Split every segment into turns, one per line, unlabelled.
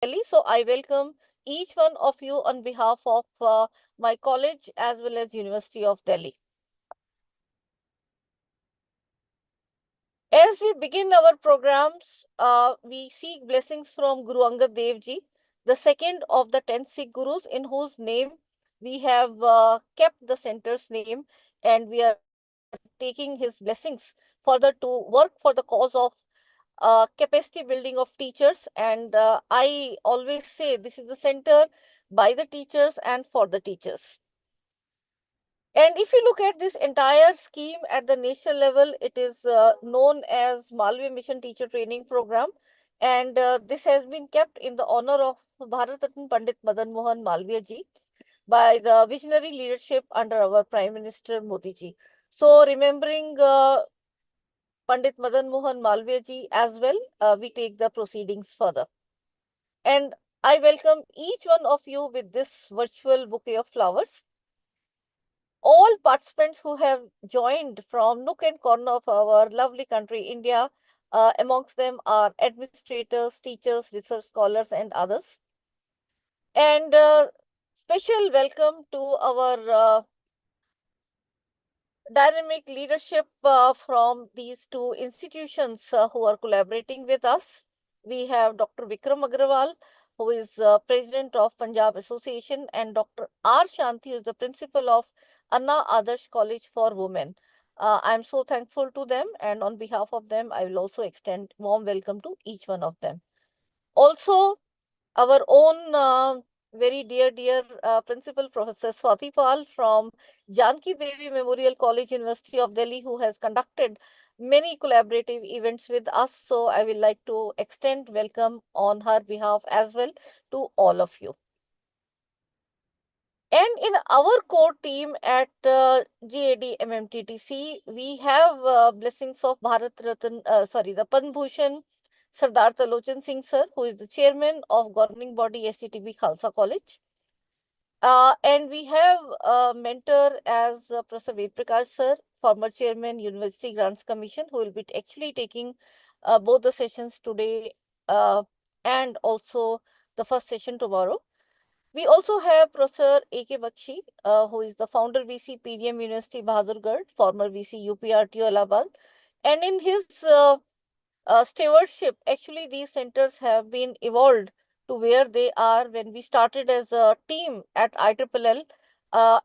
Delhi. So I welcome each one of you on behalf of my college as well as University of Delhi. As we begin our programs, we seek blessings from Guru Angad Dev Ji, the second of the 10 Sikh Gurus, in whose name we have kept the center's name, and we are taking his blessings further to work for the cause of capacity building of teachers. And I always say this is the center by the teachers and for the teachers. And if you look at this entire scheme at the national level, it is known as Malviya Mission Teacher Training Program. And this has been kept in the honor of Bharat Ratna Pandit Madan Mohan Malviya ji by the visionary leadership under our Prime Minister Modi ji. So remembering Pandit Madan Mohan Malviya ji as well, we take the proceedings further. And I welcome each one of you with this virtual bouquet of flowers. All participants who have joined from nook and corner of our lovely country, India, amongst them are administrators, teachers, research scholars, and others. And special welcome to our dynamic leadership from these two institutions who are collaborating with us. We have Dr. Vikram Agrawal, who is president of Punjab Association, and Dr. R. Shanti, who is the principal of Anna Adarsh College for Women. I'm so thankful to them, and on behalf of them, I will also extend warm welcome to each one of them. Also, our own very dear principal, Professor Swati Pal from Janki Devi Memorial College, University of Delhi, who has conducted many collaborative events with us. So I will like to extend welcome on her behalf as well to all of you. And in our core team at GAD-MMTTC, we have blessings of the Padma Bhushan Sardar Talochan Singh sir, who is the chairman of governing body SCTB Khalsa College. And we have a mentor as Professor Ved Prakash sir, former chairman, University Grants Commission, who will be actually taking both the sessions today and also the first session tomorrow. We also have Professor A.K. Bakshi, who is the founder VC PDM University Bahadurgarh, former VC UPRTO Allahabad. And in his stewardship, actually these centers have been evolved to where they are when we started as a team at IRRL,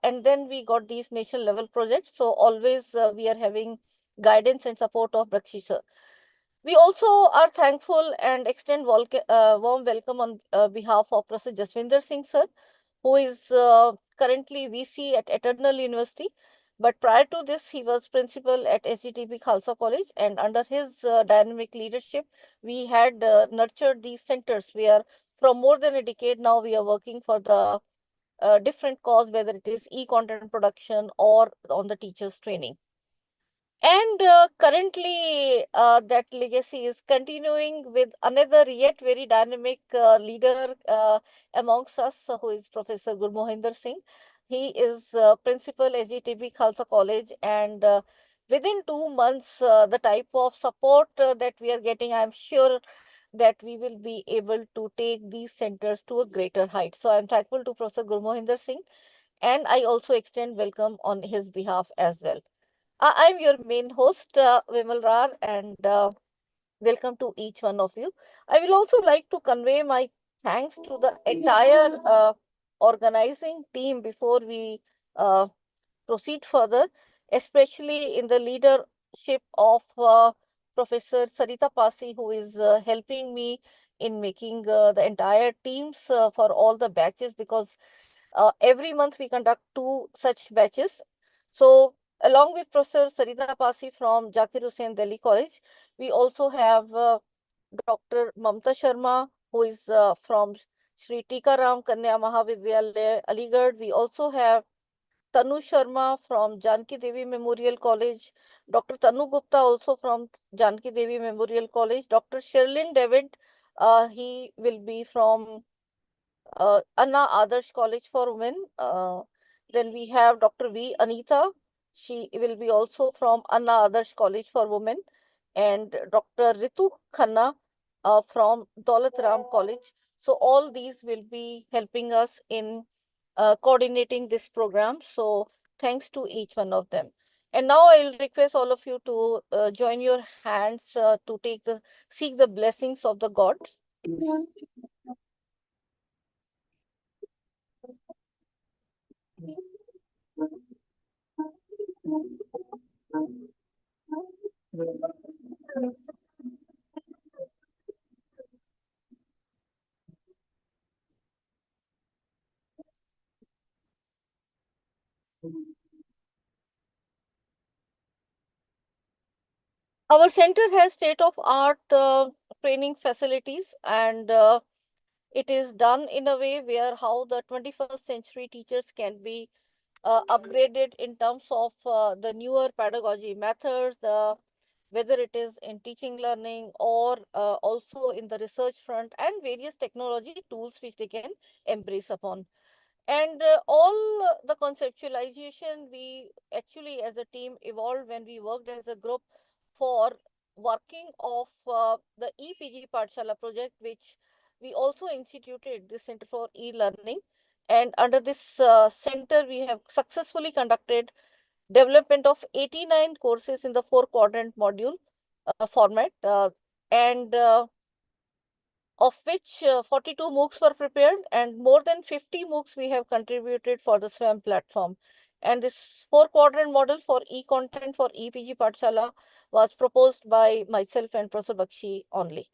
and then we got these national level projects. So always we are having guidance and support of Bakshi sir. We also are thankful and extend warm welcome on behalf of Professor Jaswinder Singh sir, who is currently VC at Eternal University. But prior to this, he was principal at SGTB Khalsa College, and under his dynamic leadership, we had nurtured these centers where from more than a decade now we are working for the different cause, whether it is e-content production or on the teachers training. And currently, that legacy is continuing with another yet very dynamic leader amongst us, who is Professor Gurmohinder Singh. He is principal SGTB Khalsa College, and within 2 months, the type of support that we are getting, I'm sure that we will be able to take these centers to a greater height. So I'm thankful to Professor Gurmohinder Singh, and I also extend welcome on his behalf as well. I'm your main host, Vimal Rar, and welcome to each one of you. I will also like to convey my thanks to the entire organizing team before we uh, proceed further, especially in the leadership of Professor Sarita Pasi, who is helping me in making the entire teams for all the batches, because every month we conduct 2 such batches. So along with Professor Sarita Pasi from Zakir Hussain Delhi College, we also have Dr. Mamta Sharma, who is from Sri Tikaram Kanya Mahavidyalaya, Aligarh. We also have Tanu Sharma from Janki Devi Memorial College, Dr. Tanu Gupta also from Janki Devi Memorial College, Dr. Sherlyn David, he will be from Anna Adarsh College for Women. Then we have Dr. V. Anita. She will be also from Anna Adarsh College for Women. And Dr. Ritu Khanna from Daulat Ram College. So all these will be helping us in coordinating this program. So thanks to each one of them. And now I'll request all of you to join your hands to seek the blessings of the gods. Our center has state-of-art training facilities, and it is done in a way where how the 21st century teachers can be upgraded in terms of the newer pedagogy methods, whether it is in teaching learning or also in the research front, and various technology tools which they can embrace upon. And all the conceptualization we actually as a team evolved when we worked as a group for working of the EPG Pathshala project, which we also instituted this Center for E-Learning. And under this center, we have successfully conducted development of 89 courses in the 4-quadrant module format. And of which 42 MOOCs were prepared, and more than 50 MOOCs we have contributed for the SWAM platform. And this 4-quadrant model for e-content for EPG Pathshala was proposed by myself and Professor Bakshi only.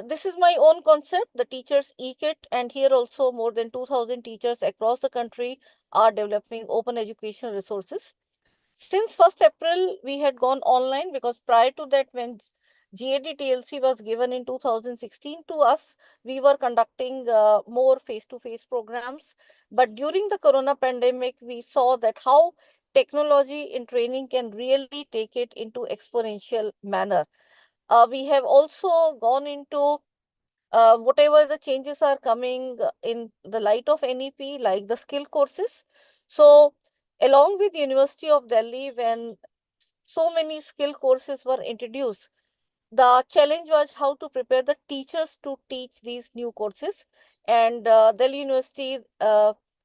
This is my own concept, the teachers e-kit, and here also more than 2000 teachers across the country are developing open educational resources. Since 1st April, we had gone online because prior to that, when GAD-TLC was given in 2016 to us, we were conducting more face-to-face programs. But during the Corona pandemic, we saw that how technology in training can really take it into exponential manner. We have also gone into whatever the changes are coming in the light of NEP, like the skill courses. So along with University of Delhi, when so many skill courses were introduced, the challenge was how to prepare the teachers to teach these new courses. And Delhi University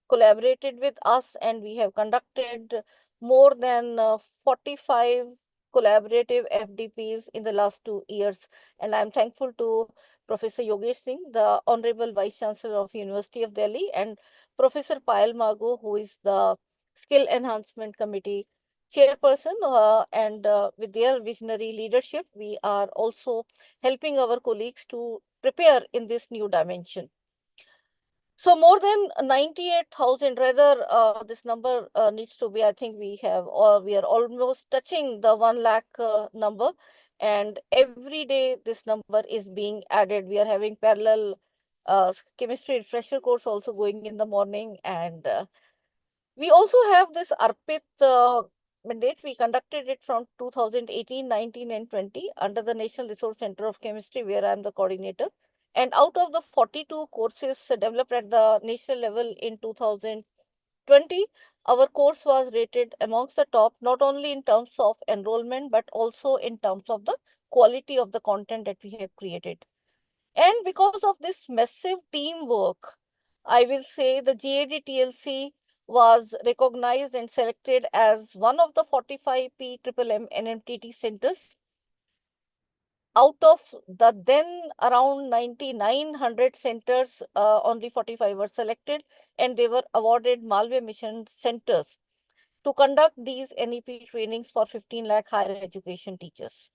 collaborated with us, and we have conducted more than 45 collaborative FDPs in the last 2 years. And I'm thankful to Professor Yogesh Singh, the Honorable Vice Chancellor of University of Delhi, and Professor Payal Mago, who is the Skill Enhancement Committee chairperson, and with their visionary leadership, we are also helping our colleagues to prepare in this new dimension. So more than 98,000, rather this number needs to be, I think we have, or we are almost touching the 1 lakh number, and every day this number is being added. We are having parallel chemistry refresher course also going in the morning, and we also have this ARPIT mandate. We conducted it from 2018, 19, and 20 under the National Resource Center of Chemistry, where I am the coordinator. And out of the 42 courses developed at the national level in 2020, our course was rated amongst the top, not only in terms of enrollment, but also in terms of the quality of the content that we have created. And because of this massive teamwork, I will say the GAD-TLC was recognized and selected as one of the 45 PMMTT centers. Out of the then around 9,900 centers, only 45 were selected, and they were awarded Malware Mission centers to conduct these NEP trainings for 15 lakh higher education teachers.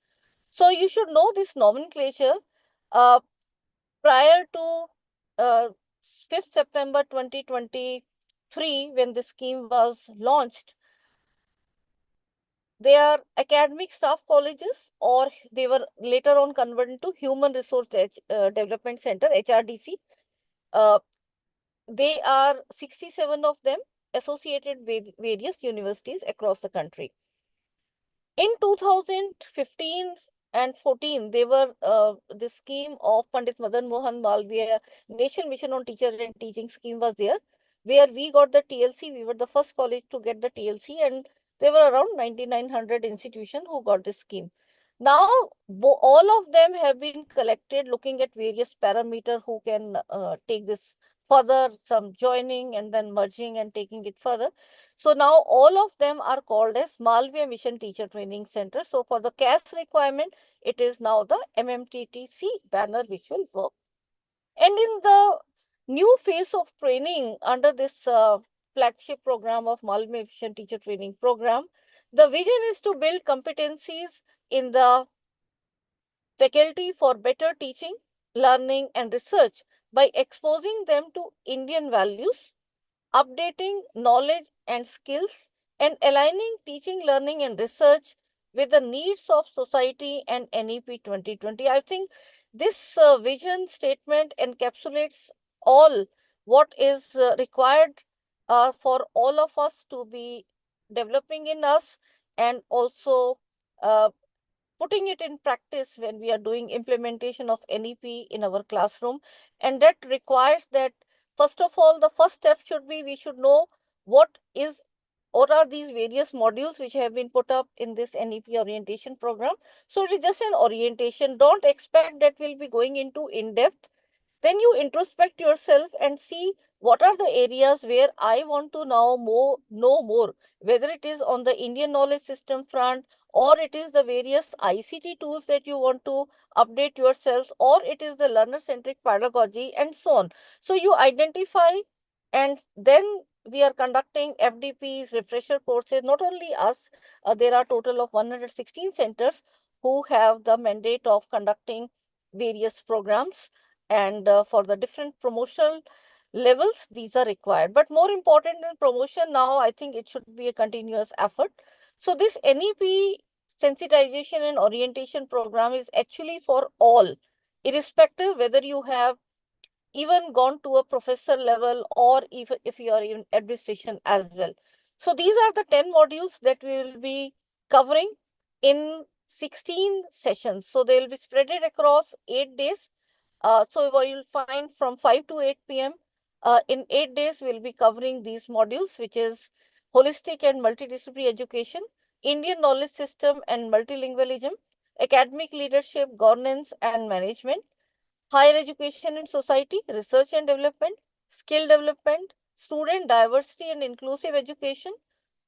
So you should know this nomenclature. Uh, Prior to uh, 5th September 2023, when the scheme was launched, they are academic staff colleges, or they were later on converted to Human Resource Development Center, HRDC. Uh, they are 67 of them associated with various universities across the country. In 2015 and 14, they were the scheme of Pandit Madan Mohan Malviya National Mission on Teacher and Teaching scheme was there, where we got the TLC. We were the first college to get the TLC, and there were around 9,900 institutions who got this scheme. Now, all of them have been collected looking at various parameters who can take this further, some joining and then merging and taking it further. So now all of them are called as Malviya Mission Teacher Training Center. So for the CAS requirement, it is now the MMTTC banner which will work. And in the new phase of training under this flagship program of Malviya Mission Teacher Training Program, the vision is to build competencies in the faculty for better teaching, learning, and research by exposing them to Indian values, updating knowledge and skills, and aligning teaching, learning, and research with the needs of society and NEP 2020. I think this vision statement encapsulates all what is required for all of us to be developing in us, and also uh, putting it in practice when we are doing implementation of NEP in our classroom. And that requires that, first of all, the first step should be we should know what are these various modules which have been put up in this NEP orientation program. So it is just an orientation. Don't expect that we'll be going into in-depth. Then you introspect yourself and see what are the areas where I want to now know more, whether it is on the Indian knowledge system front, or it is the various ICT tools that you want to update yourself, or it is the learner-centric pedagogy, and so on. So you identify, and then we are conducting FDPs, refresher courses. Not only us, there are total of 116 centers who have the mandate of conducting various programs, and for the different promotional levels, these are required. But more important than promotion now, I think it should be a continuous effort. So this NEP sensitization and orientation program is actually for all, irrespective whether you have even gone to a professor level, or if you are in administration as well. So these are the 10 modules that we will be covering in 16 sessions. So they will be spreaded across 8 days. So you'll find from 5 to 8 p.m. In 8 days, we'll be covering these modules, which is holistic and multidisciplinary education, Indian knowledge system and multilingualism, academic leadership, governance and management, higher education and society, research and development, skill development, student diversity and inclusive education.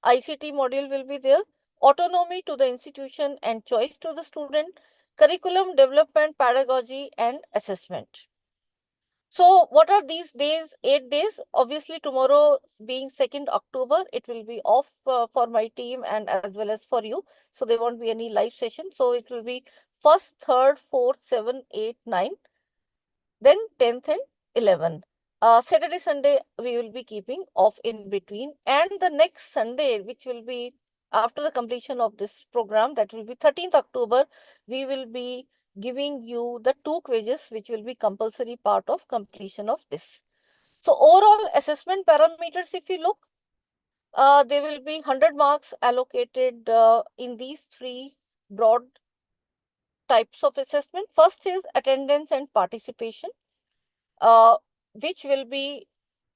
ICT module will be there, autonomy to the institution and choice to the student, curriculum development, pedagogy and assessment. So what are these days? 8 days. Obviously, tomorrow being 2nd October, it will be off for my team and as well as for you. So there won't be any live session. So it will be 1st, 3rd, 4th, 7th, 8th, 9th, then 10th and 11th. Saturday, Sunday, we will be keeping off in between. And the next Sunday, which will be after the completion of this program, that will be 13th October, we will be giving you the 2 quizzes, which will be compulsory part of completion of this. So overall assessment parameters, if you look, there will be 100 marks allocated in these 3 broad types of assessment. First is attendance and participation, uh, which will be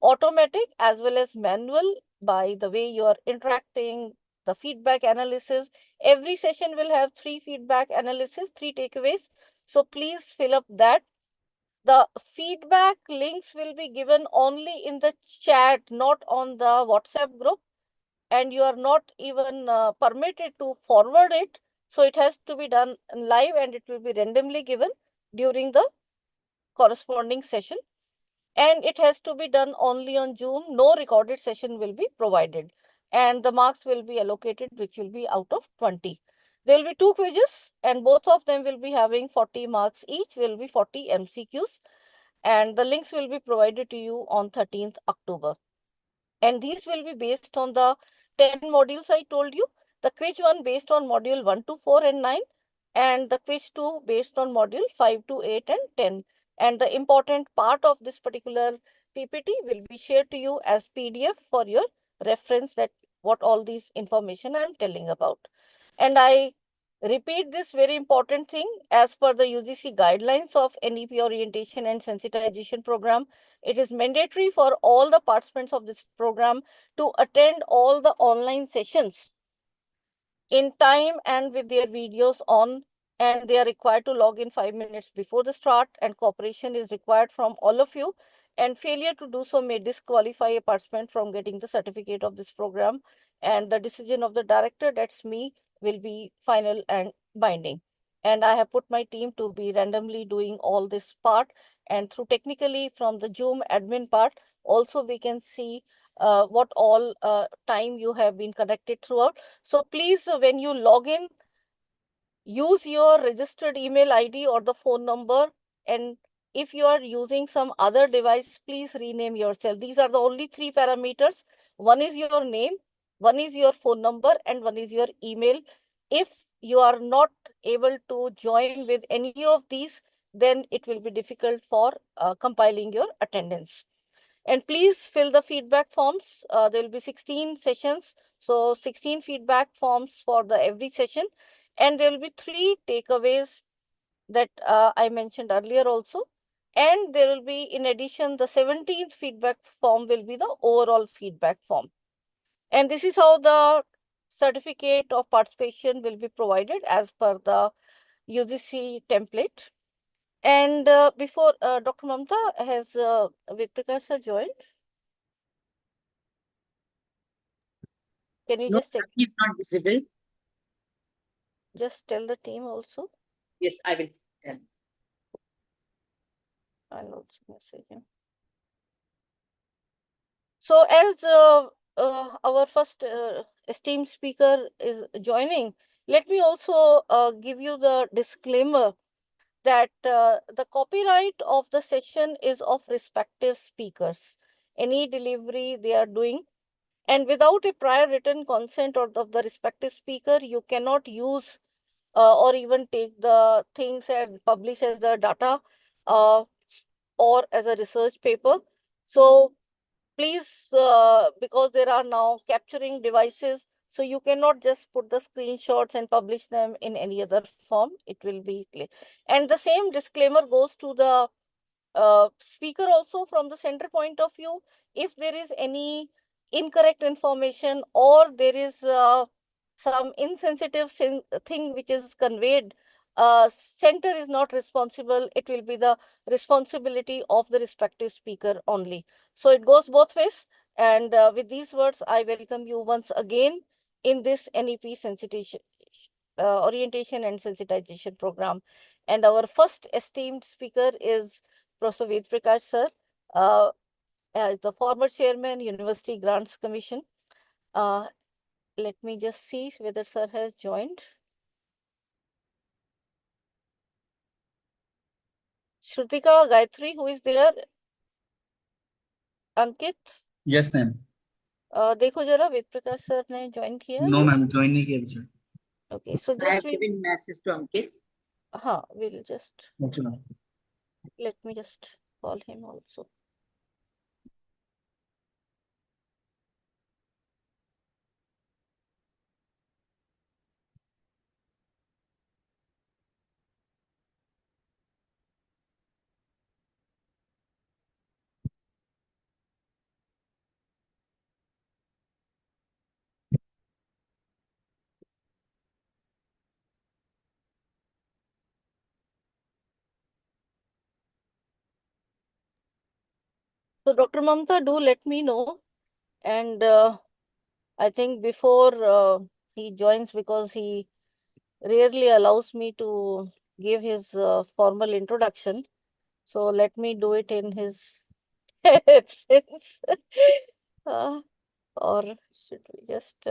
automatic as well as manual by the way you are interacting, the feedback analysis. Every session will have 3 feedback analysis, 3 takeaways. So please fill up that. The feedback links will be given only in the chat, not on the WhatsApp group, and you are not even permitted to forward it. So it has to be done live, and it will be randomly given during the corresponding session. And it has to be done only on Zoom. No recorded session will be provided. And the marks will be allocated, which will be out of 20. There will be 2 quizzes, and both of them will be having 40 marks each. There will be 40 MCQs, and the links will be provided to you on 13th October. And these will be based on the 10 modules I told you. The quiz 1 based on module 1 to 4 and 9, and the quiz 2 based on module 5 to 8 and 10. And the important part of this particular PPT will be shared to you as PDF for your reference, that what all these information I am telling about. And I repeat this very important thing, as per the UGC guidelines of NEP orientation and sensitization program, it is mandatory for all the participants of this program to attend all the online sessions in time and with their videos on and they are required to log in 5 minutes before the start, and cooperation is required from all of you, and failure to do so may disqualify a participant from getting the certificate of this program, and the decision of the director, that's me, will be final and binding. And I have put my team to be randomly doing all this part, and through technically from the Zoom admin part also we can see what all time you have been connected throughout. So please, when you log in, use your registered email ID or the phone number, and if you are using some other device, please rename yourself. These are the only three parameters. One is your name, one is your phone number, and one is your email. If you are not able to join with any of these, then it will be difficult for compiling your attendance. And please fill the feedback forms. There will be 16 sessions, so 16 feedback forms for the every session, and there will be 3 takeaways that I mentioned earlier also. And there will be, in addition, the 17th feedback form will be the overall feedback form. And this is how the certificate of participation will be provided as per the UGC template. And before Dr. Mamta has with Prakash sir joined, can you
No,
just check?
he's not visible.
Just tell the team also.
Yes, I will tell.
I'll also message him. So as our first esteemed speaker is joining, let me also give you the disclaimer that the copyright of the session is of respective speakers. Any delivery they are doing, and without a prior written consent of the respective speaker, you cannot use or even take the things and publish as the data uh, or as a research paper. So please, because there are now capturing devices, so you cannot just put the screenshots and publish them in any other form. It will be clear. And the same disclaimer goes to the speaker also from the center point of view. If there is any incorrect information or there is some insensitive thing which is conveyed, center is not responsible. It will be the responsibility of the respective speaker only. So it goes both ways. And with these words, I welcome you once again in this NEP sensitization, orientation and sensitization program. And our first esteemed speaker is Professor Ved Prakash sir, as the former chairman, University Grants Commission. Let me just see whether sir has joined. Shrutika, Gayatri, who is there? Ankit?
Yes, ma'am.
देखो जरा Ved Prakash sir ने join किया है
No,
अभी?
ma'am. Join नहीं किया अभी sir.
Okay, so
I
just
have
we,
given message to Ankit.
we'll just,
Okay, ma'am.
let me just call him also. So Dr. Mamta, do let me know. And I think before he joins, because he rarely allows me to give his formal introduction. So let me do it in his absence. uh, or should we just...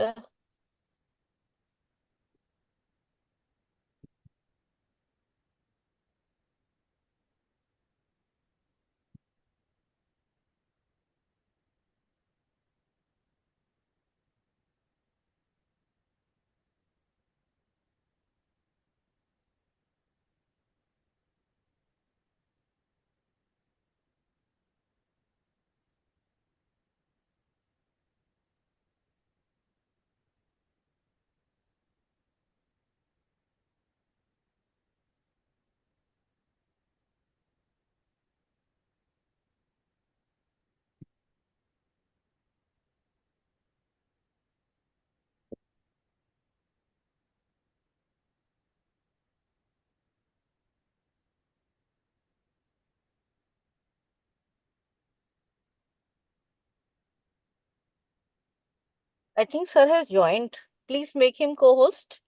I think sir has joined. Please make him co-host.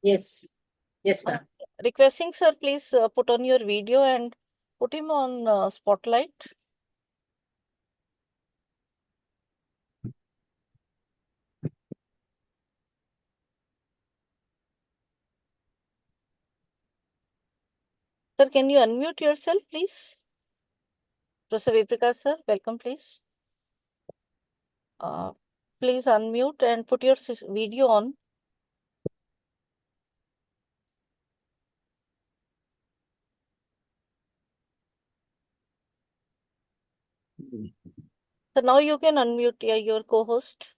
Yes. Yes, ma'am.
Requesting sir, please put on your video and put him on spotlight. Sir, can you unmute yourself, please? Professor Vedprakash sir, welcome, please. Please unmute and put your video on. So now you can unmute your co-host.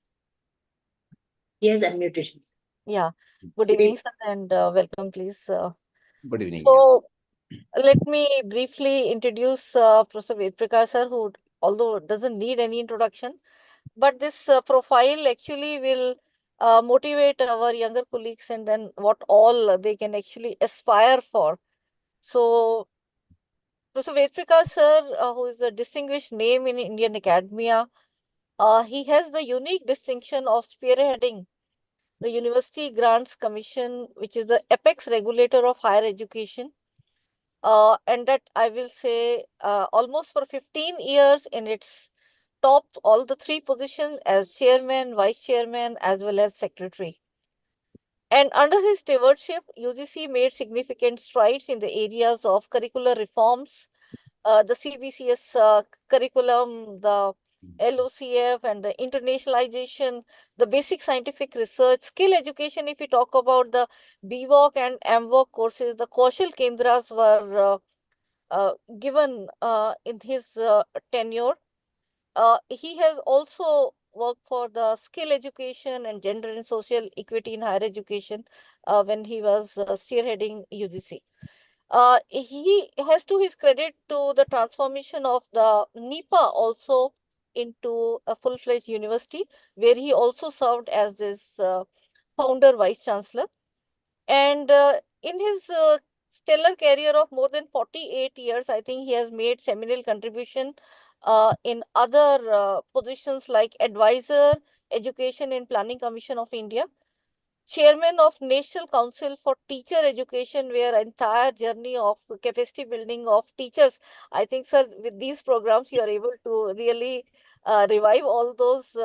Yes, unmuted.
Yeah. Good evening, sir, and welcome, please.
Good evening.
So let me briefly introduce Professor Vedprakash sir, who although doesn't need any introduction, but this profile actually will motivate our younger colleagues and then what all they can actually aspire for. So Professor Vedprakash sir, who is a distinguished name in Indian academia, he has the unique distinction of spearheading the University Grants Commission, which is the apex regulator of higher education. And that I will say almost for 15 years in its top all the three positions as chairman, vice chairman, as well as secretary. And under his stewardship, UGC made significant strides in the areas of curricular reforms, the CBCS curriculum, the LOCF, and the internationalization, the basic scientific research, skill education. If we talk about the BVOC and MVOC courses, the Kaushal Kendras were given in his tenure. He has also worked for the skill education and gender and social equity in higher education when he was spearheading UGC. He has to his credit to the transformation of the NIPA also into a full-fledged university, where he also served as this founder vice chancellor. And in his stellar career of more than 48 years, I think he has made seminal contribution in other positions like advisor, Education and Planning Commission of India, chairman of National Council for Teacher Education, where entire journey of capacity building of teachers. I think, sir, with these programs, you are able to really revive all those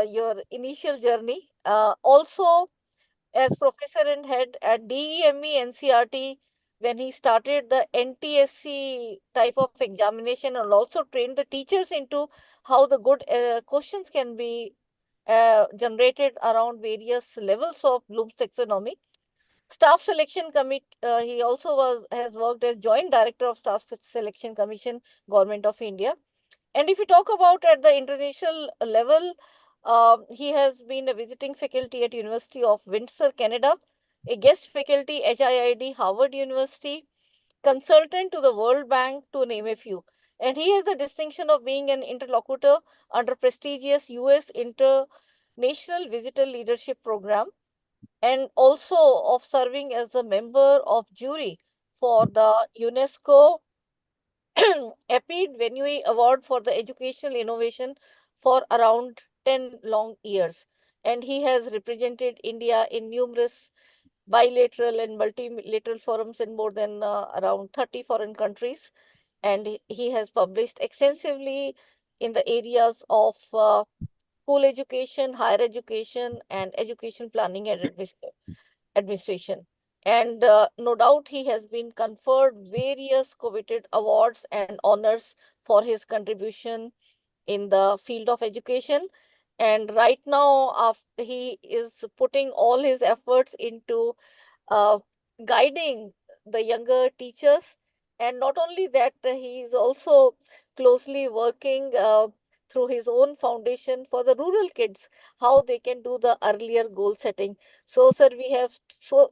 your initial journey. Also, as professor and head at DEME NCRT, when he started the NTSC type of examination and also trained the teachers into how the good questions can be generated around various levels of Bloom's taxonomy. Staff Selection Committee, he also has worked as Joint Director of Staff Selection Commission, Government of India. And if you talk about at the international level, he has been a visiting faculty at University of Windsor, Canada, a guest faculty HIID, Harvard University, consultant to the World Bank, to name a few. And he has the distinction of being an interlocutor under prestigious US International Visitor Leadership Program, and also of serving as a member of jury for the UNESCO EPID Venue Award for the Educational Innovation for around 10 long years. And he has represented India in numerous bilateral and multilateral forums in more than around 30 foreign countries. And he has published extensively in the areas of school education, higher education, and education planning and administration. And no doubt he has been conferred various coveted awards and honors for his contribution in the field of education. And right now, after he is putting all his efforts into uh, guiding the younger teachers. And not only that, he is also closely working through his own foundation for the rural kids, how they can do the earlier goal setting. So, sir, we have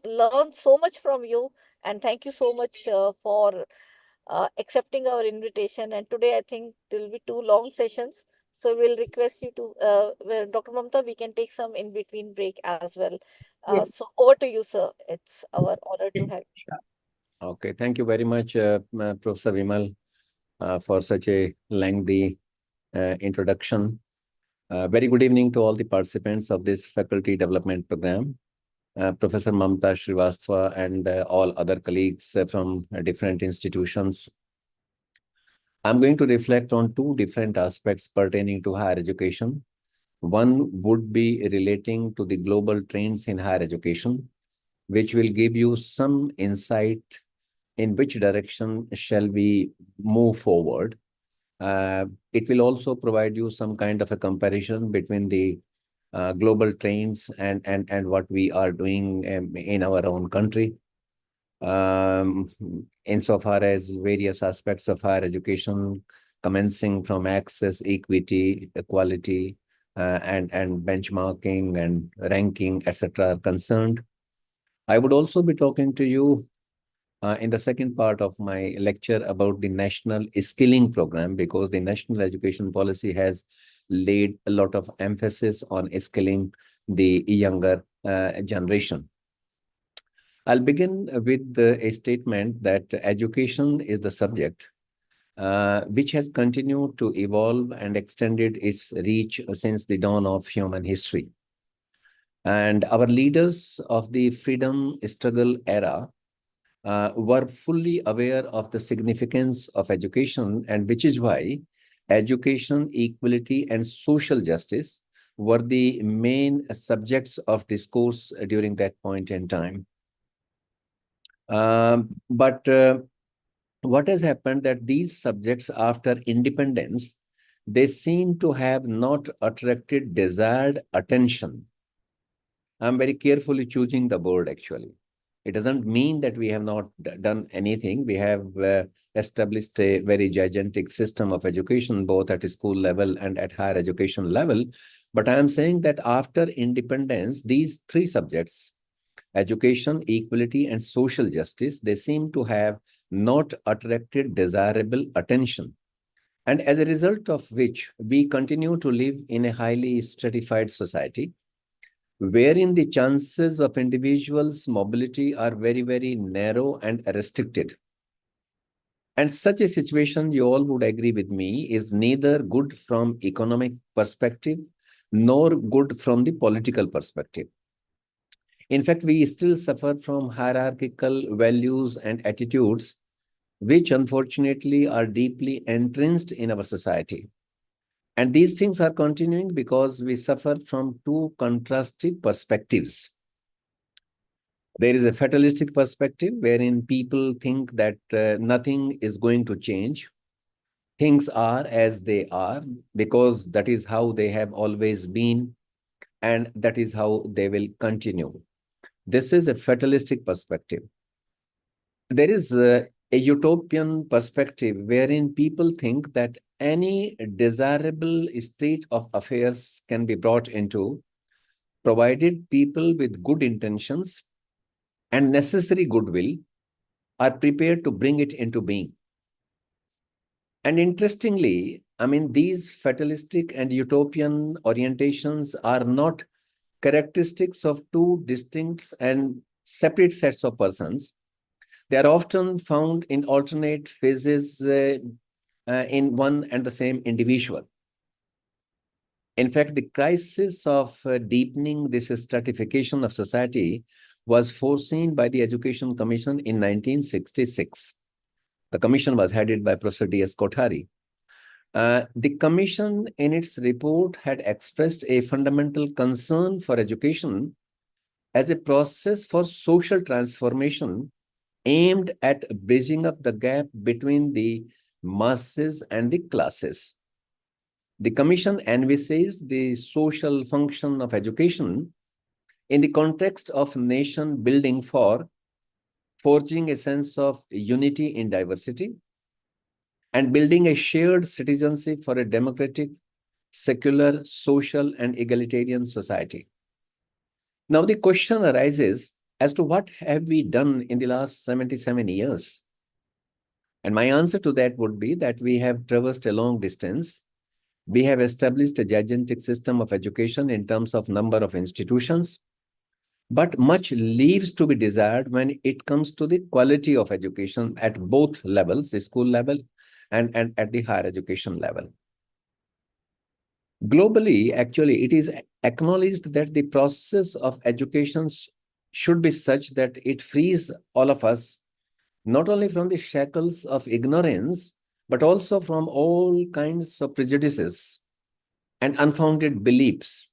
learned so much from you, and thank you so much for accepting our invitation. And today, I think there will be two long sessions. So we'll request you to, Dr. Mamta, we can take some in between break as well.
Yes.
So over to you, sir. It's our honor to
Yes.
have
Sure.
Okay, thank you very much, Professor Vimal. for such a lengthy introduction. Very good evening to all the participants of this faculty development program. Professor Mamta Srivastava and all other colleagues from different institutions. I'm going to reflect on two different aspects pertaining to higher education. One would be relating to the global trends in higher education, which will give you some insight in which direction shall we move forward. It will also provide you some kind of a comparison between the global trends and what we are doing in our own country. Insofar as various aspects of higher education, commencing from access, equity, equality, and benchmarking and ranking, etc., are concerned. I would also be talking to you in the second part of my lecture about the national skilling program, because the national education policy has laid a lot of emphasis on skilling the younger generation. I'll begin with a statement that education is the subject which has continued to evolve and extended its reach since the dawn of human history. And our leaders of the freedom struggle era were fully aware of the significance of education, and which is why education, equality, and social justice were the main subjects of discourse during that point in time. But what has happened that these subjects after independence, they seem to have not attracted desired attention. I'm very carefully choosing the word actually. It doesn't mean that we have not done anything. We have established a very gigantic system of education, both at school level and at higher education level. But I am saying that after independence, these three subjects, education, equality, and social justice, they seem to have not attracted desirable attention. And as a result of which, we continue to live in a highly stratified society, wherein the chances of individuals' mobility are very, very narrow and restricted. And such a situation, you all would agree with me, is neither good from economic perspective nor good from the political perspective. In fact, we still suffer from hierarchical values and attitudes, which unfortunately are deeply entrenched in our society. And these things are continuing because we suffer from two contrasting perspectives. There is a fatalistic perspective wherein people think that nothing is going to change. Things are as they are because that is how they have always been, and that is how they will continue. This is a fatalistic perspective. There is a utopian perspective wherein people think that any desirable state of affairs can be brought into, provided people with good intentions and necessary goodwill are prepared to bring it into being. And interestingly, I mean, these fatalistic and utopian orientations are not characteristics of two distinct and separate sets of persons. They are often found in alternate phases in one and the same individual. In fact, the crisis of deepening this stratification of society was foreseen by the Education Commission in 1966. The commission was headed by Professor D.S. Kothari. The commission in its report had expressed a fundamental concern for education as a process for social transformation aimed at bridging up the gap between the masses and the classes. The commission envisaged the social function of education in the context of nation building for forging a sense of unity in diversity and building a shared citizenship for a democratic, secular, social, and egalitarian society. Now, the question arises as to what have we done in the last 77 years? And my answer to that would be that we have traversed a long distance. We have established a gigantic system of education in terms of number of institutions. But much leaves to be desired when it comes to the quality of education at both levels, the school level and at the higher education level. Globally, actually, it is acknowledged that the process of education should be such that it frees all of us not only from the shackles of ignorance, but also from all kinds of prejudices and unfounded beliefs.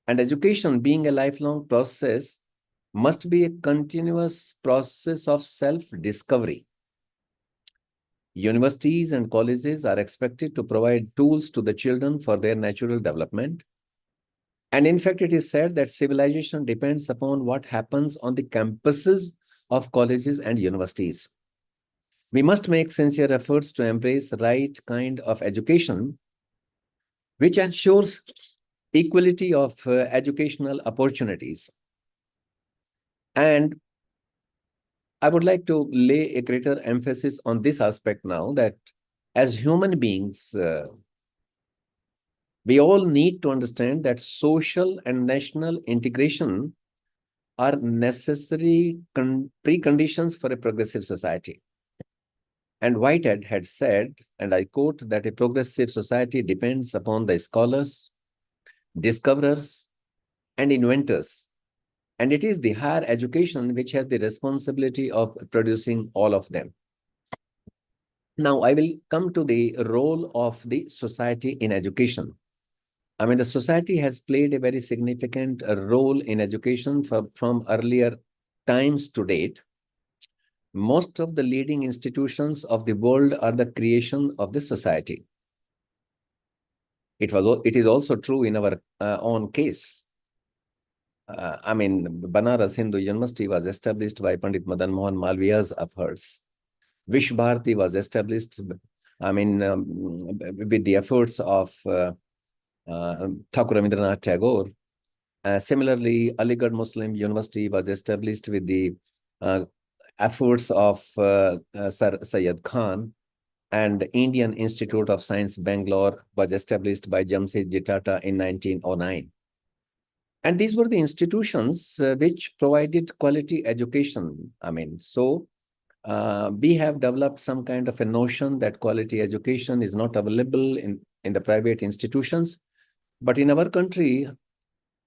And education, being a lifelong process, must be a continuous process of self-discovery. Universities and colleges are expected to provide tools to the children for their natural development. And in fact, it is said that civilization depends upon what happens on the campuses of colleges and universities. We must make sincere efforts to embrace the right kind of education, which ensures equality of educational opportunities. And I would like to lay a greater emphasis on this aspect now, that as human beings, we all need to understand that social and national integration are necessary preconditions for a progressive society. And Whitehead had said, and I quote, that a progressive society depends upon the scholars, discoverers, and inventors. And it is the higher education which has the responsibility of producing all of them. Now, I will come to the role of the society in education. I mean, the society has played a very significant role in education from earlier times to date. Most of the leading institutions of the world are the creation of the society. It is also true in our own case. I mean, Banaras Hindu University was established by Pandit Madan Mohan Malviya's efforts. Vish Bharati was established, I mean, with the efforts of Thakur Rabindranath Tagore. Similarly, Aligarh Muslim University was established with the efforts of Sir Syed Khan, and the Indian Institute of Science, Bangalore, was established by Jamsetji Tata in 1909. And these were the institutions which provided quality education. I mean, so we have developed some kind of a notion that quality education is not available in the private institutions. But in our country,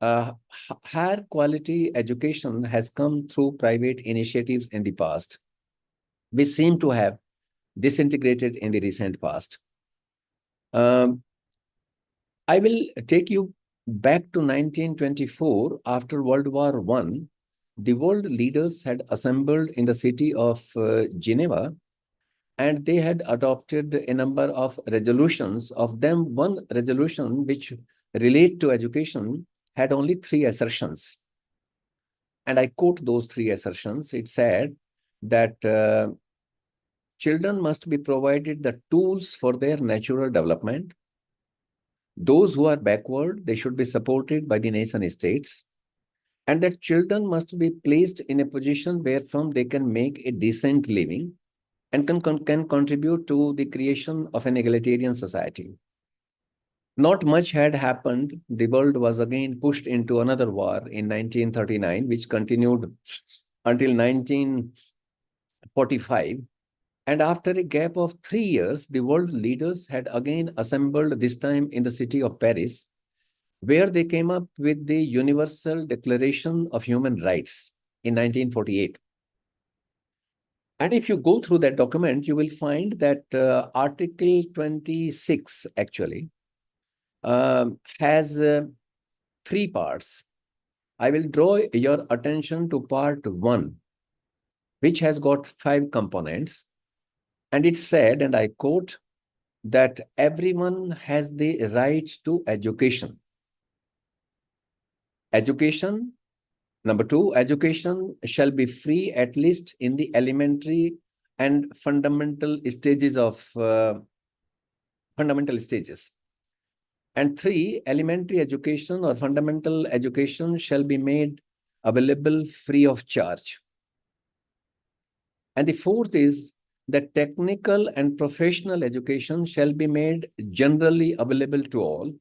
higher quality education has come through private initiatives in the past, which seem to have disintegrated in the recent past. I will take you back to 1924. After World War I, the world leaders had assembled in the city of Geneva, and they had adopted a number of resolutions. Of them, one resolution which relate to education had only 3 assertions. And I quote those 3 assertions. It said that children must be provided the tools for their natural development. Those who are backward, they should be supported by the nation states. And that children must be placed in a position wherefrom they can make a decent living and can contribute to the creation of an egalitarian society. Not much had happened. The world was again pushed into another war in 1939, which continued until 1945. And after a gap of 3 years, the world leaders had again assembled, this time in the city of Paris, where they came up with the Universal Declaration of Human Rights in 1948. And if you go through that document, you will find that Article 26 actually has 3 parts. I will draw your attention to part 1, which has got 5 components. And it said, and I quote, that everyone has the right to education. Education, number 2, education shall be free at least in the elementary and fundamental stages of And 3, elementary education or fundamental education shall be made available free of charge. And the 4th is that technical and professional education shall be made generally available to all.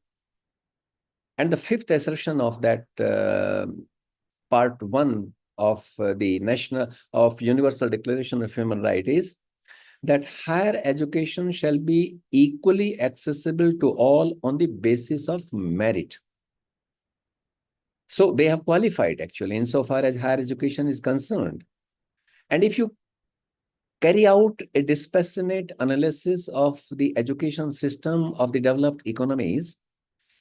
And the 5th assertion of that part 1 of the Universal Declaration of Human Rights is that higher education shall be equally accessible to all on the basis of merit. So they have qualified actually insofar as higher education is concerned. And if you carry out a dispassionate analysis of the education system of the developed economies,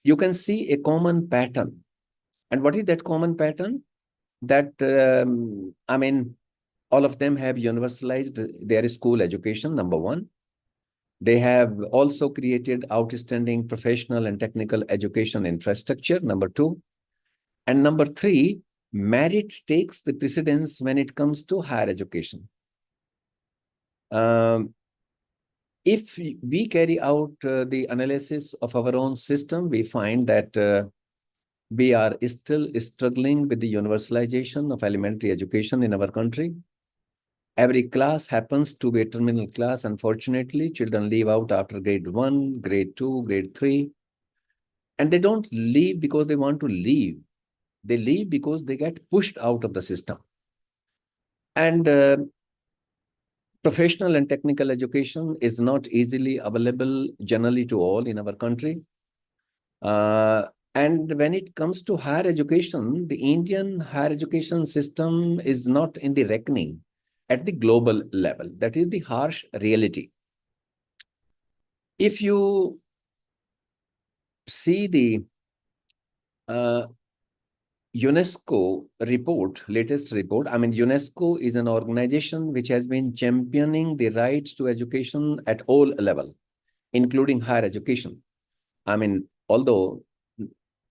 you can see a common pattern. And what is that common pattern? That, all of them have universalized their school education, number one. They have also created outstanding professional and technical education infrastructure, number two. And number three, merit takes the precedence when it comes to higher education. If we carry out the analysis of our own system, we find that we are still struggling with the universalization of elementary education in our country. Every class happens to be a terminal class. Unfortunately, children leave out after grade 1, grade 2, grade 3. And they don't leave because they want to leave. They leave because they get pushed out of the system. And professional and technical education is not easily available generally to all in our country. And when it comes to higher education, the Indian higher education system is not in the reckoning at the global level. That is the harsh reality. If you see the UNESCO report, latest report, UNESCO is an organization which has been championing the rights to education at all levels, including higher education. Although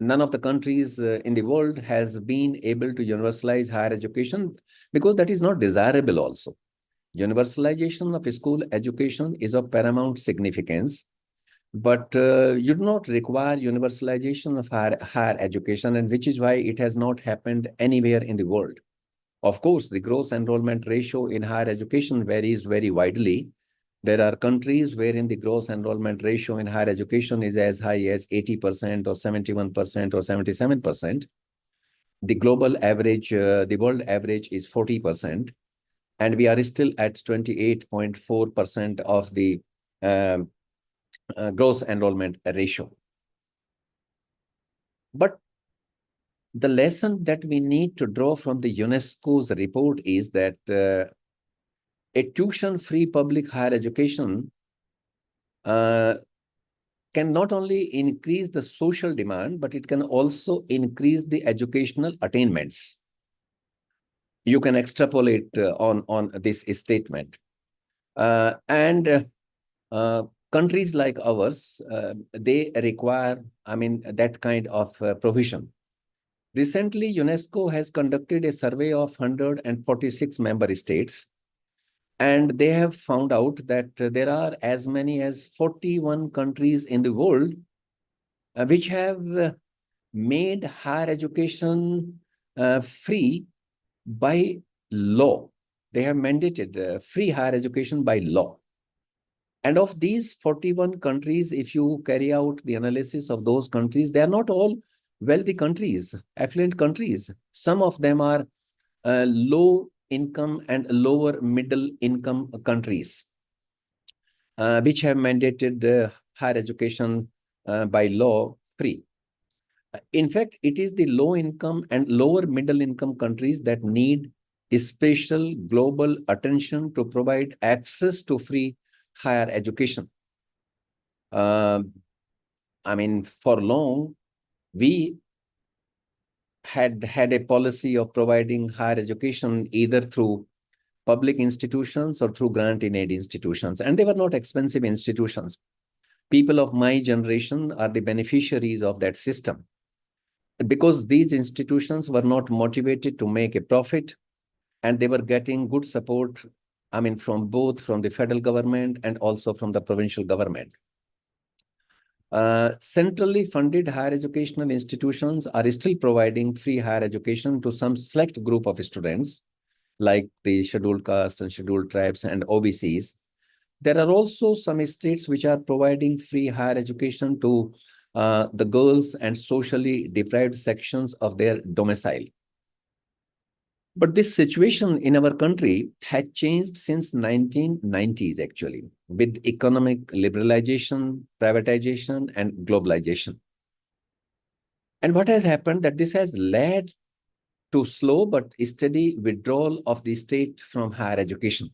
none of the countries in the world has been able to universalize higher education because that is not desirable also. Universalization of school education is of paramount significance, but you do not require universalization of higher education, and which is why it has not happened anywhere in the world. Of course, the gross enrollment ratio in higher education varies very widely. There are countries wherein the gross enrollment ratio in higher education is as high as 80% or 71% or 77%. The global average, the world average is 40%. And we are still at 28.4% of the gross enrollment ratio. But the lesson that we need to draw from the UNESCO's report is that a tuition-free public higher education can not only increase the social demand, but it can also increase the educational attainments. You can extrapolate on this statement. Countries like ours, they require, that kind of provision. Recently, UNESCO has conducted a survey of 146 member states, and they have found out that there are as many as 41 countries in the world which have made higher education free by law. They have mandated free higher education by law. And of these 41 countries, if you carry out the analysis of those countries, they are not all wealthy countries, affluent countries. Some of them are low income and lower middle income countries, which have mandated higher education by law free. In fact, it is the low income and lower middle income countries that need special global attention to provide access to free higher education. For long, we had a policy of providing higher education either through public institutions or through grant in aid institutions, and they were not expensive institutions. People of my generation are the beneficiaries of that system because these institutions were not motivated to make a profit, and they were getting good support, from the federal government and also from the provincial government. Centrally funded higher educational institutions are still providing free higher education to some select group of students, like the scheduled castes and scheduled tribes and OBCs. There are also some states which are providing free higher education to the girls and socially deprived sections of their domicile. But this situation in our country had changed since 1990s, actually, with economic liberalization, privatization, and globalization. And what has happened that this has led to slow but steady withdrawal of the state from higher education.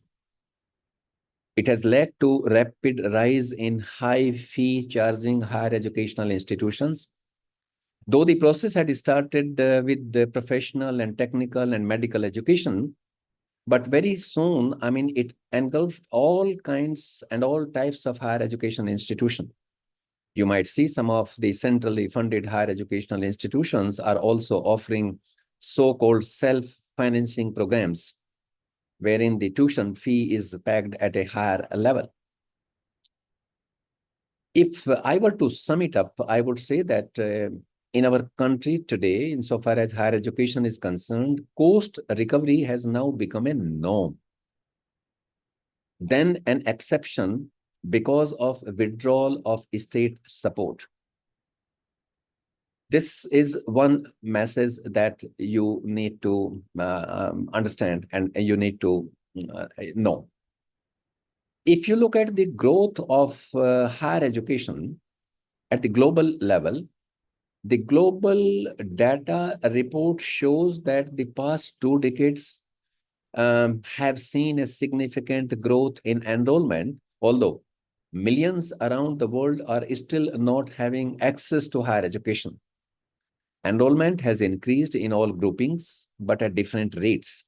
It has led to rapid rise in high fee charging higher educational institutions. Though the process had started with the professional and technical and medical education, but very soon, I mean, it engulfed all kinds and all types of higher education institution. You might see some of the centrally funded higher educational institutions are also offering so-called self-financing programs, wherein the tuition fee is pegged at a higher level. If I were to sum it up, I would say that in our country today, insofar as higher education is concerned, cost recovery has now become a norm, then an exception because of withdrawal of state support. This is one message that you need to understand and you need to know. If you look at the growth of higher education at the global level, the global data report shows that the past 2 decades have seen a significant growth in enrollment, although millions around the world are still not having access to higher education. Enrollment has increased in all groupings, but at different rates.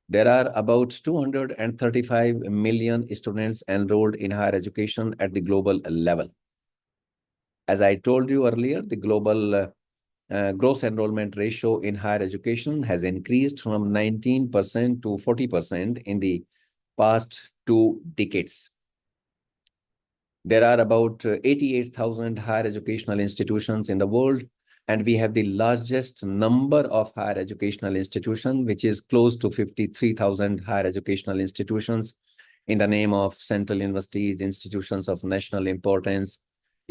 There are about 235 million students enrolled in higher education at the global level. As I told you earlier, the global gross enrollment ratio in higher education has increased from 19% to 40% in the past 2 decades. There are about 88,000 higher educational institutions in the world, and we have the largest number of higher educational institutions, which is close to 53,000 higher educational institutions in the name of central universities, institutions of national importance,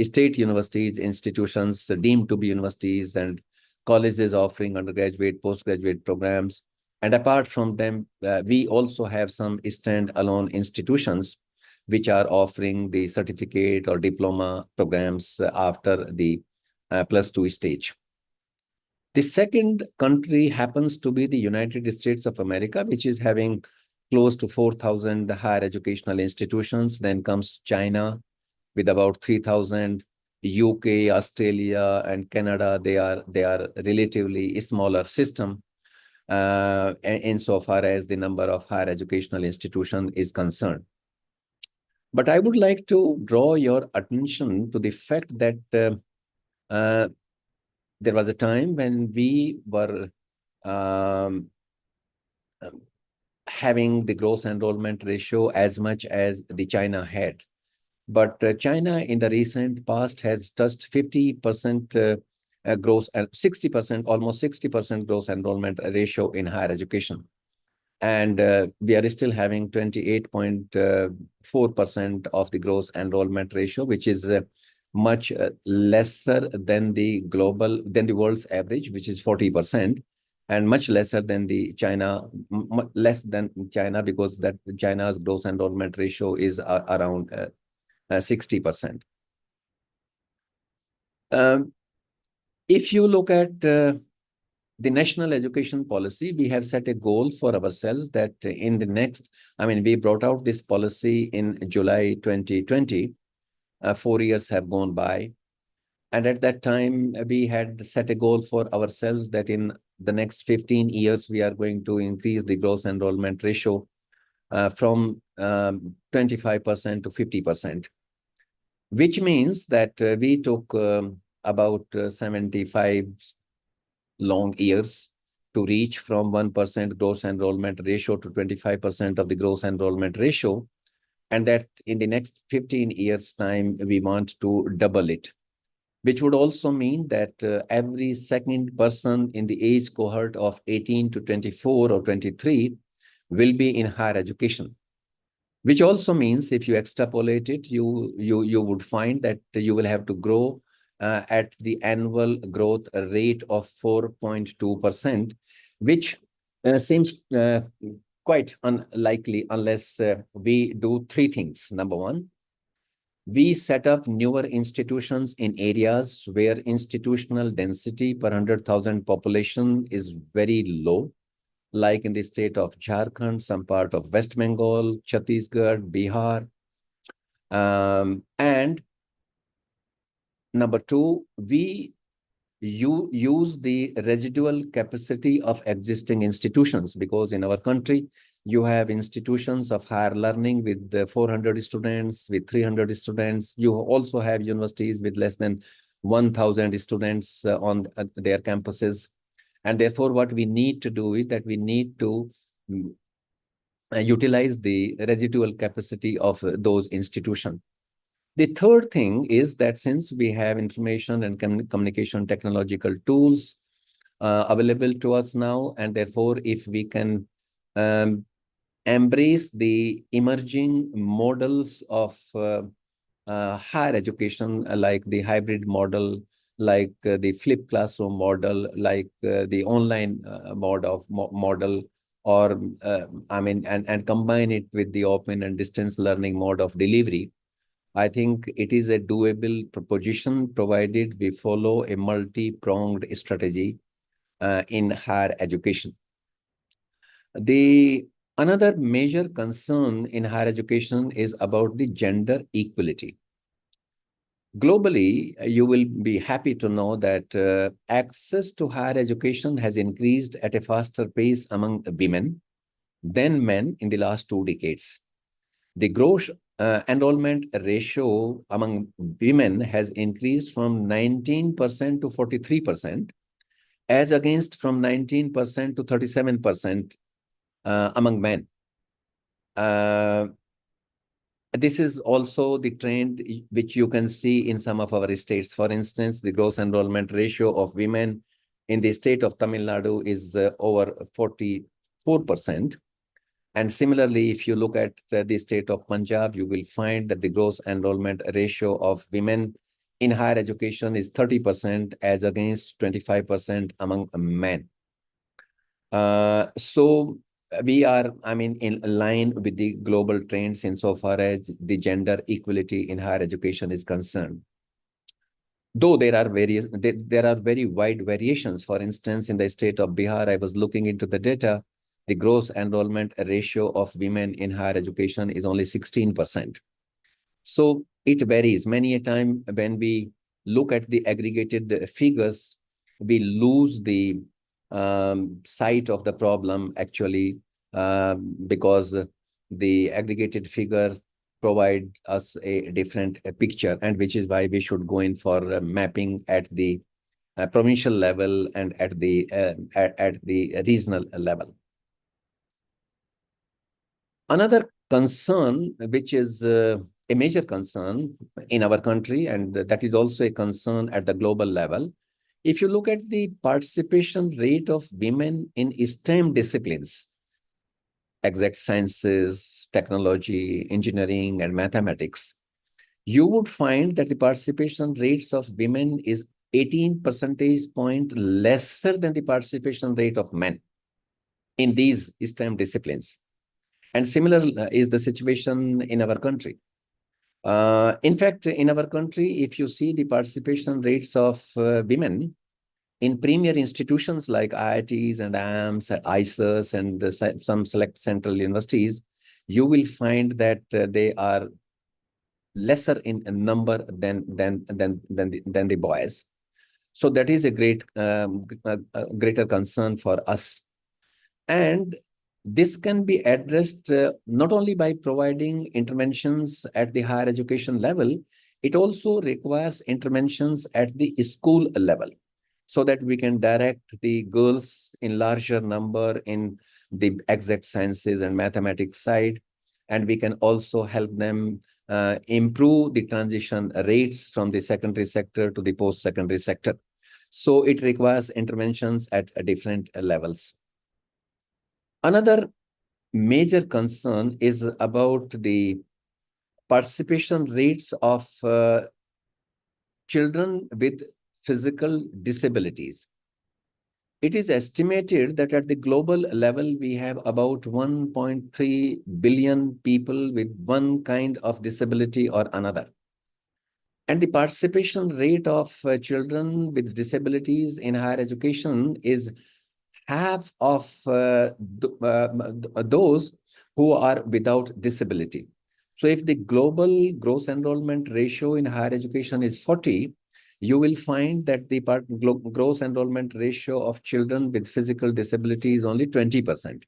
state universities, institutions deemed to be universities, and colleges offering undergraduate, postgraduate programs. And apart from them, we also have some stand-alone institutions which are offering the certificate or diploma programs after the +2 stage. The second country happens to be the United States of America, which is having close to 4,000 higher educational institutions. Then comes China with about 3,000. UK, Australia, and Canada, they are relatively smaller system insofar as the number of higher educational institution is concerned. But I would like to draw your attention to the fact that there was a time when we were having the gross enrollment ratio as much as the China had. But China in the recent past has touched 50% gross and 60%, almost 60% gross enrollment ratio in higher education. And we are still having 28.4% of the gross enrollment ratio, which is much lesser than the world's average, which is 40%, and much lesser than the China, less than China, because that China's gross enrollment ratio is around 60%. If you look at the national education policy, we have set a goal for ourselves that in the next, we brought out this policy in July 2020. 4 years have gone by. And at that time, we had set a goal for ourselves that in the next 15 years, we are going to increase the gross enrollment ratio from 25% to 50%, which means that we took about 75 long years to reach from 1% gross enrollment ratio to 25% of the gross enrollment ratio. And that in the next 15 years' time, we want to double it, which would also mean that every second person in the age cohort of 18 to 24 or 23 will be in higher education, which also means if you extrapolate it, you would find that you will have to grow at the annual growth rate of 4.2%, which seems quite unlikely unless we do three things. Number one, we set up newer institutions in areas where institutional density per 100,000 population is very low, like in the state of Jharkhand, some part of West Bengal, Chhattisgarh, Bihar. And number two, we use the residual capacity of existing institutions, because in our country, you have institutions of higher learning with 400 students, with 300 students. You also have universities with less than 1,000 students on their campuses. And therefore, what we need to do is that we need to utilize the residual capacity of those institutions. The third thing is that since we have information and communication technological tools available to us now, and therefore, if we can embrace the emerging models of higher education, like the hybrid model, like the flipped classroom model, like the online model, or and combine it with the open and distance learning mode of delivery, I think it is a doable proposition, provided we follow a multi-pronged strategy in higher education. Another major concern in higher education is about the gender equality. Globally, you will be happy to know that access to higher education has increased at a faster pace among women than men in the last 2 decades. The gross enrollment ratio among women has increased from 19% to 43%, as against from 19% to 37% among men. This is also the trend which you can see in some of our states. For instance, the gross enrollment ratio of women in the state of Tamil Nadu is over 44%. And similarly, if you look at the state of Punjab, you will find that the gross enrollment ratio of women in higher education is 30%, as against 25% among men. So we are, in line with the global trends insofar as the gender equality in higher education is concerned. Though there are very wide variations. For instance, in the state of Bihar, I was looking into the data. The gross enrollment ratio of women in higher education is only 16%. So it varies. Many a time when we look at the aggregated figures, we lose the sight of the problem actually, because the aggregated figure provide us a different picture, and which is why we should go in for mapping at the provincial level and at the regional level. Another concern, which is a major concern in our country, and that is also a concern at the global level, if you look at the participation rate of women in STEM disciplines, exact sciences, technology, engineering, and mathematics, you would find that the participation rates of women is 18 percentage point lesser than the participation rate of men in these STEM disciplines. And similar is the situation in our country. In fact, in our country, if you see the participation rates of women in premier institutions like IITs and IIMs, ISERs, and some select central universities, you will find that they are lesser in number than the boys. So that is a greater concern for us. And this can be addressed not only by providing interventions at the higher education level, it also requires interventions at the school level, so that we can direct the girls in larger number in the exact sciences and mathematics side. And we can also help them improve the transition rates from the secondary sector to the post-secondary sector. So it requires interventions at different levels. Another major concern is about the participation rates of children with physical disabilities. it is estimated that at the global level, we have about 1.3 billion people with one kind of disability or another. And the participation rate of children with disabilities in higher education is half of those who are without disability. So if the global gross enrollment ratio in higher education is 40, you will find that the gross enrollment ratio of children with physical disability is only 20%.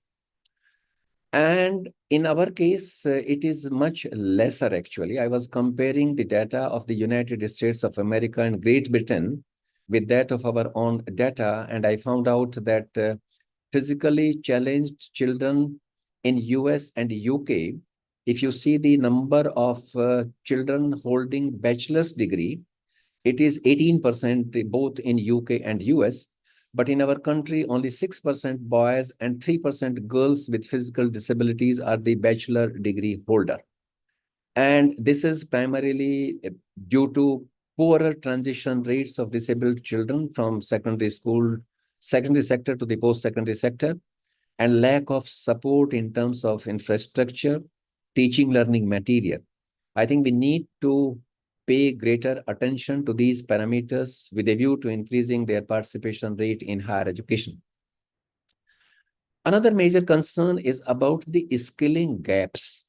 And in our case, it is much lesser actually. I was comparing the data of the United States of America and Great Britain with that of our own data, and I found out that physically challenged children in US and UK, if you see the number of children holding bachelor's degree, it is 18% both in UK and US. But in our country, only 6% boys and 3% girls with physical disabilities are the bachelor degree holder. And this is primarily due to poorer transition rates of disabled children from secondary sector to the post-secondary sector, and lack of support in terms of infrastructure, teaching, learning material. I think we need to pay greater attention to these parameters with a view to increasing their participation rate in higher education. Another major concern is about the skilling gaps.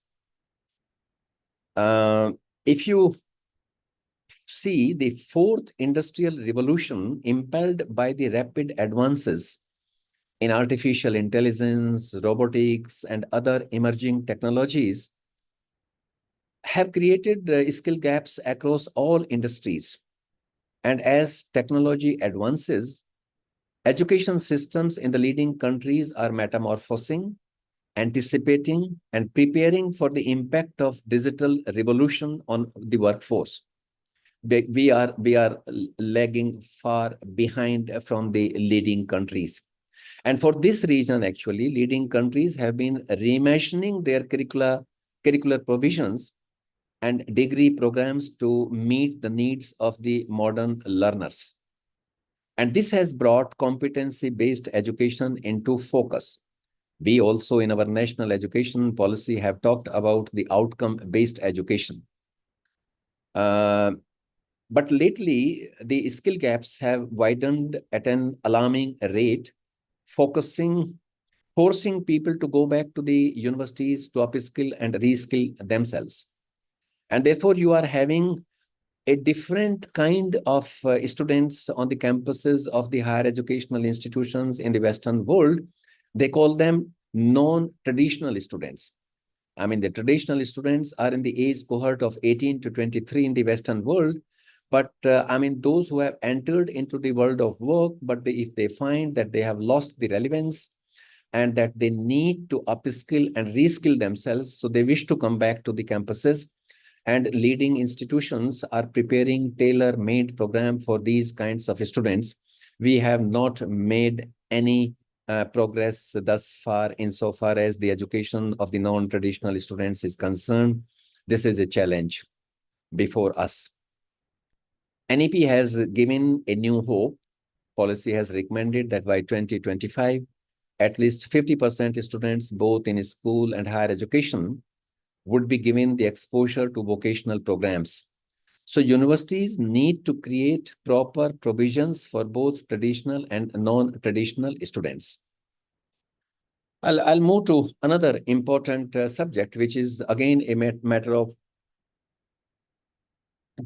If you see the fourth industrial revolution impelled by the rapid advances in artificial intelligence, robotics, and other emerging technologies, have created skill gaps across all industries. And as technology advances, education systems in the leading countries are metamorphosing, anticipating, and preparing for the impact of digital revolution on the workforce. We are lagging far behind from the leading countries. And for this reason, actually, leading countries have been reimagining their curricular provisions and degree programs to meet the needs of the modern learners. And this has brought competency-based education into focus. We also, in our national education policy, have talked about the outcome-based education. But lately, the skill gaps have widened at an alarming rate, forcing people to go back to the universities to upskill and reskill themselves. And therefore, you are having a different kind of students on the campuses of the higher educational institutions in the Western world. They call them non-traditional students. I mean, the traditional students are in the age cohort of 18 to 23 in the Western world. But I mean, those who have entered into the world of work, but if they find that they have lost the relevance and that they need to upskill and reskill themselves, so they wish to come back to the campuses, and leading institutions are preparing tailor-made program for these kinds of students. We have not made any progress thus far insofar as the education of the non-traditional students is concerned. This is a challenge before us. NEP has given a new hope. Policy has recommended that by 2025, at least 50% students, both in school and higher education, would be given the exposure to vocational programs. So universities need to create proper provisions for both traditional and non-traditional students. I'll move to another important subject, which is again a matter of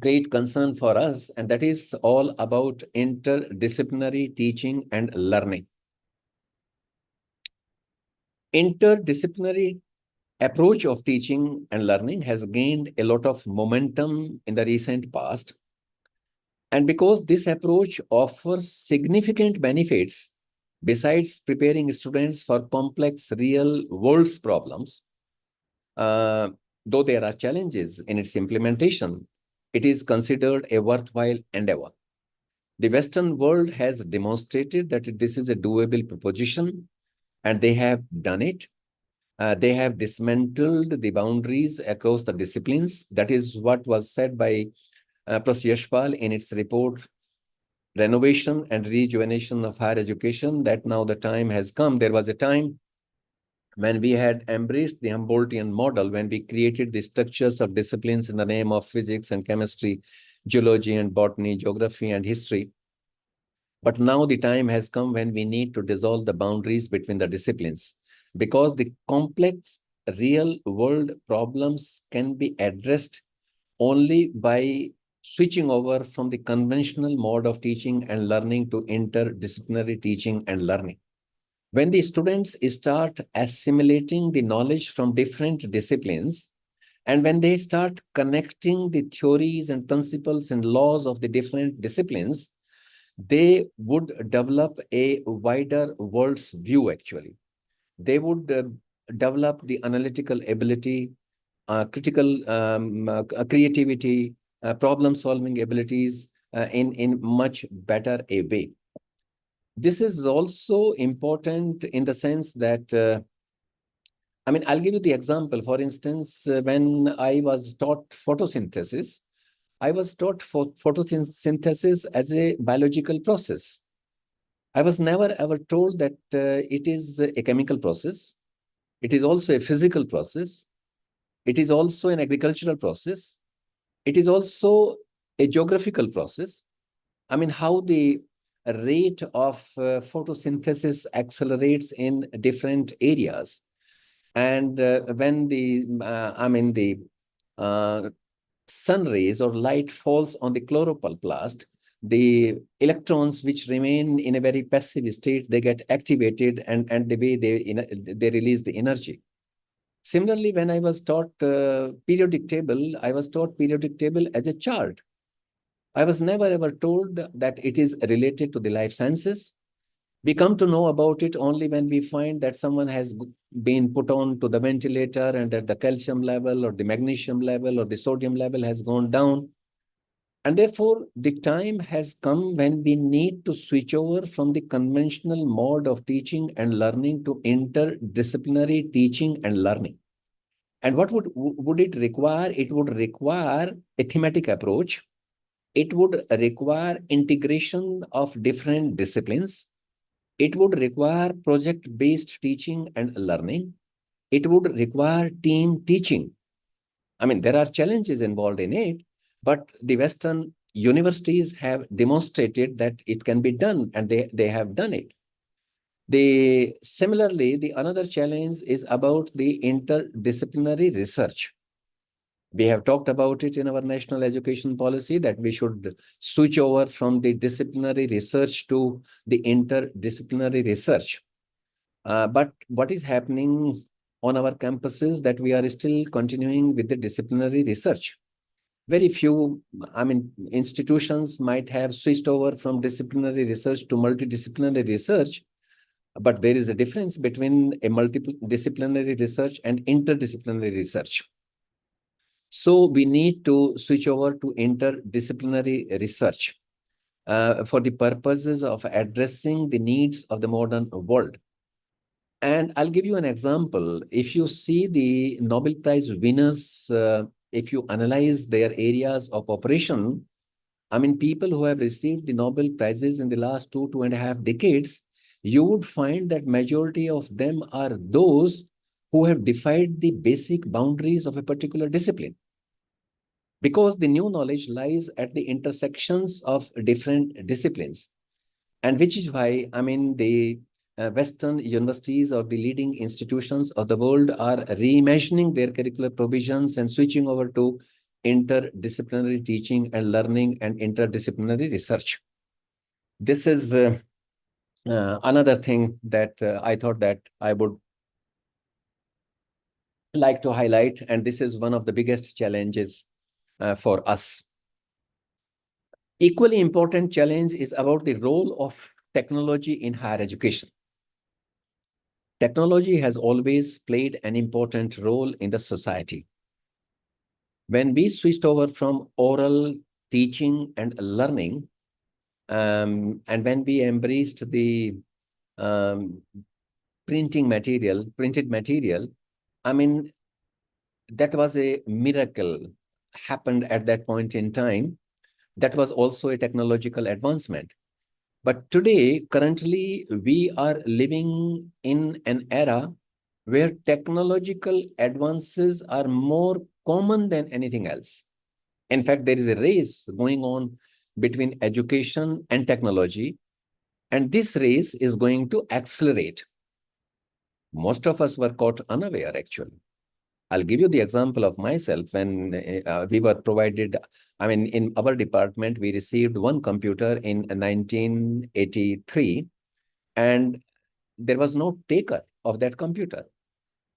great concern for us, and that is all about interdisciplinary teaching and learning. Interdisciplinary approach of teaching and learning has gained a lot of momentum in the recent past. And because this approach offers significant benefits, besides preparing students for complex real world problems, though there are challenges in its implementation, it is considered a worthwhile endeavor. The Western world has demonstrated that this is a doable proposition, and they have done it. They have dismantled the boundaries across the disciplines. That is what was said by Professor Yashpal in its report renovation and rejuvenation of higher education, that now the time has come. There was a time when we had embraced the Humboldtian model, when we created the structures of disciplines in the name of physics and chemistry, geology and botany, geography and history. But now the time has come when we need to dissolve the boundaries between the disciplines, because the complex real world problems can be addressed only by switching over from the conventional mode of teaching and learning to interdisciplinary teaching and learning. When the students start assimilating the knowledge from different disciplines, and when they start connecting the theories and principles and laws of the different disciplines, they would develop a wider world's view, actually. They would develop the analytical ability, critical creativity, problem-solving abilities in much better a way. This is also important in the sense that, I mean, I'll give you the example. For instance, when I was taught photosynthesis, I was taught photosynthesis as a biological process. I was never ever told that it is a chemical process. It is also a physical process. It is also an agricultural process. It is also a geographical process. I mean, how the rate of photosynthesis accelerates in different areas. And when the, the sun rays or light falls on the chloroplast, the electrons which remain in a very passive state, they get activated, and the way they release the energy. Similarly, when I was taught periodic table, I was taught periodic table as a chart. I was never ever told that it is related to the life sciences. We come to know about it only when we find that someone has been put on to the ventilator and that the calcium level or the magnesium level or the sodium level has gone down. And therefore, the time has come when we need to switch over from the conventional mode of teaching and learning to interdisciplinary teaching and learning. And what would it require? It would require a thematic approach. It would require integration of different disciplines. It would require project-based teaching and learning. It would require team teaching. I mean, there are challenges involved in it, but the Western universities have demonstrated that it can be done, and they have done it. Similarly, the another challenge is about the interdisciplinary research. We have talked about it in our national education policy that we should switch over from the disciplinary research to the interdisciplinary research. But what is happening on our campuses that we are still continuing with the disciplinary research. Very few, institutions might have switched over from disciplinary research to multidisciplinary research, but there is a difference between a multidisciplinary research and interdisciplinary research. So we need to switch over to interdisciplinary research for the purposes of addressing the needs of the modern world. And I'll give you an example. If you see the Nobel Prize winners, if you analyze their areas of operation, I mean, people who have received the Nobel Prizes in the last 2.5 decades, you would find that majority of them are those who have defied the basic boundaries of a particular discipline. Because the new knowledge lies at the intersections of different disciplines. And which is why, I mean, the Western universities or the leading institutions of the world are reimagining their curricular provisions and switching over to interdisciplinary teaching and learning and interdisciplinary research. This is another thing that I thought that I would like to highlight, and this is one of the biggest challenges for us. Equally important challenge is about the role of technology in higher education. Technology has always played an important role in the society. When we switched over from oral teaching and learning, and when we embraced the printed material, I mean, that was a miracle happened at that point in time. That was also a technological advancement. But today, currently, we are living in an era where technological advances are more common than anything else. In fact, there is a race going on between education and technology, and this race is going to accelerate. Most of us were caught unaware, actually. I'll give you the example of myself. When we were provided, I mean, in our department, we received one computer in 1983, and there was no taker of that computer.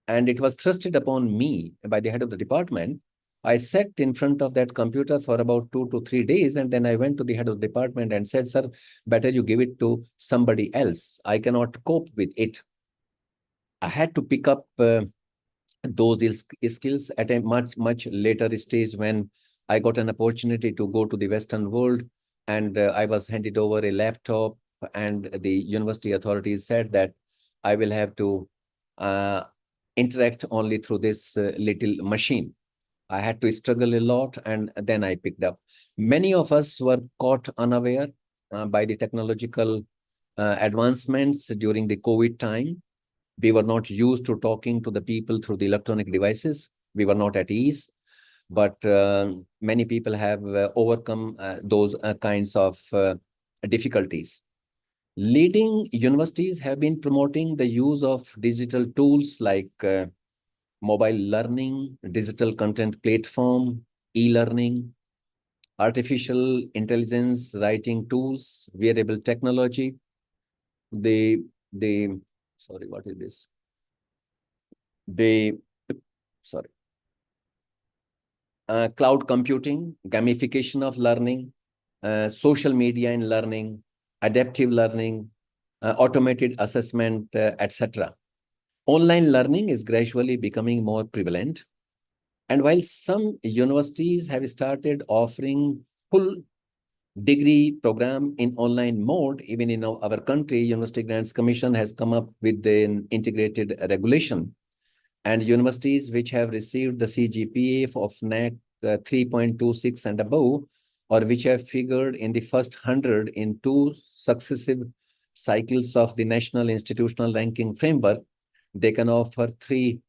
And it was thrusted upon me by the head of the department. I sat in front of that computer for about 2 to 3 days, and then I went to the head of the department and said, "Sir, better you give it to somebody else. I cannot cope with it." I had to pick up those skills at a much later stage, when I got an opportunity to go to the Western world, and I was handed over a laptop, and the university authorities said that I will have to uh, interact only through this little machine. I had to struggle a lot, and then I picked up. Many of us were caught unaware by the technological advancements during the COVID time. We were not used to talking to the people through the electronic devices. We were not at ease, but many people have overcome those kinds of difficulties. Leading universities have been promoting the use of digital tools like mobile learning, digital content platform, e-learning, artificial intelligence writing tools, wearable technology. The sorry, what is this? The sorry, cloud computing, gamification of learning, social media in learning, adaptive learning, automated assessment, etc. Online learning is gradually becoming more prevalent. And while some universities have started offering full degree program in online mode, even in our country, University Grants Commission has come up with an integrated regulation. And universities which have received the CGPA of NAC 3.26 and above, or which have figured in the first 100 in 2 successive cycles of the National Institutional Ranking Framework, they can offer 3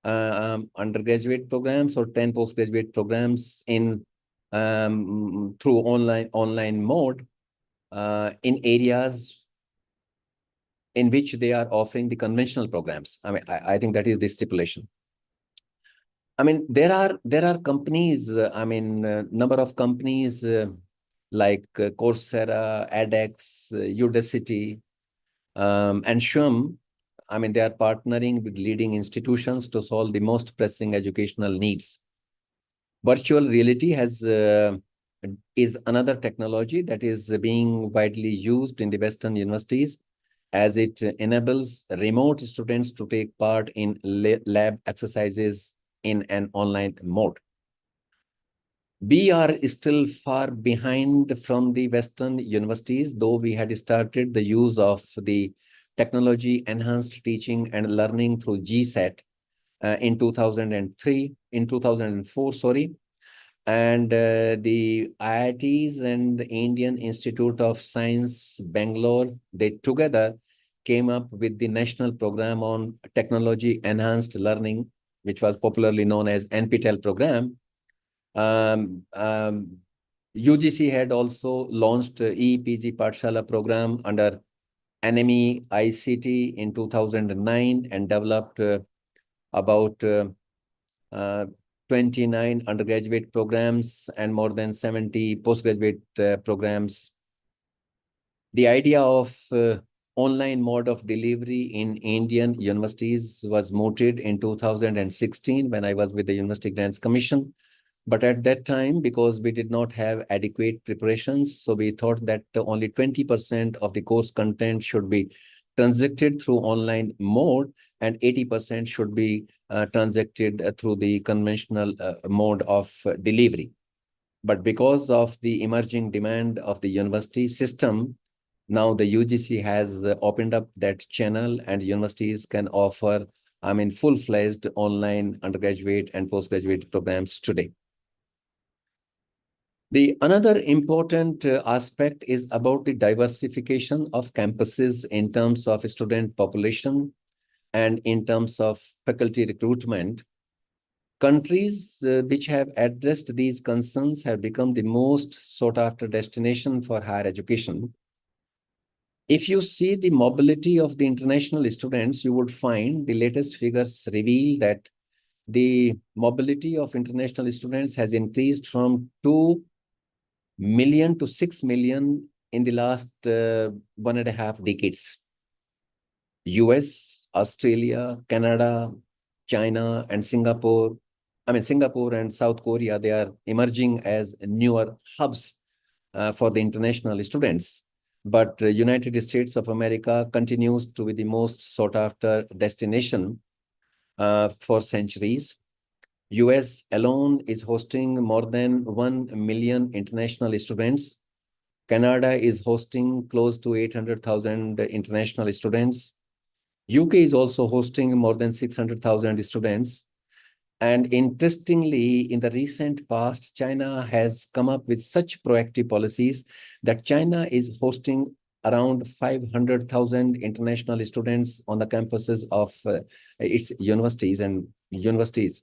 undergraduate programs or 10 postgraduate programs in through online mode in areas in which they are offering the conventional programs. I mean, I think that is the stipulation. I mean, there are companies. Number of companies like Coursera, edX, Udacity, and Shum. I mean, they are partnering with leading institutions to solve the most pressing educational needs. Virtual reality is another technology that is being widely used in the Western universities, as it enables remote students to take part in lab exercises in an online mode. We are still far behind from the Western universities, though we had started the use of the technology enhanced teaching and learning through GSAT in 2004, sorry. And the IITs and the Indian Institute of Science, Bangalore, they together came up with the National Program on Technology Enhanced Learning, which was popularly known as NPTEL program. UGC had also launched EPG Pathshala program under NME ICT in 2009 and developed about 29 undergraduate programs and more than 70 postgraduate programs. The idea of online mode of delivery in Indian universities was mooted in 2016 when I was with the University Grants Commission. But at that time, because we did not have adequate preparations, so we thought that only 20% of the course content should be transacted through online mode and 80% should be transacted through the conventional mode of delivery. But because of the emerging demand of the university system, now the UGC has opened up that channel and universities can offer, full-fledged online undergraduate and postgraduate programs today. The another important aspect is about the diversification of campuses in terms of student population and in terms of faculty recruitment. Countries which have addressed these concerns have become the most sought after destination for higher education. If you see the mobility of the international students, you would find the latest figures reveal that the mobility of international students has increased from 2 million to 6 million in the last 1.5 decades. US, Australia, Canada, China, and Singapore. Singapore and South Korea, they are emerging as newer hubs for the international students. But United States of America continues to be the most sought after destination for centuries. US alone is hosting more than 1 million international students. Canada is hosting close to 800,000 international students. UK is also hosting more than 600,000 students. And interestingly, in the recent past, China has come up with such proactive policies that China is hosting around 500,000 international students on the campuses of its universities.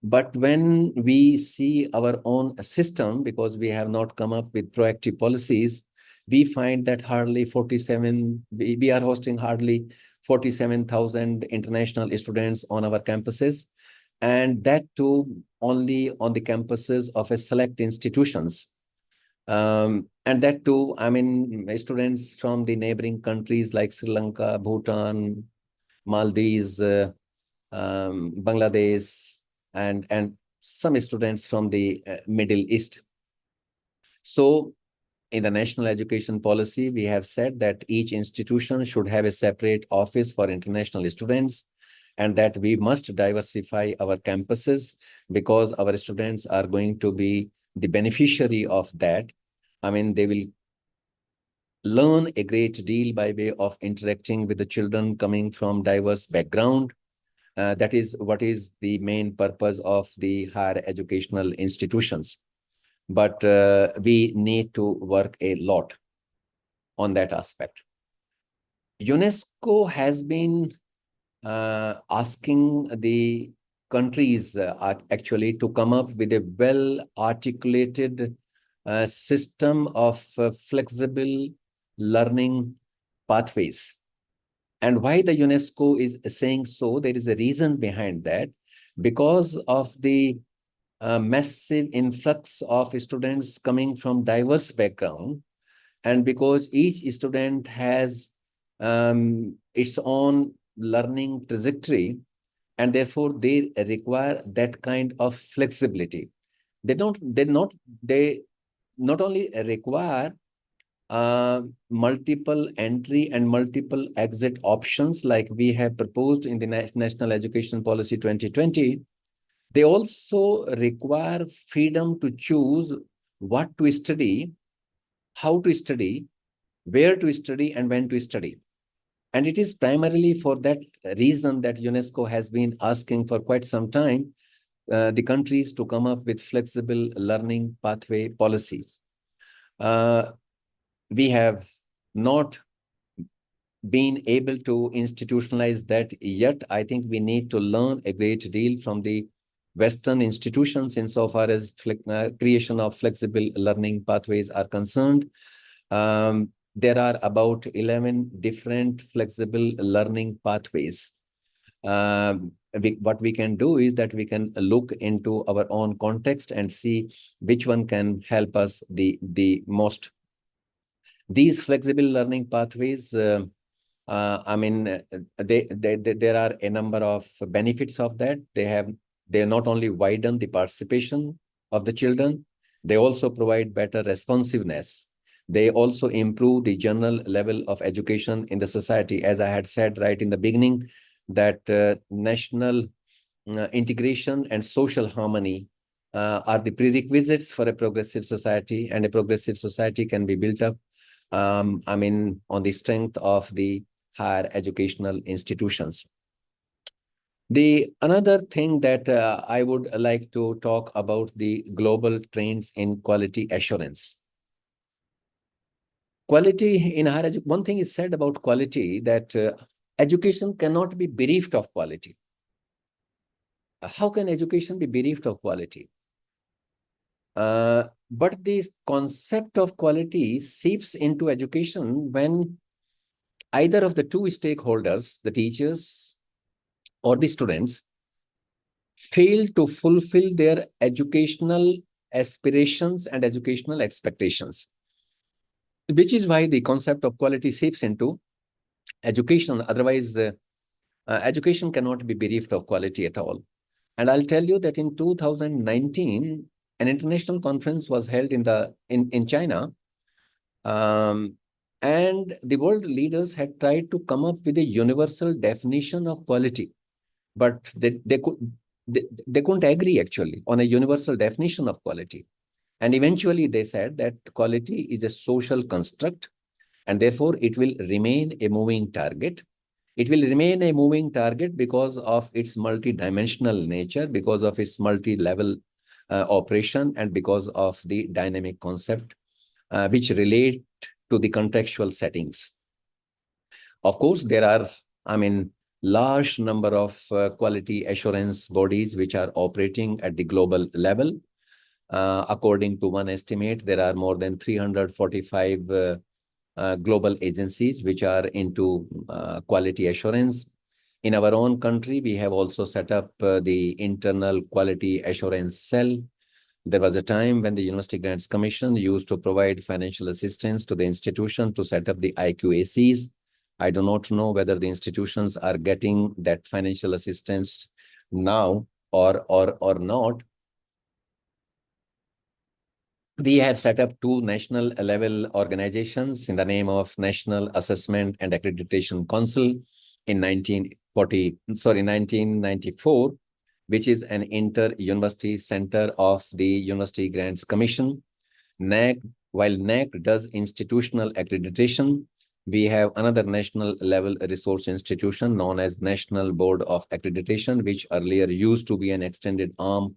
But when we see our own system, because we have not come up with proactive policies, we find that we are hosting hardly 47,000 international students on our campuses, and that too only on the campuses of a select institutions. And that too, students from the neighboring countries like Sri Lanka, Bhutan, Maldives, Bangladesh, and some students from the Middle East. So in the national education policy, we have said that each institution should have a separate office for international students, and that we must diversify our campuses because our students are going to be the beneficiary of that. They will learn a great deal by way of interacting with the children coming from diverse background. That is what is the main purpose of the higher educational institutions. But we need to work a lot on that aspect. UNESCO has been asking the countries actually to come up with a well-articulated system of flexible learning pathways. And why the UNESCO is saying so, there is a reason behind that. Because of the massive influx of students coming from diverse background, and because each student has its own learning trajectory, and therefore they require that kind of flexibility. They not only require multiple entry and multiple exit options like we have proposed in the National Education Policy 2020. They also require freedom to choose what to study, how to study, where to study, and when to study. And it is primarily for that reason that UNESCO has been asking for quite some time the countries to come up with flexible learning pathway policies. We have not been able to institutionalize that yet. I think we need to learn a great deal from the Western institutions insofar as creation of flexible learning pathways are concerned. There are about 11 different flexible learning pathways. What we can do is that we can look into our own context and see which one can help us the most. These flexible learning pathways, there are a number of benefits of that. They not only widen the participation of the children, they also provide better responsiveness. They also improve the general level of education in the society. As I had said right in the beginning, that national integration and social harmony are the prerequisites for a progressive society, and a progressive society can be built up on the strength of the higher educational institutions. The another thing that I would like to talk about the global trends in quality assurance. Quality in higher education, one thing is said about quality that education cannot be bereft of quality. How can education be bereft of quality? But the concept of quality seeps into education when either of the two stakeholders, the teachers or the students, fail to fulfill their educational aspirations and educational expectations, which is why the concept of quality seeps into education. Otherwise, education cannot be bereft of quality at all. And I'll tell you that in 2019, an international conference was held in China, and the world leaders had tried to come up with a universal definition of quality, but they couldn't agree actually on a universal definition of quality. And eventually they said that quality is a social construct, and therefore it will remain a moving target. It will remain a moving target because of its multidimensional nature, because of its multi-level operation, and because of the dynamic concept which relate to the contextual settings. Of course, there are, large number of quality assurance bodies which are operating at the global level. According to one estimate, there are more than 345 global agencies which are into quality assurance. In our own country, we have also set up the internal quality assurance cell. There was a time when the University Grants Commission used to provide financial assistance to the institution to set up the IQACs. I do not know whether the institutions are getting that financial assistance now or not. We have set up two national level organizations in the name of National Assessment and Accreditation Council in 1994, which is an inter-university center of the University Grants Commission. NAC, while NAC does institutional accreditation, we have another national level resource institution known as National Board of Accreditation, which earlier used to be an extended arm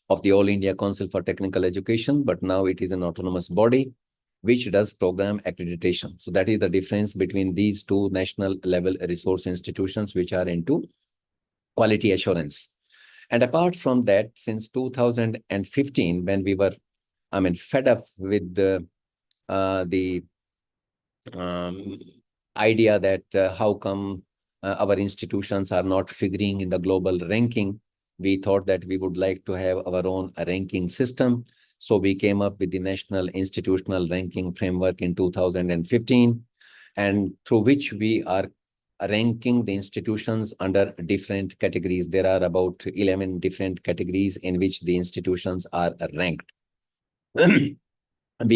of the All India Council for Technical Education, but now it is an autonomous body which does program accreditation. So that is the difference between these two national level resource institutions which are into quality assurance. And apart from that, since 2015, when we were, fed up with the idea that how come our institutions are not figuring in the global ranking, we thought that we would like to have our own ranking system. So we came up with the National Institutional Ranking Framework in 2015, and through which we are ranking the institutions under different categories. There are about 11 different categories in which the institutions are ranked. We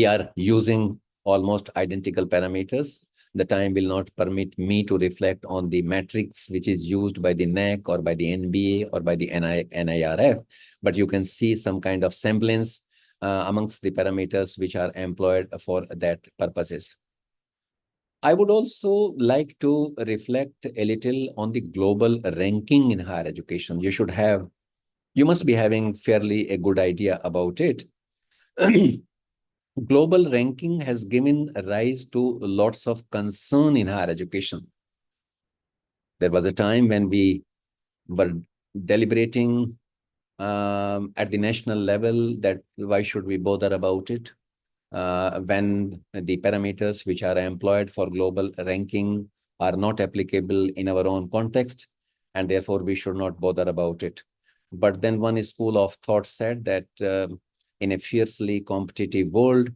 are using almost identical parameters. The time will not permit me to reflect on the matrix which is used by the NAC or by the NBA or by the NIRF, but you can see some kind of semblance amongst the parameters which are employed for that purposes. I would also like to reflect a little on the global ranking in higher education. You must be having fairly a good idea about it. Global ranking has given rise to lots of concern in higher education. There was a time when we were deliberating at the national level that why should we bother about it when the parameters which are employed for global ranking are not applicable in our own context, and therefore we should not bother about it. But then one school of thought said that in a fiercely competitive world,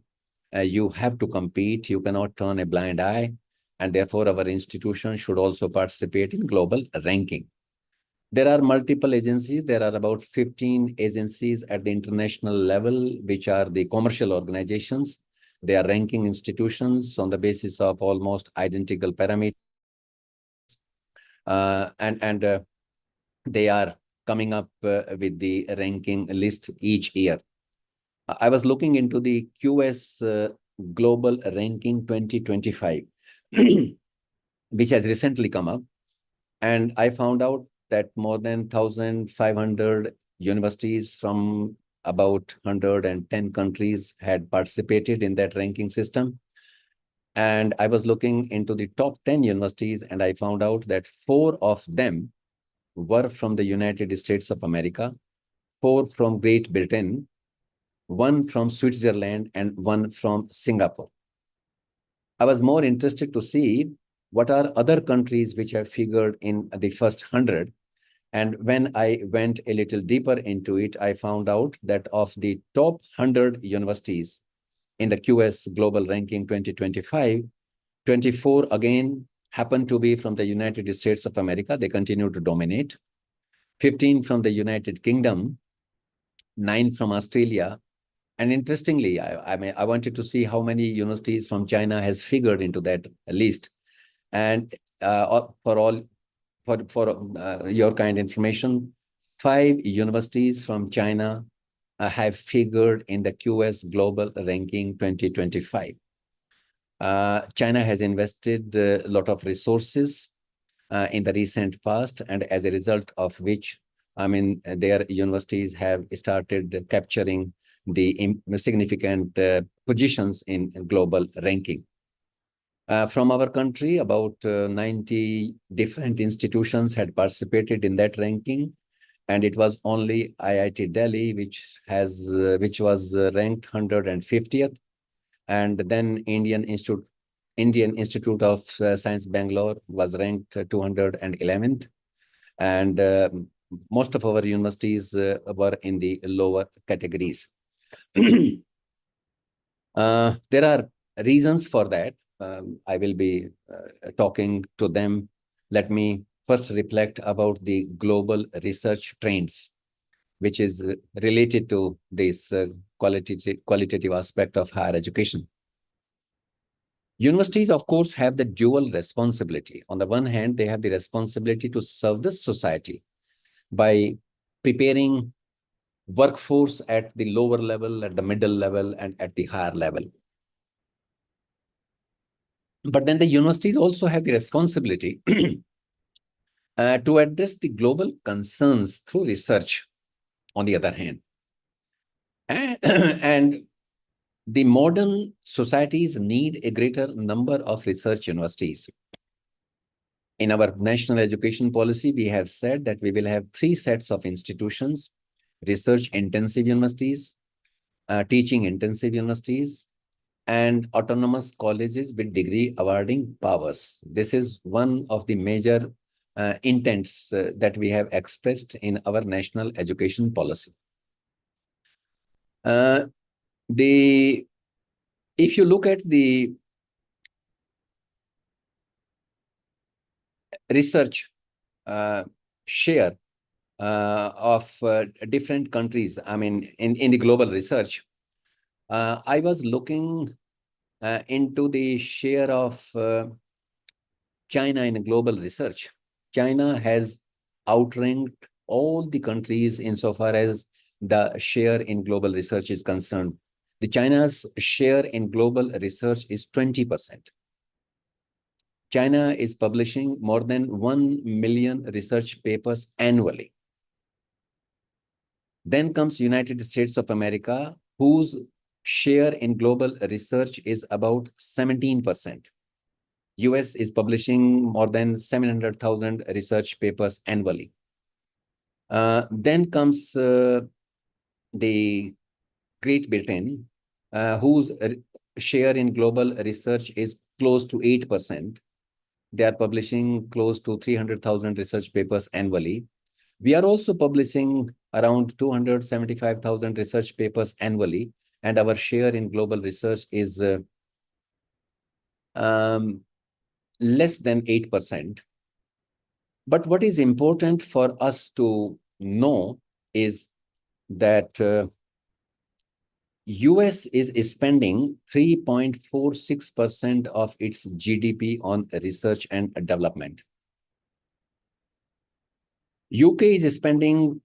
you have to compete, you cannot turn a blind eye, and therefore our institution should also participate in global ranking. There are multiple agencies. There are about 15 agencies at the international level, which are the commercial organizations. They are ranking institutions on the basis of almost identical parameters. And they are coming up with the ranking list each year. I was looking into the QS Global Ranking 2025, which has recently come up. And I found out that more than 1,500 universities from about 110 countries had participated in that ranking system. And I was looking into the top 10 universities, and I found out that 4 of them were from the United States of America, 4 from Great Britain, 1 from Switzerland, and 1 from Singapore. I was more interested to see what are other countries which have figured in the first 100. And when I went a little deeper into it, I found out that of the top 100 universities in the QS Global Ranking 2025, 24 again happen to be from the United States of America. They continue to dominate. 15 from the United Kingdom, 9 from Australia. And interestingly, I wanted to see how many universities from China has figured into that list. And for your kind information, 5 universities from China have figured in the QS Global Ranking 2025. China has invested a lot of resources in the recent past, and as a result of which, their universities have started capturing the significant positions in global ranking. From our country, about 90 different institutions had participated in that ranking, and it was only IIT Delhi which was ranked 150th, and then Indian Institute of Science Bangalore was ranked 211th, and most of our universities were in the lower categories. There are reasons for that. I will be talking to them. Let me first reflect about the global research trends, which is related to this qualitative aspect of higher education. Universities, of course, have the dual responsibility. On the one hand, they have the responsibility to serve the society by preparing workforce at the lower level, at the middle level, and at the higher level. But then the universities also have the responsibility to address the global concerns through research, on the other hand. And the modern societies need a greater number of research universities. In our national education policy, we have said that we will have 3 sets of institutions: research-intensive universities, teaching-intensive universities, and autonomous colleges with degree awarding powers. This is one of the major intents that we have expressed in our national education policy. If you look at the research share of different countries, in the global research, I was looking into the share of China in global research. China has outranked all the countries insofar as the share in global research is concerned. The China's share in global research is 20%. China is publishing more than 1 million research papers annually. Then comes United States of America, whose share in global research is about 17%. US is publishing more than 700,000 research papers annually. Then comes the Great Britain, whose share in global research is close to 8%. They are publishing close to 300,000 research papers annually. We are also publishing around 275,000 research papers annually, and our share in global research is less than 8%. But what is important for us to know is that US is spending 3.46% of its GDP on research and development. UK is spending,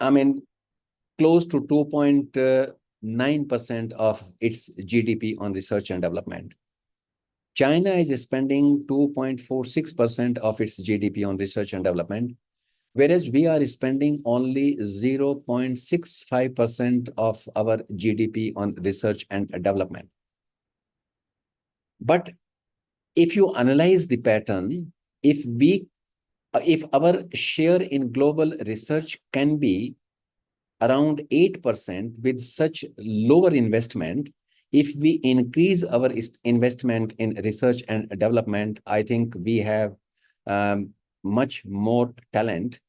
close to 2.9% of its GDP on research and development. China is spending 2.46% of its GDP on research and development. whereas we are spending only 0.65% of our GDP on research and development. But if you analyze the pattern, if our share in global research can be around 8% with such lower investment, if we increase our investment in research and development, I think we have much more talent.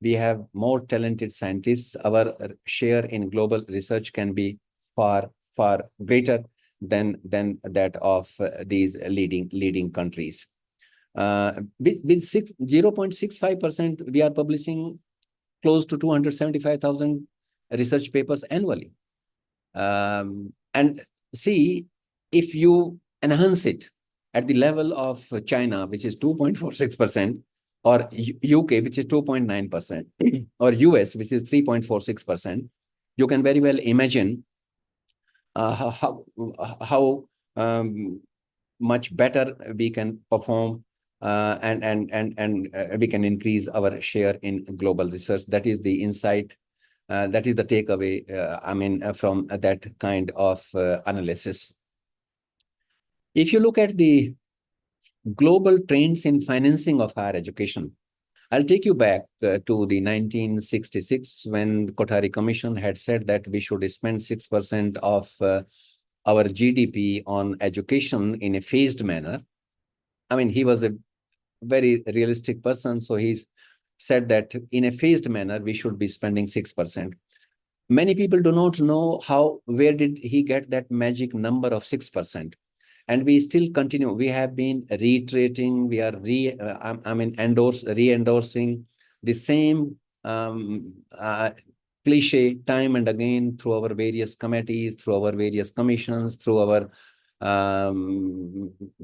We have more talented scientists. Our share in global research can be far, far greater than that of these leading countries. With 0.65%, we are publishing close to 275,000 research papers annually. And see, if you enhance it at the level of China, which is 2.46%, or UK, which is 2.9%, or US, which is 3.46%, you can very well imagine how much better we can perform, and we can increase our share in global research. That is the insight. That is the takeaway, from that kind of analysis. If you look at the global trends in financing of higher education, I'll take you back to the 1966, when the Kothari Commission had said that we should spend 6% of our GDP on education in a phased manner. I mean, he was a very realistic person, so he said that in a phased manner, we should be spending 6%. Many people do not know where did he get that magic number of 6%. And we still continue. We have been reiterating, we are re-endorsing the same cliche time and again through our various committees, through our various commissions, through our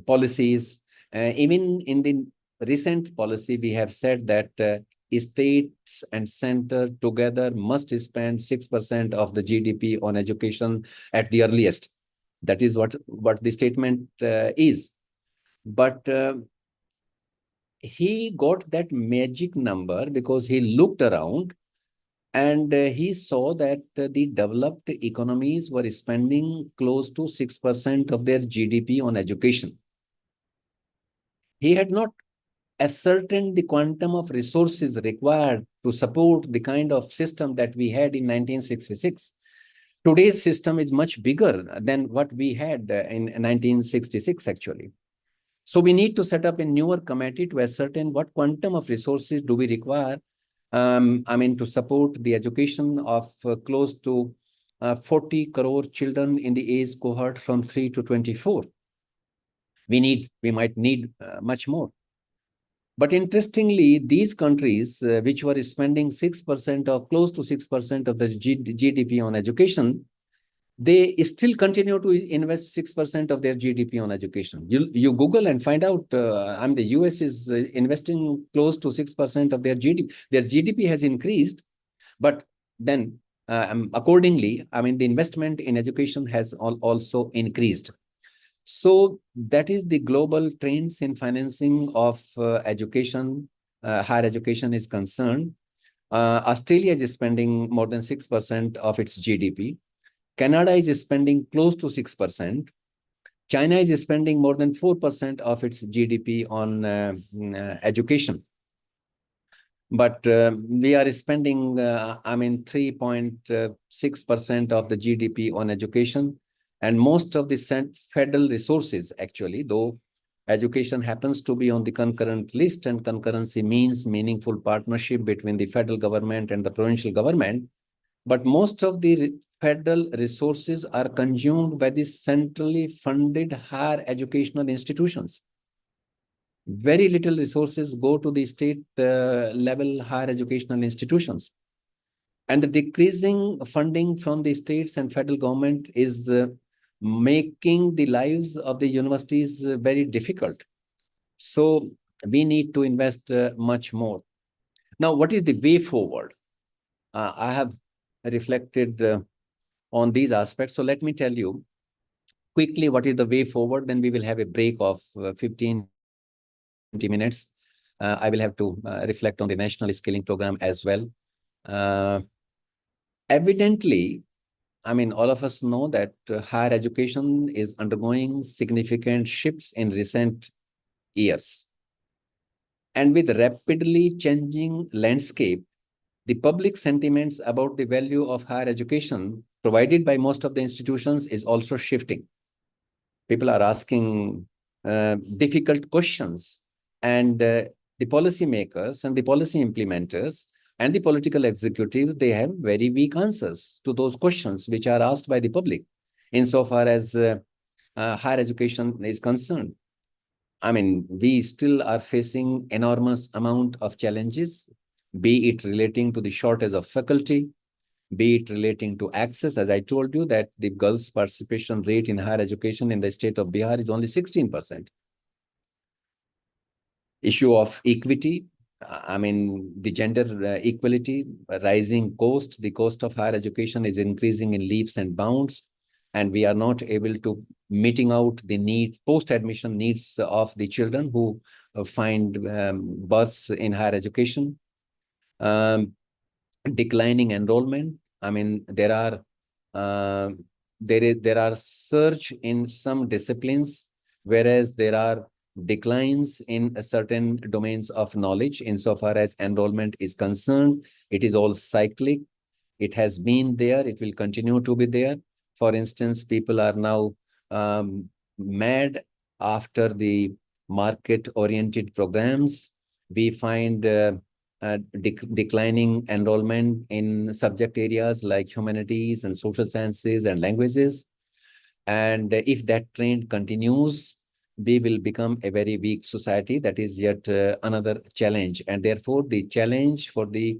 policies. Even in the recent policy, we have said that states and center together must spend 6% of the GDP on education at the earliest. That is what the statement is. But he got that magic number because he looked around and he saw that the developed economies were spending close to 6% of their GDP on education. He had not ascertained the quantum of resources required to support the kind of system that we had in 1966. Today's system is much bigger than what we had in 1966, actually. So we need to set up a newer committee to ascertain what quantum of resources do we require, to support the education of close to 40 crore children in the age cohort from 3 to 24. We might need much more. But interestingly, these countries which were spending 6% or close to 6% of the GDP on education, they still continue to invest 6% of their GDP on education. You Google and find out, the US is investing close to 6% of their GDP. Their GDP has increased, but then accordingly, the investment in education has also increased. So that is the global trends in financing of education, higher education is concerned. Australia is spending more than 6% of its GDP. Canada is spending close to 6%. China is spending more than 4% of its GDP on education. But we are spending, 3.6% of the GDP on education. And most of the federal resources, actually, though education happens to be on the concurrent list, and concurrency means meaningful partnership between the federal government and the provincial government, but most of the federal resources are consumed by the centrally funded higher educational institutions. Very little resources go to the state level higher educational institutions. And the decreasing funding from the states and federal government is making the lives of the universities very difficult. So we need to invest much more. Now, what is the way forward? I have reflected on these aspects. So let me tell you quickly what is the way forward. Then we will have a break of 15-20 minutes. I will have to reflect on the national skilling program as well. Evidently, I mean, all of us know that higher education is undergoing significant shifts in recent years. And with rapidly changing landscape, the public sentiments about the value of higher education provided by most of the institutions is also shifting. People are asking difficult questions, and the policymakers and the policy implementers and the political executive, they have very weak answers to those questions which are asked by the public insofar as higher education is concerned. I mean, we still are facing enormous amount of challenges, be it relating to the shortage of faculty, be it relating to access. As I told you that the girls' participation rate in higher education in the state of Bihar is only 16%. Issue of equity, I mean, the gender equality, rising cost, the cost of higher education is increasing in leaps and bounds, and we are not able to meeting out the need, post-admission needs of the children who find births in higher education. Declining enrollment. I mean, there are surge in some disciplines, whereas there are declines in certain domains of knowledge. Insofar as enrollment is concerned, it is all cyclic. It has been there. It will continue to be there. For instance, people are now mad after the market-oriented programs. We find declining enrollment in subject areas like humanities and social sciences and languages. And if that trend continues, we will become a very weak society. That is yet another challenge. And therefore, the challenge for the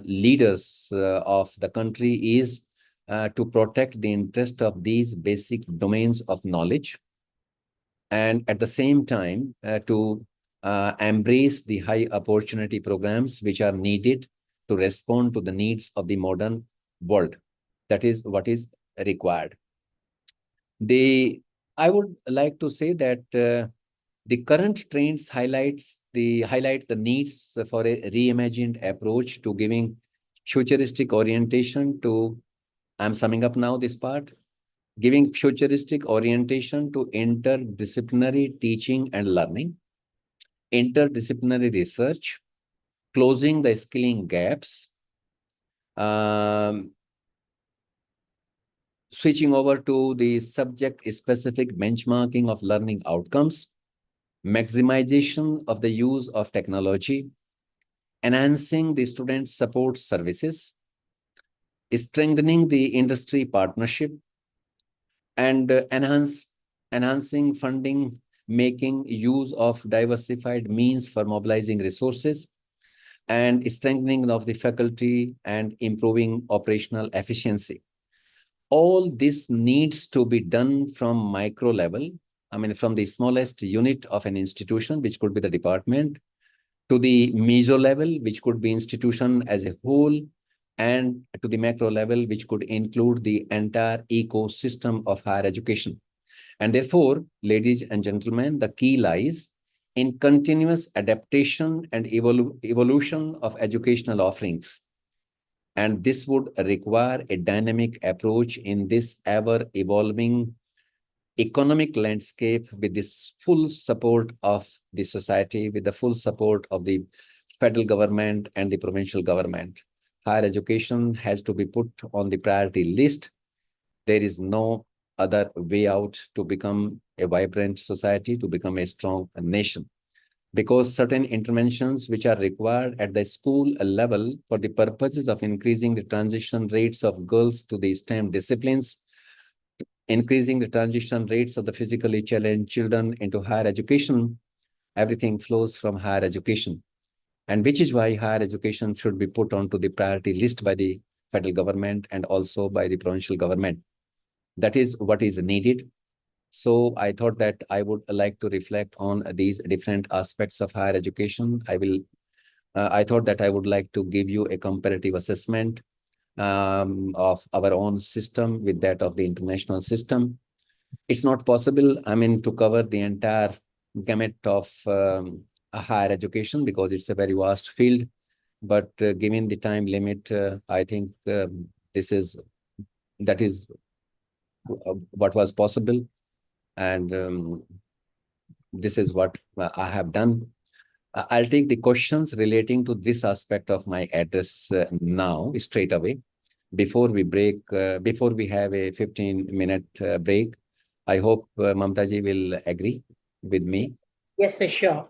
leaders of the country is to protect the interest of these basic domains of knowledge, and at the same time to embrace the high opportunity programs which are needed to respond to the needs of the modern world. That is what is required. I would like to say that the current trends highlight the needs for a reimagined approach to giving futuristic orientation to, I'm summing up now this part, giving futuristic orientation to interdisciplinary teaching and learning, interdisciplinary research, closing the skilling gaps, switching over to the subject-specific benchmarking of learning outcomes, maximization of the use of technology, enhancing the student support services, strengthening the industry partnership, and enhancing funding, making use of diversified means for mobilizing resources, and strengthening of the faculty and improving operational efficiency. All this needs to be done from micro level. I mean, from the smallest unit of an institution, which could be the department, to the meso level, which could be institution as a whole, and to the macro level, which could include the entire ecosystem of higher education. And therefore, ladies and gentlemen, the key lies in continuous adaptation and evolution of educational offerings. And this would require a dynamic approach in this ever-evolving economic landscape, with this full support of the society, with the full support of the federal government and the provincial government. Higher education has to be put on the priority list. There is no other way out to become a vibrant society, to become a strong nation, because certain interventions which are required at the school level for the purposes of increasing the transition rates of girls to the STEM disciplines, increasing the transition rates of the physically challenged children into higher education, everything flows from higher education. And which is why higher education should be put onto the priority list by the federal government and also by the provincial government. That is what is needed. So I thought that I would like to reflect on these different aspects of higher education. I thought that I would like to give you a comparative assessment of our own system with that of the international system. It's not possible, I mean, to cover the entire gamut of higher education because it's a very vast field. But given the time limit, I think that is what was possible, and this is what I have done. I'll take the questions relating to this aspect of my address now straight away. Before we have a 15-minute break. I hope Mamta ji will agree with me.
Yes, sir, sure.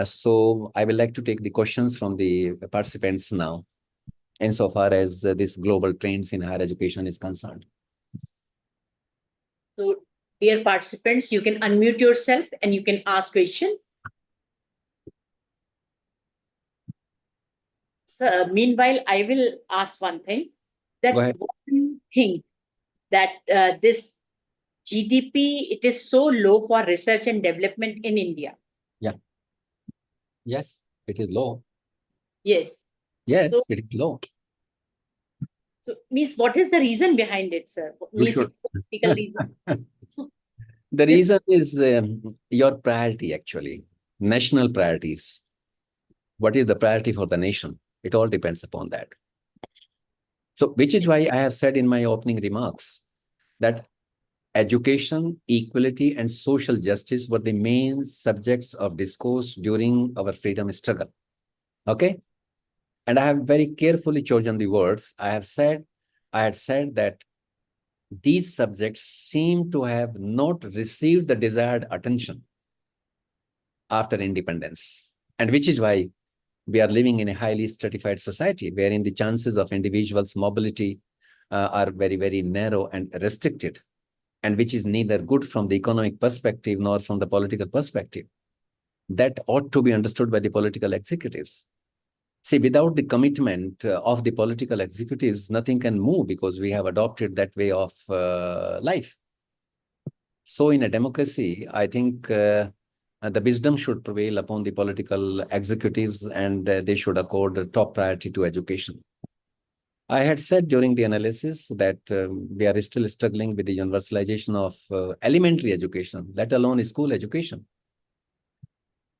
So I would like to take the questions from the participants now, insofar as this global trends in higher education is concerned.
So, dear participants, you can unmute yourself and you can ask question. So, meanwhile, I will ask one thing. That
Go ahead.
what do you think that this GDP, it is so low for research and development in India?
Yeah. Yes, it is low.
Yes.
Yes,
So,
it is low.
So, means what is the reason behind it, sir? Means it's a political reason.
The reason is your priority, actually, national priorities. What is the priority for the nation? It all depends upon that. So, which is why I have said in my opening remarks that education, equality, and social justice were the main subjects of discourse during our freedom struggle. Okay? And I have very carefully chosen the words. I had said that these subjects seem to have not received the desired attention after independence, and which is why we are living in a highly stratified society wherein the chances of individuals' mobility are very, very narrow and restricted, and which is neither good from the economic perspective nor from the political perspective. That ought to be understood by the political executives. See, without the commitment of the political executives, nothing can move because we have adopted that way of life. So in a democracy, I think the wisdom should prevail upon the political executives, and they should accord top priority to education. I had said during the analysis that we are still struggling with the universalization of elementary education, let alone school education.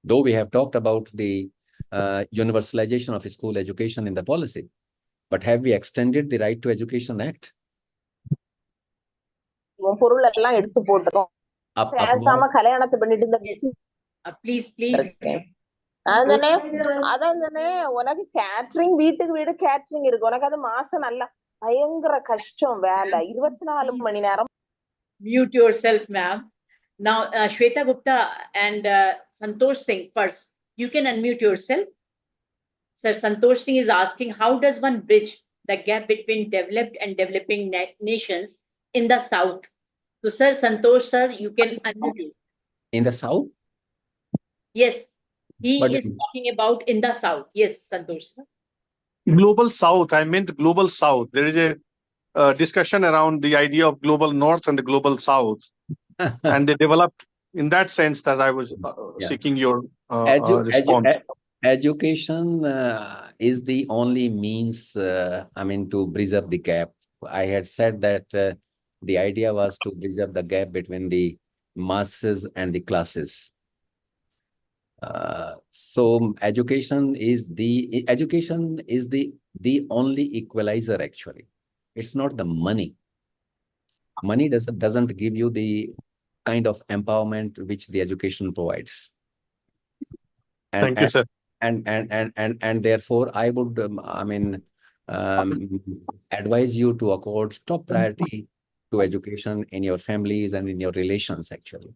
Though we have talked about the universalization of school education in the policy, but have we extended the Right to Education Act?
பொருள் எல்லாம் எடுத்து போட்டுரும் பேசாம கல்யாணத்தை பண்ணிட்டு இந்த
please
அதான் தானே உனக்கு கேட்டரிங் வீட்டுக்கு வீடு கேட்டரிங் இருக்கு உனக்கு அது மாசம் நல்லா பயங்கர கஷ்டம் வேலை 24 மணி நேரம்.
Mute yourself, ma'am. Now Shweta Gupta and Santosh Singh first. You can unmute yourself. Sir, Santosh Singh is asking, how does one bridge the gap between developed and developing nations in the south? So, sir, Santosh, sir, you can unmute.
In the south?
Yes, he is talking about in the south. Yes, Santosh, sir.
Global south, I meant global south. There is a discussion around the idea of global north and the global south. And they developed in that sense that I was seeking your response.
Education is the only means, to bridge up the gap. I had said that the idea was to bridge up the gap between the masses and the classes. So education is the only equalizer, actually. It's not the money. Money doesn't give you the kind of empowerment which the education provides.
Thank you, sir.
And therefore, I would advise you to accord top priority to education in your families and in your relations, actually.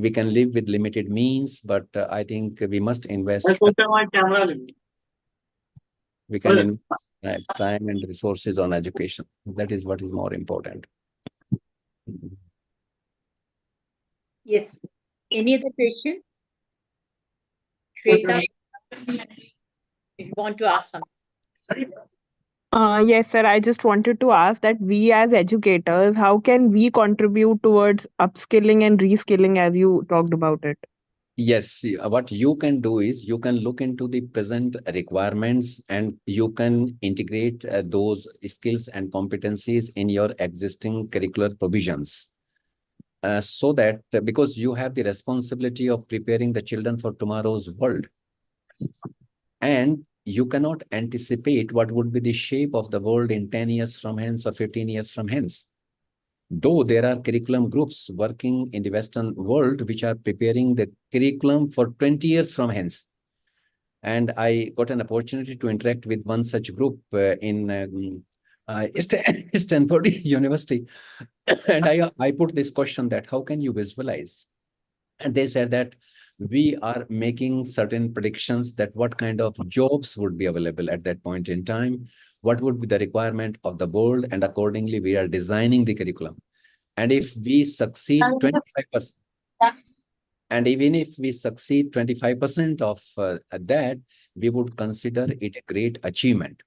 We can live with limited means, but I think we must invest. We can invest time and resources on education. That is what is more important.
Yes. Any other question? Shweta, if you want to ask something.
Yes, sir. I just wanted to ask that we as educators, how can we contribute towards upskilling and reskilling as you talked about it?
Yes, what you can do is you can look into the present requirements and you can integrate those skills and competencies in your existing curricular provisions. so that because you have the responsibility of preparing the children for tomorrow's world, and you cannot anticipate what would be the shape of the world in 10 years from hence or 15 years from hence. Though there are curriculum groups working in the Western world which are preparing the curriculum for 20 years from hence. And I got an opportunity to interact with one such group in Stanford University. And I put this question that how can you visualize? And they said that we are making certain predictions that what kind of jobs would be available at that point in time, what would be the requirement of the world, and accordingly we are designing the curriculum. And if we succeed 25%, and even if we succeed 25% of that, we would consider it a great achievement.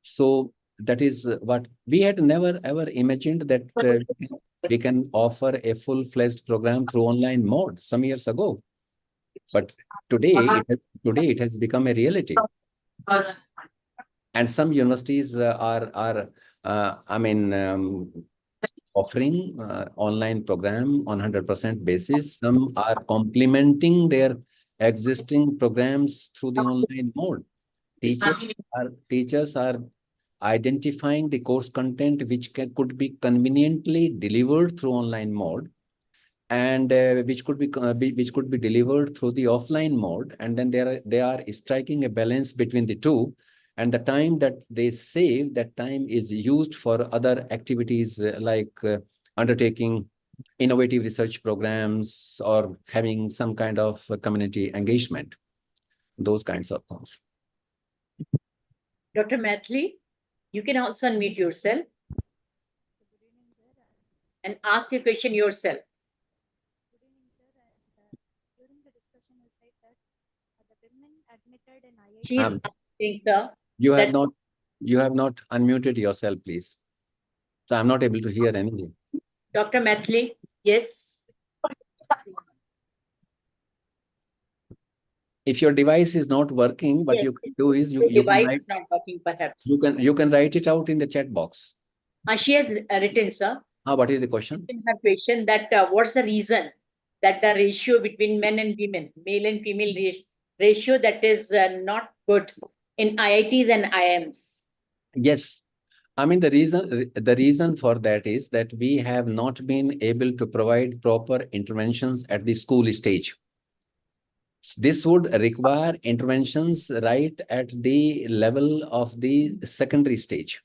So that is what we had never ever imagined, that we can offer a full-fledged program through online mode some years ago. But today it has become a reality. And some universities are offering online program on 100% basis. Some are complementing their existing programs through the online mode. Teachers are identifying the course content which could be conveniently delivered through online mode, and which could be delivered through the offline mode, and then they are striking a balance between the two, and the time that they save, that time is used for other activities like undertaking innovative research programs or having some kind of community engagement, those kinds of things.
Dr. Mathli, you can also unmute yourself and ask your question yourself. She is asking, sir.
You have not unmuted yourself, please. So I'm not able to hear anything.
Dr. Mathli, yes.
If your device is not working, what you can do is
your device is not working, perhaps.
You can write it out in the chat box.
She has written, sir.
What is the question?
In her question, that what's the reason that the ratio between men and women, male and female ratio, that is not good in IITs and IIMs?
Yes. I mean, the reason for that is that we have not been able to provide proper interventions at the school stage. This would require interventions right at the level of the secondary stage.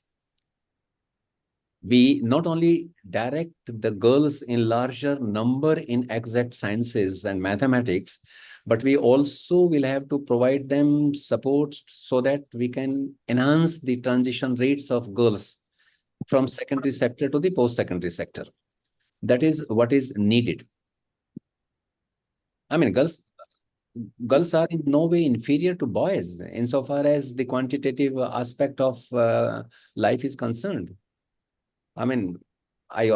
We not only direct the girls in larger number in exact sciences and mathematics, but we also will have to provide them support so that we can enhance the transition rates of girls from secondary sector to the post-secondary sector. That is what is needed. I mean, girls are in no way inferior to boys insofar as the quantitative aspect of life is concerned. I mean, I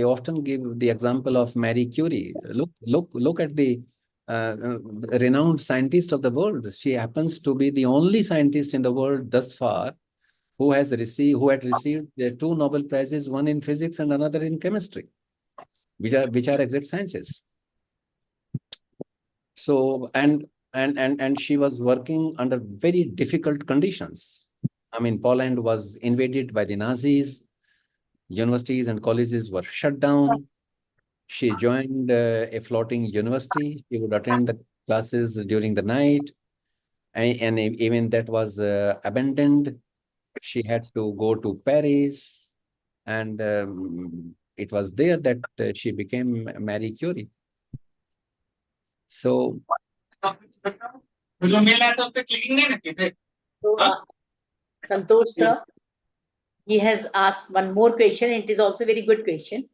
often give the example of Marie Curie. Look at the renowned scientist of the world. She happens to be the only scientist in the world thus far who had received the 2 Nobel Prizes, one in physics and another in chemistry, which are exact sciences. So and she was working under very difficult conditions. I mean, Poland was invaded by the Nazis. Universities and colleges were shut down. She joined a floating university. She would attend the classes during the night, and even that was abandoned. She had to go to Paris, and it was there that she became Marie Curie. So,
Santosh sir, he has asked one more question. It is also a very good question.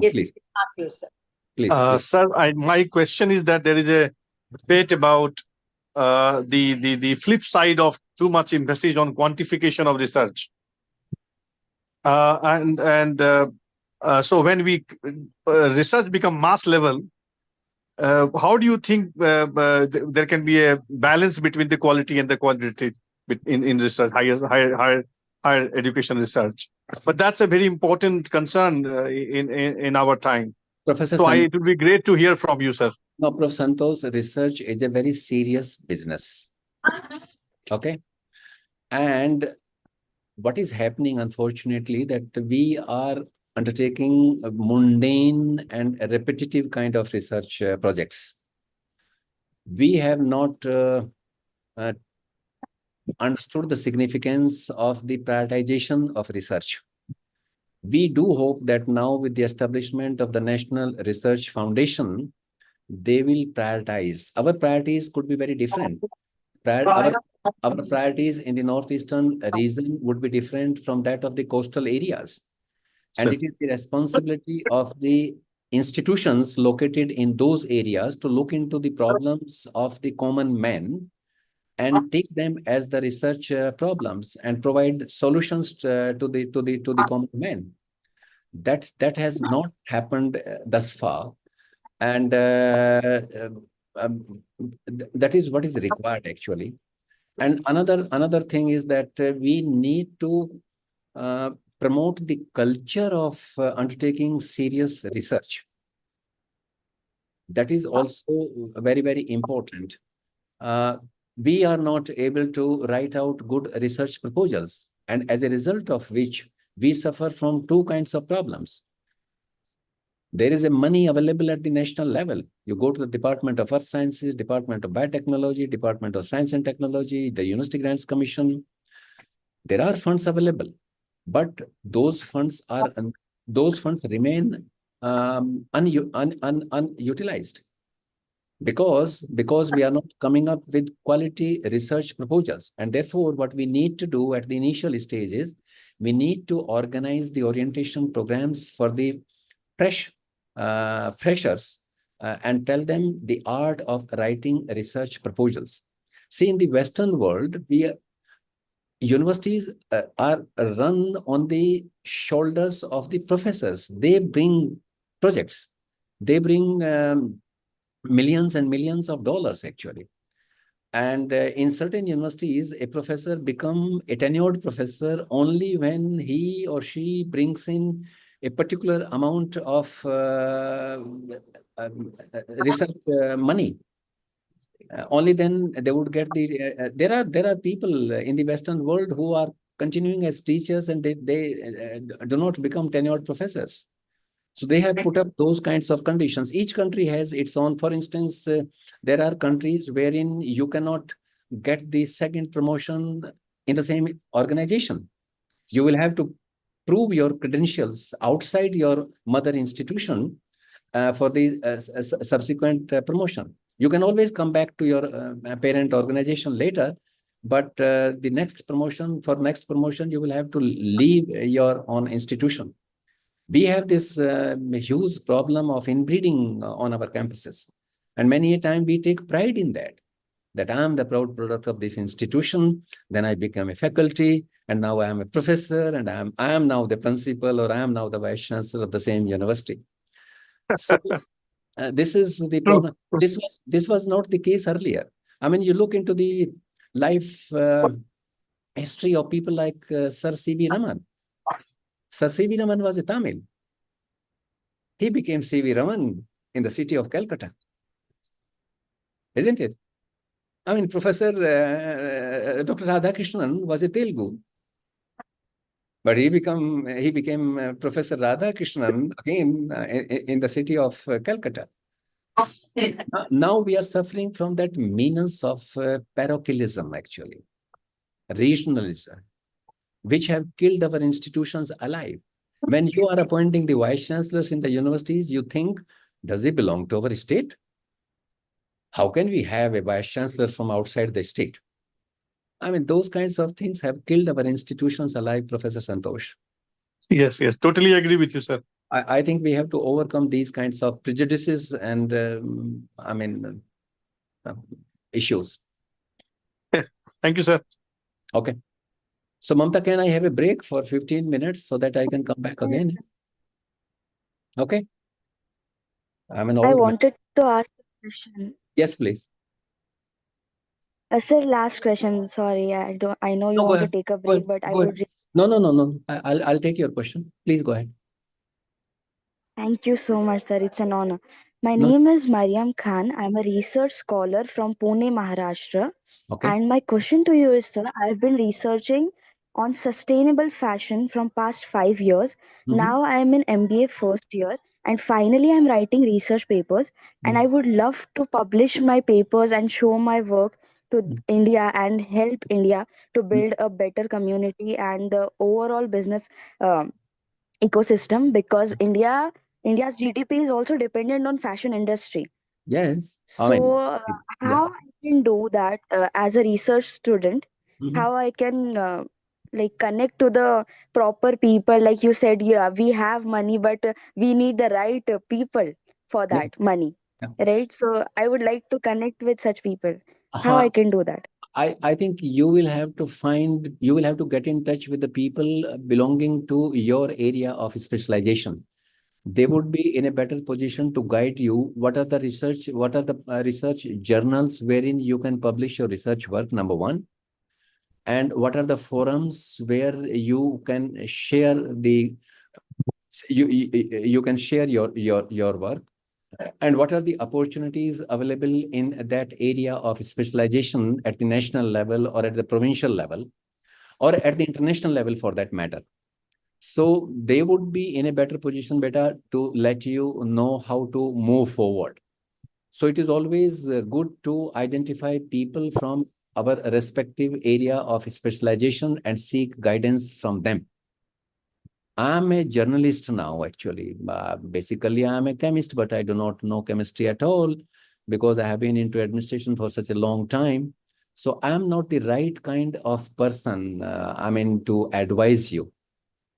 Yes,
please
ask yourself.
Please.
Sir, my question is that there is a debate about the flip side of too much emphasis on quantification of research. So when we research become mass level, how do you think there can be a balance between the quality and the quantity in research, higher education research? But that's a very important concern in our time.
Professor
So
Sant
it would be great to hear from you, sir.
no, Prof. Santosh, research is a very serious business. Okay. And what is happening, unfortunately, that we are undertaking mundane and repetitive kind of research projects. We have not understood the significance of the prioritization of research. We do hope that now with the establishment of the National Research Foundation, they will prioritize. Our priorities could be very different. Our priorities in the northeastern region would be different from that of the coastal areas. And it is the responsibility of the institutions located in those areas to look into the problems of the common man and take them as the research problems and provide solutions to the common man. That has not happened thus far, and that is what is required actually. And another thing is that we need to promote the culture of undertaking serious research. That is also very, very important. We are not able to write out good research proposals, and as a result of which we suffer from two kinds of problems. There is a money available at the national level. You go to the Department of Earth Sciences, Department of Biotechnology, Department of Science and Technology, the University Grants Commission. There are funds available, but those funds remain unutilized because we are not coming up with quality research proposals. And therefore, what we need to do at the initial stage is we need to organize the orientation programs for the freshers and tell them the art of writing research proposals. See, in the Western world, universities are run on the shoulders of the professors. They bring projects. They bring millions and millions of dollars, actually. And in certain universities, a professor becomes a tenured professor only when he or she brings in a particular amount of research money. Only then they would get the. There are people in the Western world who are continuing as teachers, and they do not become tenured professors. So they have put up those kinds of conditions. Each country has its own. For instance, there are countries wherein you cannot get the second promotion in the same organization. You will have to prove your credentials outside your mother institution for the subsequent promotion. You can always come back to your parent organization later, but the next promotion, you will have to leave your own institution. We have this huge problem of inbreeding on our campuses. And many a time we take pride in that I am the proud product of this institution. Then I become a faculty, and now I am a professor, and I am now the principal, or I am now the vice chancellor of the same university. So this is the problem. This was not the case earlier. I mean, you look into the life history of people like Sir C.V. Raman. Sir C.V. Raman was a Tamil. He became C.V. Raman in the city of Calcutta. Isn't it? I mean, Professor Dr. Radhakrishnan was a Telugu. But he became Professor Radhakrishnan again in the city of Calcutta. Now we are suffering from that menace of parochialism, actually, regionalism, which have killed our institutions alive. When you are appointing the vice chancellors in the universities, you think, does it belong to our state? How can we have a vice chancellor from outside the state? I mean, those kinds of things have killed our institutions alive, Professor Santosh.
Yes, totally agree with you, sir.
I think we have to overcome these kinds of prejudices and, issues.
Thank you, sir.
Okay. So, Mamta, can I have a break for 15 minutes so that I can come back again? Okay.
I wanted to ask a question.
Yes, please.
Sir, last question. Sorry, I know you want to take a break, but I would.
No. I'll take your question. Please go ahead.
Thank you so much, sir. It's an honor. My
No.
name is Mariam Khan. I'm a research scholar from Pune, Maharashtra.
Okay.
And my question to you is, sir, I've been researching on sustainable fashion from past 5 years. Now I'm in MBA first year, and finally I'm writing research papers. And I would love to publish my papers and show my work to India and help India to build a better community and the overall business ecosystem, because India's GDP is also dependent on fashion industry.
Yes. I
So
mean, yeah.
how I can do that as a research student? How I can like connect to the proper people? Like you said, yeah, we have money, but we need the right people for
Yeah.
that money,
Yeah.
right? So I would like to connect with such people. How
Uh-huh.
I can do that?
I think you will have to get in touch with the people belonging to your area of specialization. They would be in a better position to guide you. What are the research journals wherein you can publish your research work, number one, and what are the forums where you can share you can share your work, and what are the opportunities available in that area of specialization at the national level or at the provincial level or at the international level for that matter. So they would be in a better position, beta, to let you know how to move forward. So it is always good to identify people from our respective area of specialization and seek guidance from them. I'm a journalist now, actually. Basically, I'm a chemist, but I do not know chemistry at all because I have been into administration for such a long time. So I'm not the right kind of person, to advise you.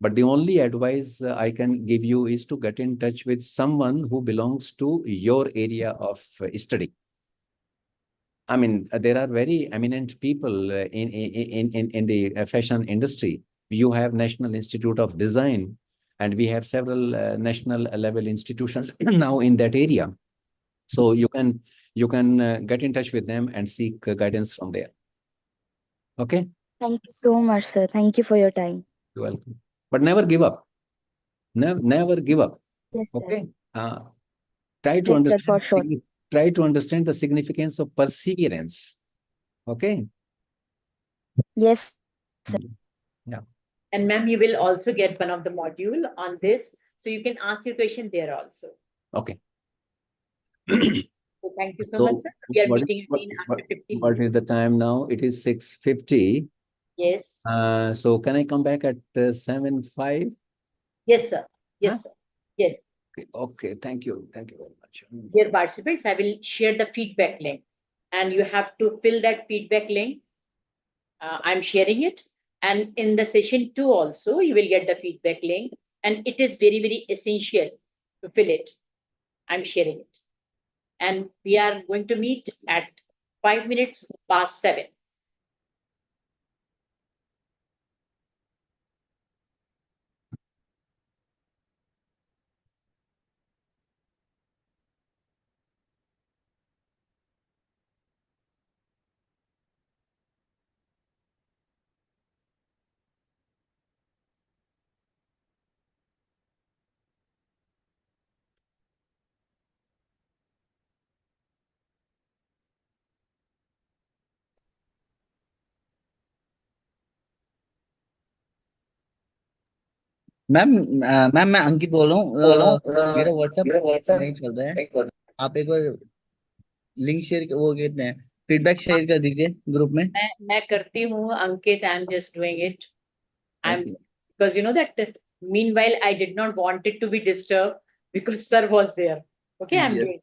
But the only advice I can give you is to get in touch with someone who belongs to your area of study. There are very eminent people in the fashion industry. You have National Institute of Design, and we have several national level institutions now in that area. So you can get in touch with them and seek guidance from there. Okay?
Thank you so much, sir. Thank you for your time.
You're welcome. But never give up. Never give up.
Yes, sir.
Okay? Try to
Yes, sir,
understand
for sure.
try to understand the significance of perseverance. Okay?
Yes.
Yeah.
And ma'am, you will also get one of the module on this. So you can ask your question there also.
Okay.
So thank you so much, sir. We are meeting again after 15
what
minutes.
is the time now? It is 6:50.
Yes.
So can I come back at 7:05?
Yes, sir. Yes,
Huh?
sir. Yes.
Okay. Thank you. Thank you very much.
Dear participants, I will share the feedback link and you have to fill that feedback link. I'm sharing it. And in the session 2 also, you will get the feedback link. And it is very, very essential to fill it. I'm sharing it. And we are going to meet at 5 minutes past 7.
Ma'am ma'am मैं अंकित बोल रहा हूँ मेरा WhatsApp नहीं चल रहा है आप एक बार लिंक शेयर वो कहते हैं फीडबैक शेयर कर दीजिए ग्रुप में
मैं करती हूँ Ankit I am just doing it I am because you know that meanwhile I did not want it to be disturbed because sir was there. Okay, I'm
yes.
doing.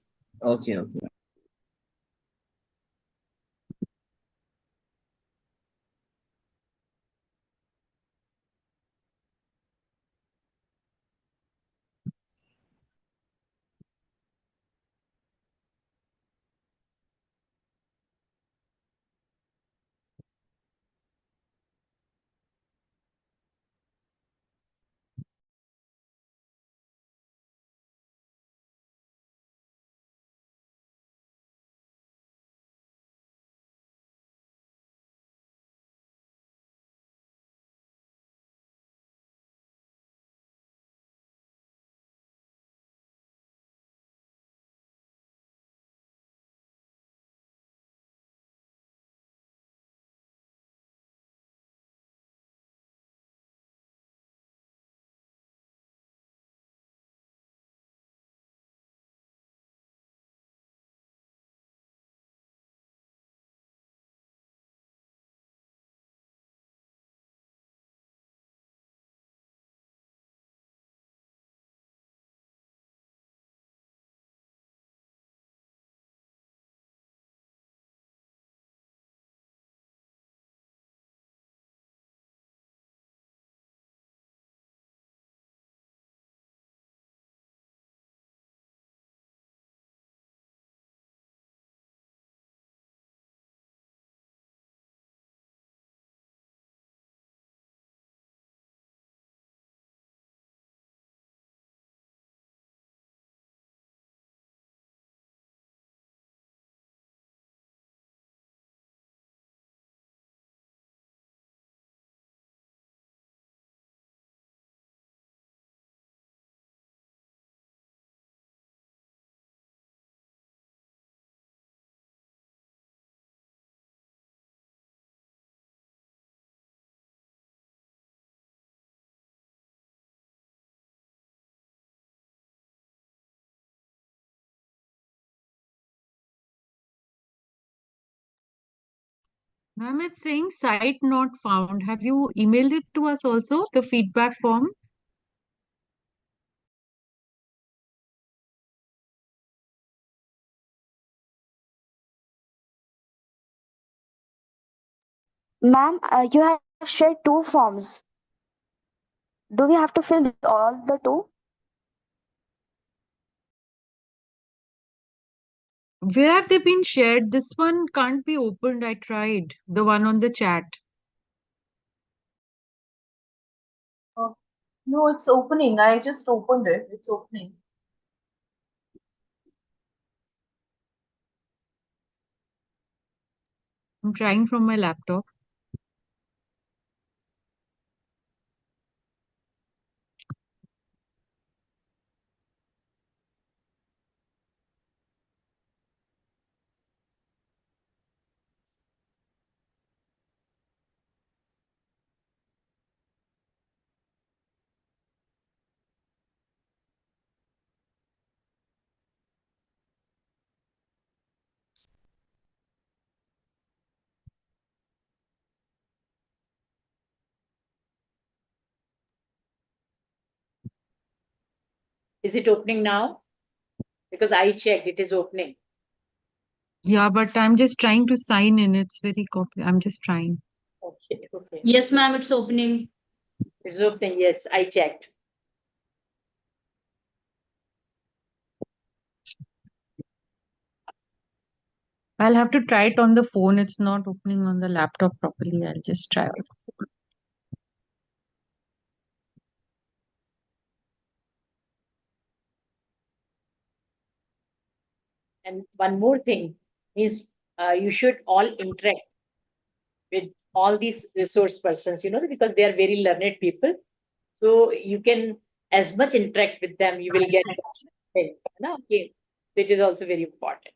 Okay.
Ma'am, it's saying site not found. Have you emailed it to us also, the feedback form?
Ma'am, you have shared two forms. Do we have to fill all the two?
Where have they been shared? This one can't be opened. I tried. The one on the chat.
No, it's opening. I just opened it. It's opening.
I'm trying from my laptop.
Is it opening now? Because I checked, it is opening.
Yeah, but I'm just trying to sign in. It's very copy. I'm just trying.
Okay, okay.
Yes, ma'am, it's opening.
It's opening, yes, I checked.
I'll have to try it on the phone. It's not opening on the laptop properly. I'll just try it.
And one more thing is you should all interact with all these resource persons, because they are very learned people. So you can as much interact with them, you will get things. Okay. So it is also very important.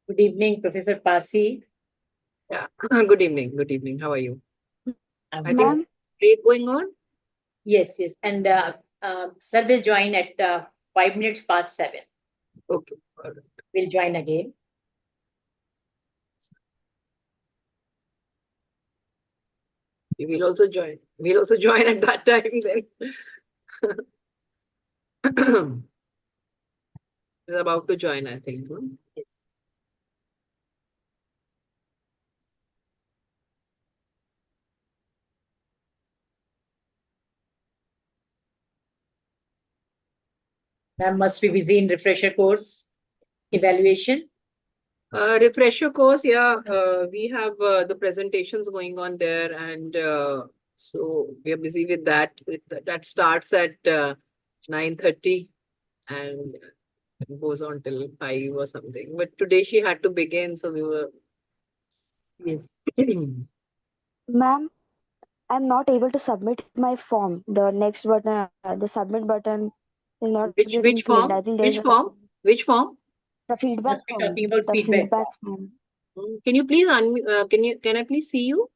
Good evening, Professor Pasi.
Yeah. Good evening. Good evening. How are you? I think
Ma'am,
break going on.
Yes, yes. And sir will join at 5 minutes past 7.
Okay. All right.
We'll join again.
We'll also join. We'll also join at that time then. We're about to join, I think. Huh?
Yes. Ma'am must be busy in refresher course evaluation.
Refresher course, yeah. We have the presentations going on there, and so we are busy with that. That starts at 9:30 and goes on till 5 or something. But today she had to begin, so we were.
Yes.
ma'am, I'm not able to submit my form. The next button, the submit button is not getting
Which
clicked.
form?
I think there's
Which form? Which form?
the feedback
Must be
form.
talking about
The
feedback.
feedback form.
Can you please can I please see you?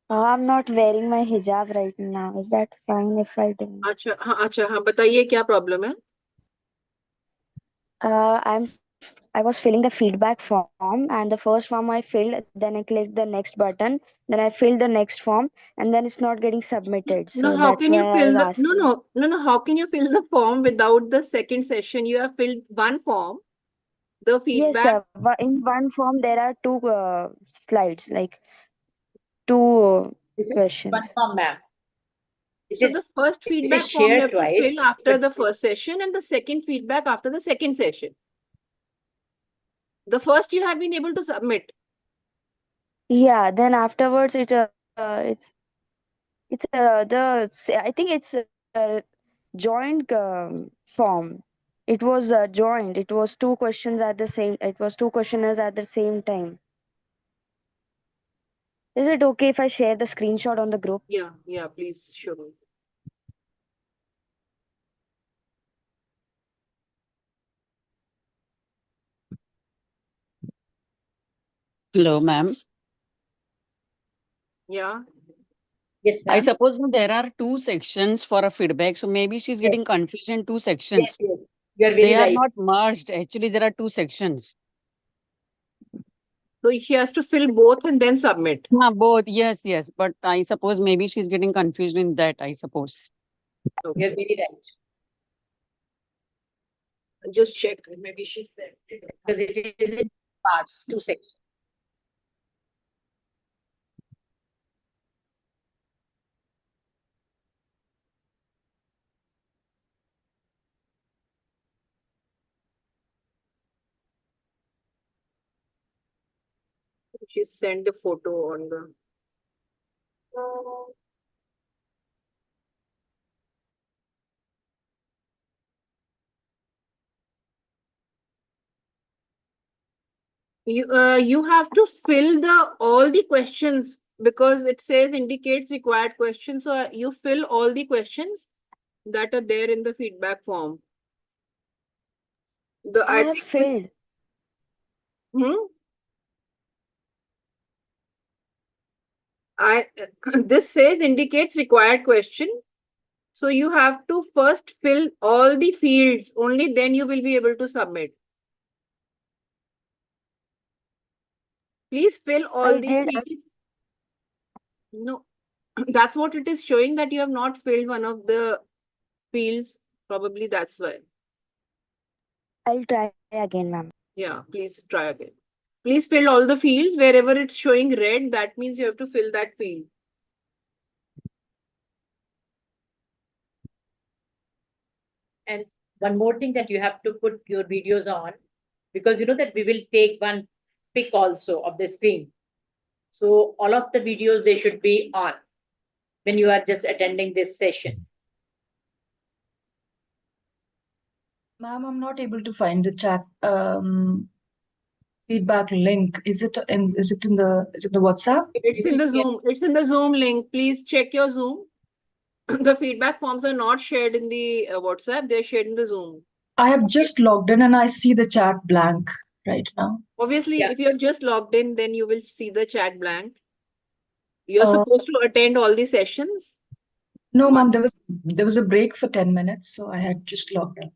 I'm not wearing my hijab right now. Is that fine if I do?
अच्छा हाँ बताइए क्या problem है?
I was filling the feedback form, and the first form I filled, then I clicked the next button, then I filled the next form, and then it's not getting submitted.
No,
So
how
that's
can you
why I
fill
was
the
asking.
no, how can you fill the form without the second session? You have filled one form, the
Yes,
feedback.
sir. In one form, there are two slides, like two questions.
One form, ma'am.
So the first
It is
feedback form you
shared
have to
twice.
fill after the first session, and the second feedback after the second session. The first you have been able to submit.
Yeah. Then afterwards, it's I think it's a joint form. It was joined. It was two questions at the same. It was two questionnaires at the same time. Is it okay if I share the screenshot on the group?
Yeah, please show me.
Hello, ma'am.
Yeah.
Yes,
I
ma'am.
suppose there are two sections for a feedback, so maybe she's getting confused in two sections.
Yes. You are very
They are
right.
not merged. Actually, there are two sections.
So she has to fill both and then submit.
Both. Yes. But I suppose maybe she's getting confused in that, I suppose.
You are very right.
Just check. Maybe she's there.
Because it is in parts, two sections.
She sent the photo on the. You have to fill all the questions because it says indicates required questions. So you fill all the questions that are there in the feedback form.
I have filled.
This says indicates required question. So you have to first fill all the fields. Only then you will be able to submit. Please fill all the fields. No, that's what it is showing, that you have not filled one of the fields. Probably that's why.
I'll try again, ma'am.
Yeah, please try again. Please fill all the fields. Wherever it's showing red, that means you have to fill that field.
And one more thing, that you have to put your videos on, because you know that we will take one pic also of the screen. So all of the videos, they should be on when you are just attending this session.
Ma'am, I'm not able to find the chat feedback link. Is it in the WhatsApp?
It's in the Zoom. It's in the Zoom link. Please check your Zoom. The feedback forms are not shared in the WhatsApp. They're shared in the Zoom.
I have just logged in and I see the chat blank right now.
Obviously,
Yeah.
if you have just logged in, then you will see the chat blank. You're
Uh,
supposed to attend all the sessions.
No,
One.
ma'am, there was a break for 10 minutes, so I had just logged in.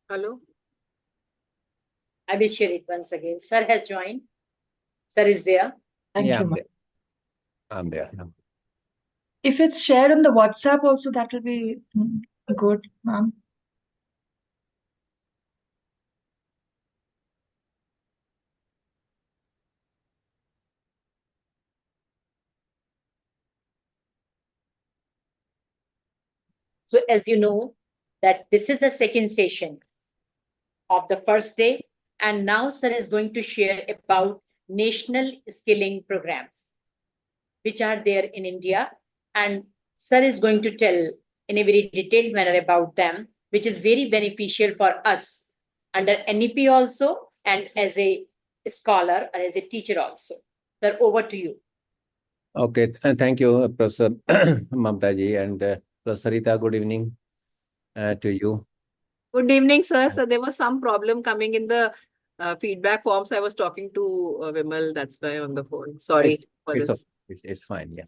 Hello?
I will share it once again. Sir has joined. Sir is there.
Thank
Yeah,
you,
I'm
ma'am.
there. I'm there.
If it's shared on the WhatsApp also, that will be good, ma'am.
So as you know, that this is the second session of the first day. And now sir is going to share about national skilling programs, which are there in India. And sir is going to tell in a very detailed manner about them, which is very beneficial for us under NEP also, and as a scholar or as a teacher also. Sir, over to you.
Okay, thank you, Professor Mamtaji, and Professor Sarita, good evening to you.
Good evening, sir. So there was some problem coming in the feedback forms. I was talking to Vimal. That's why on the phone. Sorry for
It's,
this.
it's fine, yeah.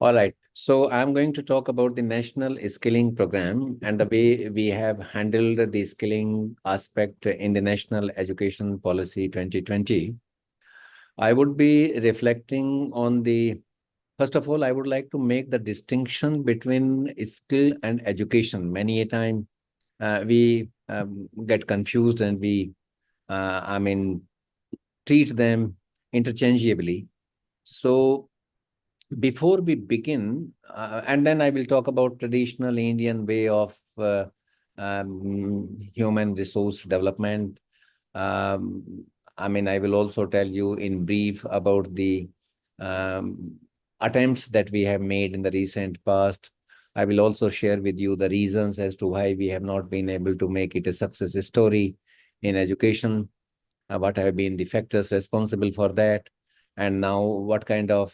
All right. So I'm going to talk about the National Skilling Program and the way we have handled the skilling aspect in the National Education Policy 2020. I would be reflecting on the, first of all, I would like to make the distinction between skill and education. Many a time we get confused and we, treat them interchangeably. So before we begin, and then I will talk about traditional Indian way of human resource development. I will also tell you in brief about the um, attempts that we have made in the recent past. I will also share with you the reasons as to why we have not been able to make it a success story in education, what have been the factors responsible for that, and now what kind of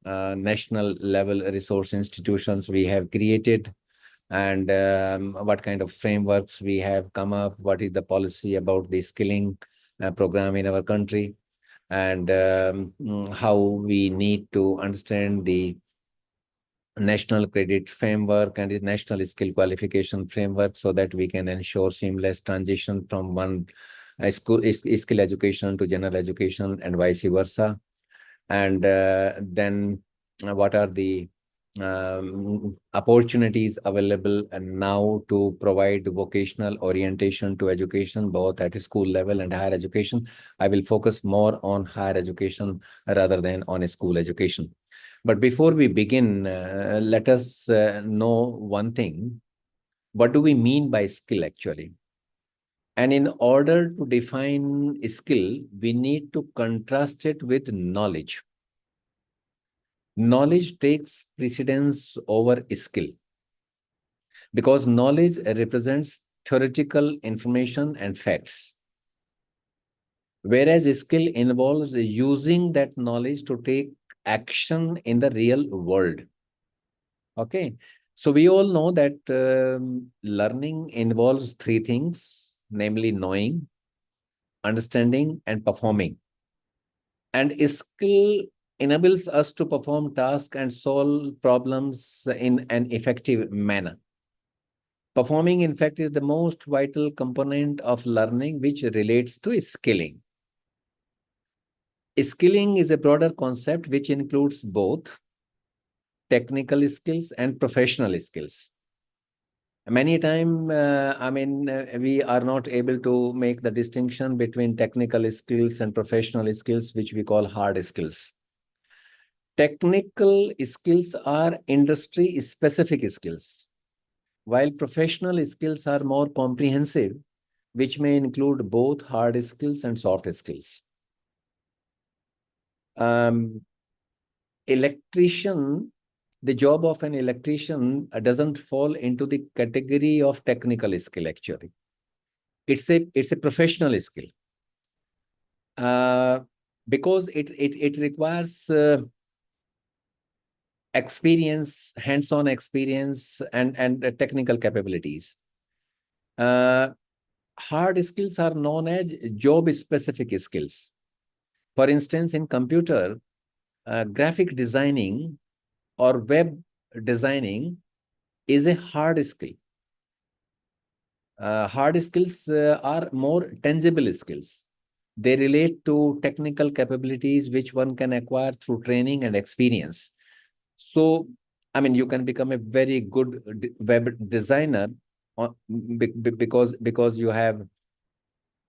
national level resource institutions we have created, and what kind of frameworks we have come up, what is the policy about the skilling program in our country, and how we need to understand the national credit framework and the national skill qualification framework so that we can ensure seamless transition from one skill education to general education and vice versa. And then what are the opportunities available and now to provide vocational orientation to education, both at school level and higher education. I will focus more on higher education rather than on school education. But before we begin, let us know one thing. What do we mean by skill actually? And in order to define skill, we need to contrast it with knowledge. Knowledge takes precedence over skill because knowledge represents theoretical information and facts, whereas skill involves using that knowledge to take action in the real world. Okay, so we all know that learning involves three things, namely knowing, understanding, and performing. And skill enables us to perform tasks and solve problems in an effective manner. Performing, in fact, is the most vital component of learning, which relates to skilling. Skilling is a broader concept which includes both technical skills and professional skills. Many times, we are not able to make the distinction between technical skills and professional skills, which we call hard skills. Technical skills are industry-specific skills, while professional skills are more comprehensive, which may include both hard skills and soft skills. Electrician, the job of an electrician doesn't fall into the category of technical skill actually. It's a professional skill. Because it requires experience, hands-on experience, and technical capabilities. Hard skills are known as job-specific skills. For instance, in computer, graphic designing or web designing is a hard skill. Hard skills are more tangible skills. They relate to technical capabilities which one can acquire through training and experience. So, I mean, you can become a very good web designer because you have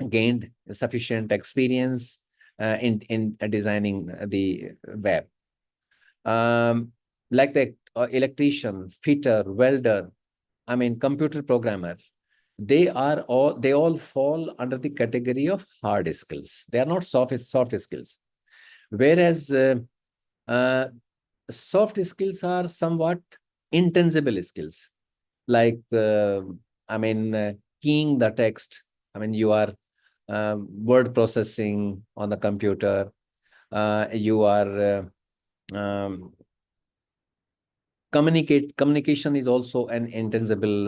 gained sufficient experience in designing the web. Like the electrician, fitter, welder, I mean, computer programmer, they all fall under the category of hard skills. They are not soft skills. Whereas soft skills are somewhat intangible skills, like keying the text. I mean, you are word processing on the computer. You are communication is also an intangible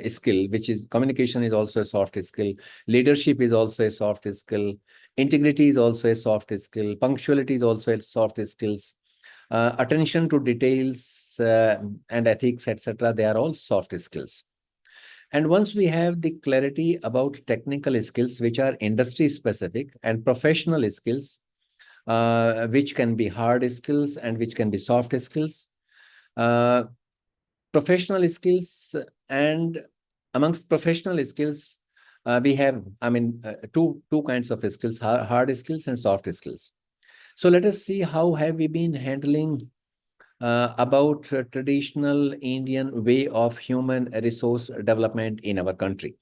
skill, which is communication is also a soft skill. Leadership is also a soft skill. Integrity is also a soft skill. Punctuality is also a soft skills. Attention to details and ethics, etc. They are all soft skills. And once we have the clarity about technical skills, which are industry specific, and professional skills, which can be hard skills and which can be soft skills, professional skills, and amongst professional skills, we have, two kinds of skills, hard skills and soft skills. So let us see how have we been handling about traditional Indian way of human resource development in our country.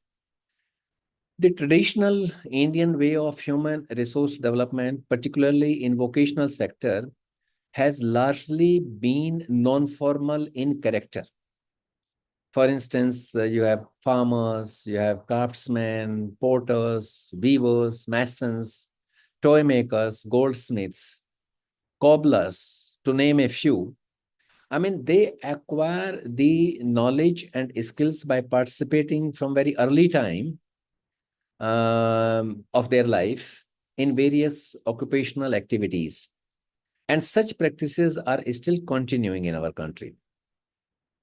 The traditional Indian way of human resource development, particularly in vocational sector, has largely been non-formal in character. For instance, you have farmers, you have craftsmen, porters, weavers, masons, toy makers, goldsmiths, cobblers, to name a few. I mean, they acquire the knowledge and skills by participating from very early time of their life in various occupational activities. And such practices are still continuing in our country.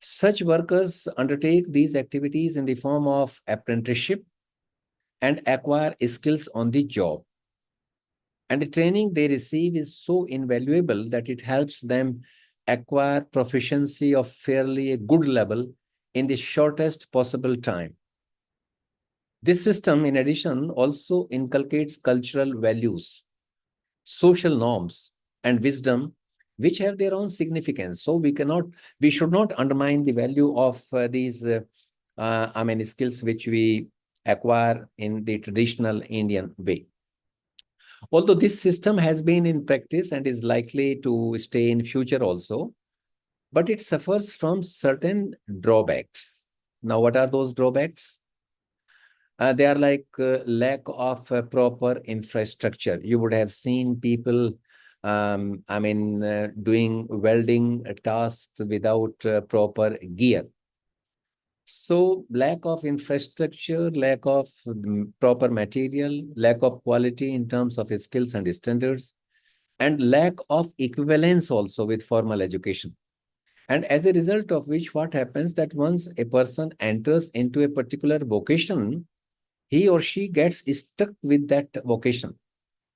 Such workers undertake these activities in the form of apprenticeship and acquire skills on the job. And the training they receive is so invaluable that it helps them acquire proficiency of fairly a good level in the shortest possible time. This system, in addition, also inculcates cultural values, social norms, and wisdom, which have their own significance. So we should not undermine the value of these skills which we acquire in the traditional Indian way. Although this system has been in practice and is likely to stay in future also, but it suffers from certain drawbacks. Now, what are those drawbacks? They are like lack of proper infrastructure. You would have seen people doing welding tasks without proper gear. So lack of infrastructure, lack of proper material, lack of quality in terms of skills and standards, and lack of equivalence also with formal education. And as a result of which, what happens that once a person enters into a particular vocation, he or she gets stuck with that vocation.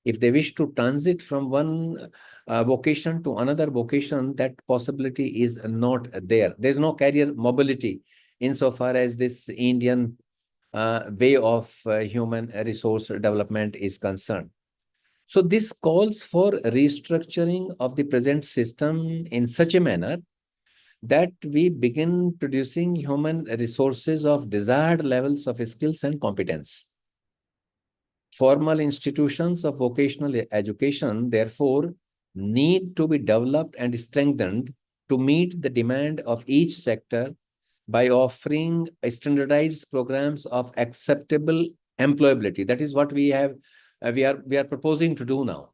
If they wish to transit from one vocation to another vocation, that possibility is not there. There's no career mobility insofar as this Indian way of human resource development is concerned. So this calls for restructuring of the present system in such a manner that we begin producing human resources of desired levels of skills and competence. Formal institutions of vocational education, therefore, need to be developed and strengthened to meet the demand of each sector by offering standardized programs of acceptable employability. That is what we are proposing to do now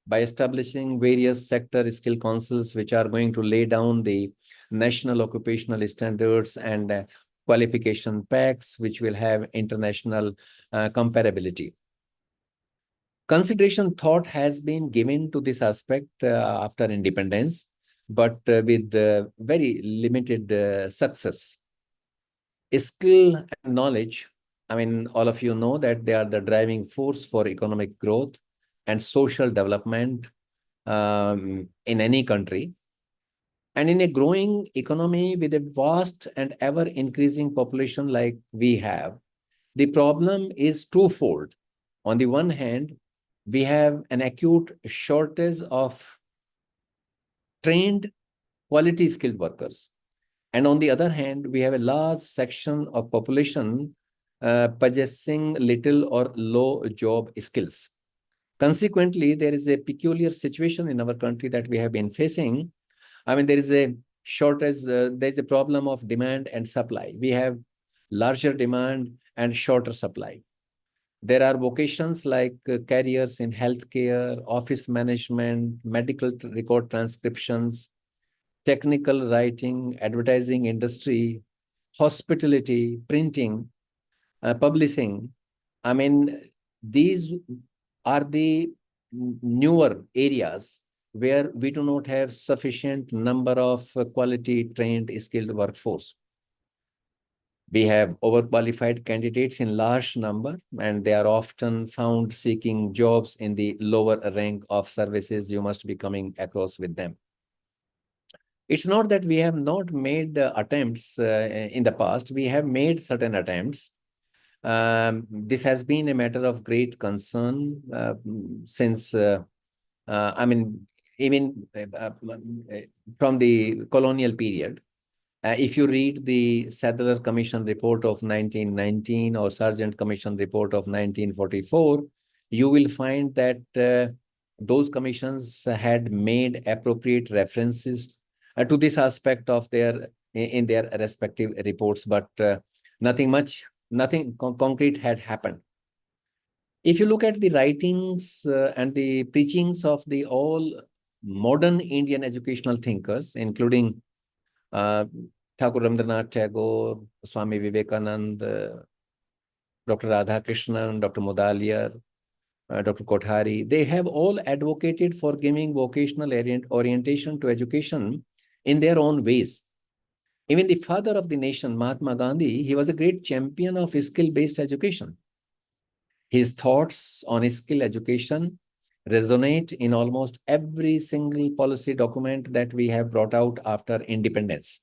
by establishing various sector skill councils, which are going to lay down the national occupational standards and qualification packs, which will have international comparability. Consideration thought has been given to this aspect after independence, but with very limited success. Skill and knowledge, I mean, all of you know that they are the driving force for economic growth and social development in any country. And in a growing economy with a vast and ever increasing population like we have, the problem is twofold. On the one hand, we have an acute shortage of trained, quality skilled workers. And on the other hand, we have a large section of population possessing little or low job skills. Consequently, there is a peculiar situation in our country that we have been facing. I mean, there is a shortage, there's a problem of demand and supply. We have larger demand and shorter supply. There are vocations like careers in healthcare, office management, medical record transcriptions, technical writing, advertising industry, hospitality, printing, publishing. I mean, these are the newer areas where we do not have sufficient number of quality trained skilled workforce. We have overqualified candidates in large number, and they are often found seeking jobs in the lower rank of services. You must be coming across with them. It's not that we have not made attempts in the past. We have made certain attempts. This has been a matter of great concern since, I mean, even from the colonial period. If you read the Sadler Commission report of 1919 or Sargent Commission report of 1944, you will find that those commissions had made appropriate references to this aspect of in their respective reports, but nothing concrete had happened. If you look at the writings and the preachings of the all modern Indian educational thinkers, including Thakur Rabindranath Tagore, Swami Vivekananda, Dr. Radhakrishnan, Dr. Mudaliar, Dr. Kothari, they have all advocated for giving vocational orientation to education in their own ways. Even the father of the nation, Mahatma Gandhi, he was a great champion of skill-based education. His thoughts on skill education resonate in almost every single policy document that we have brought out after independence.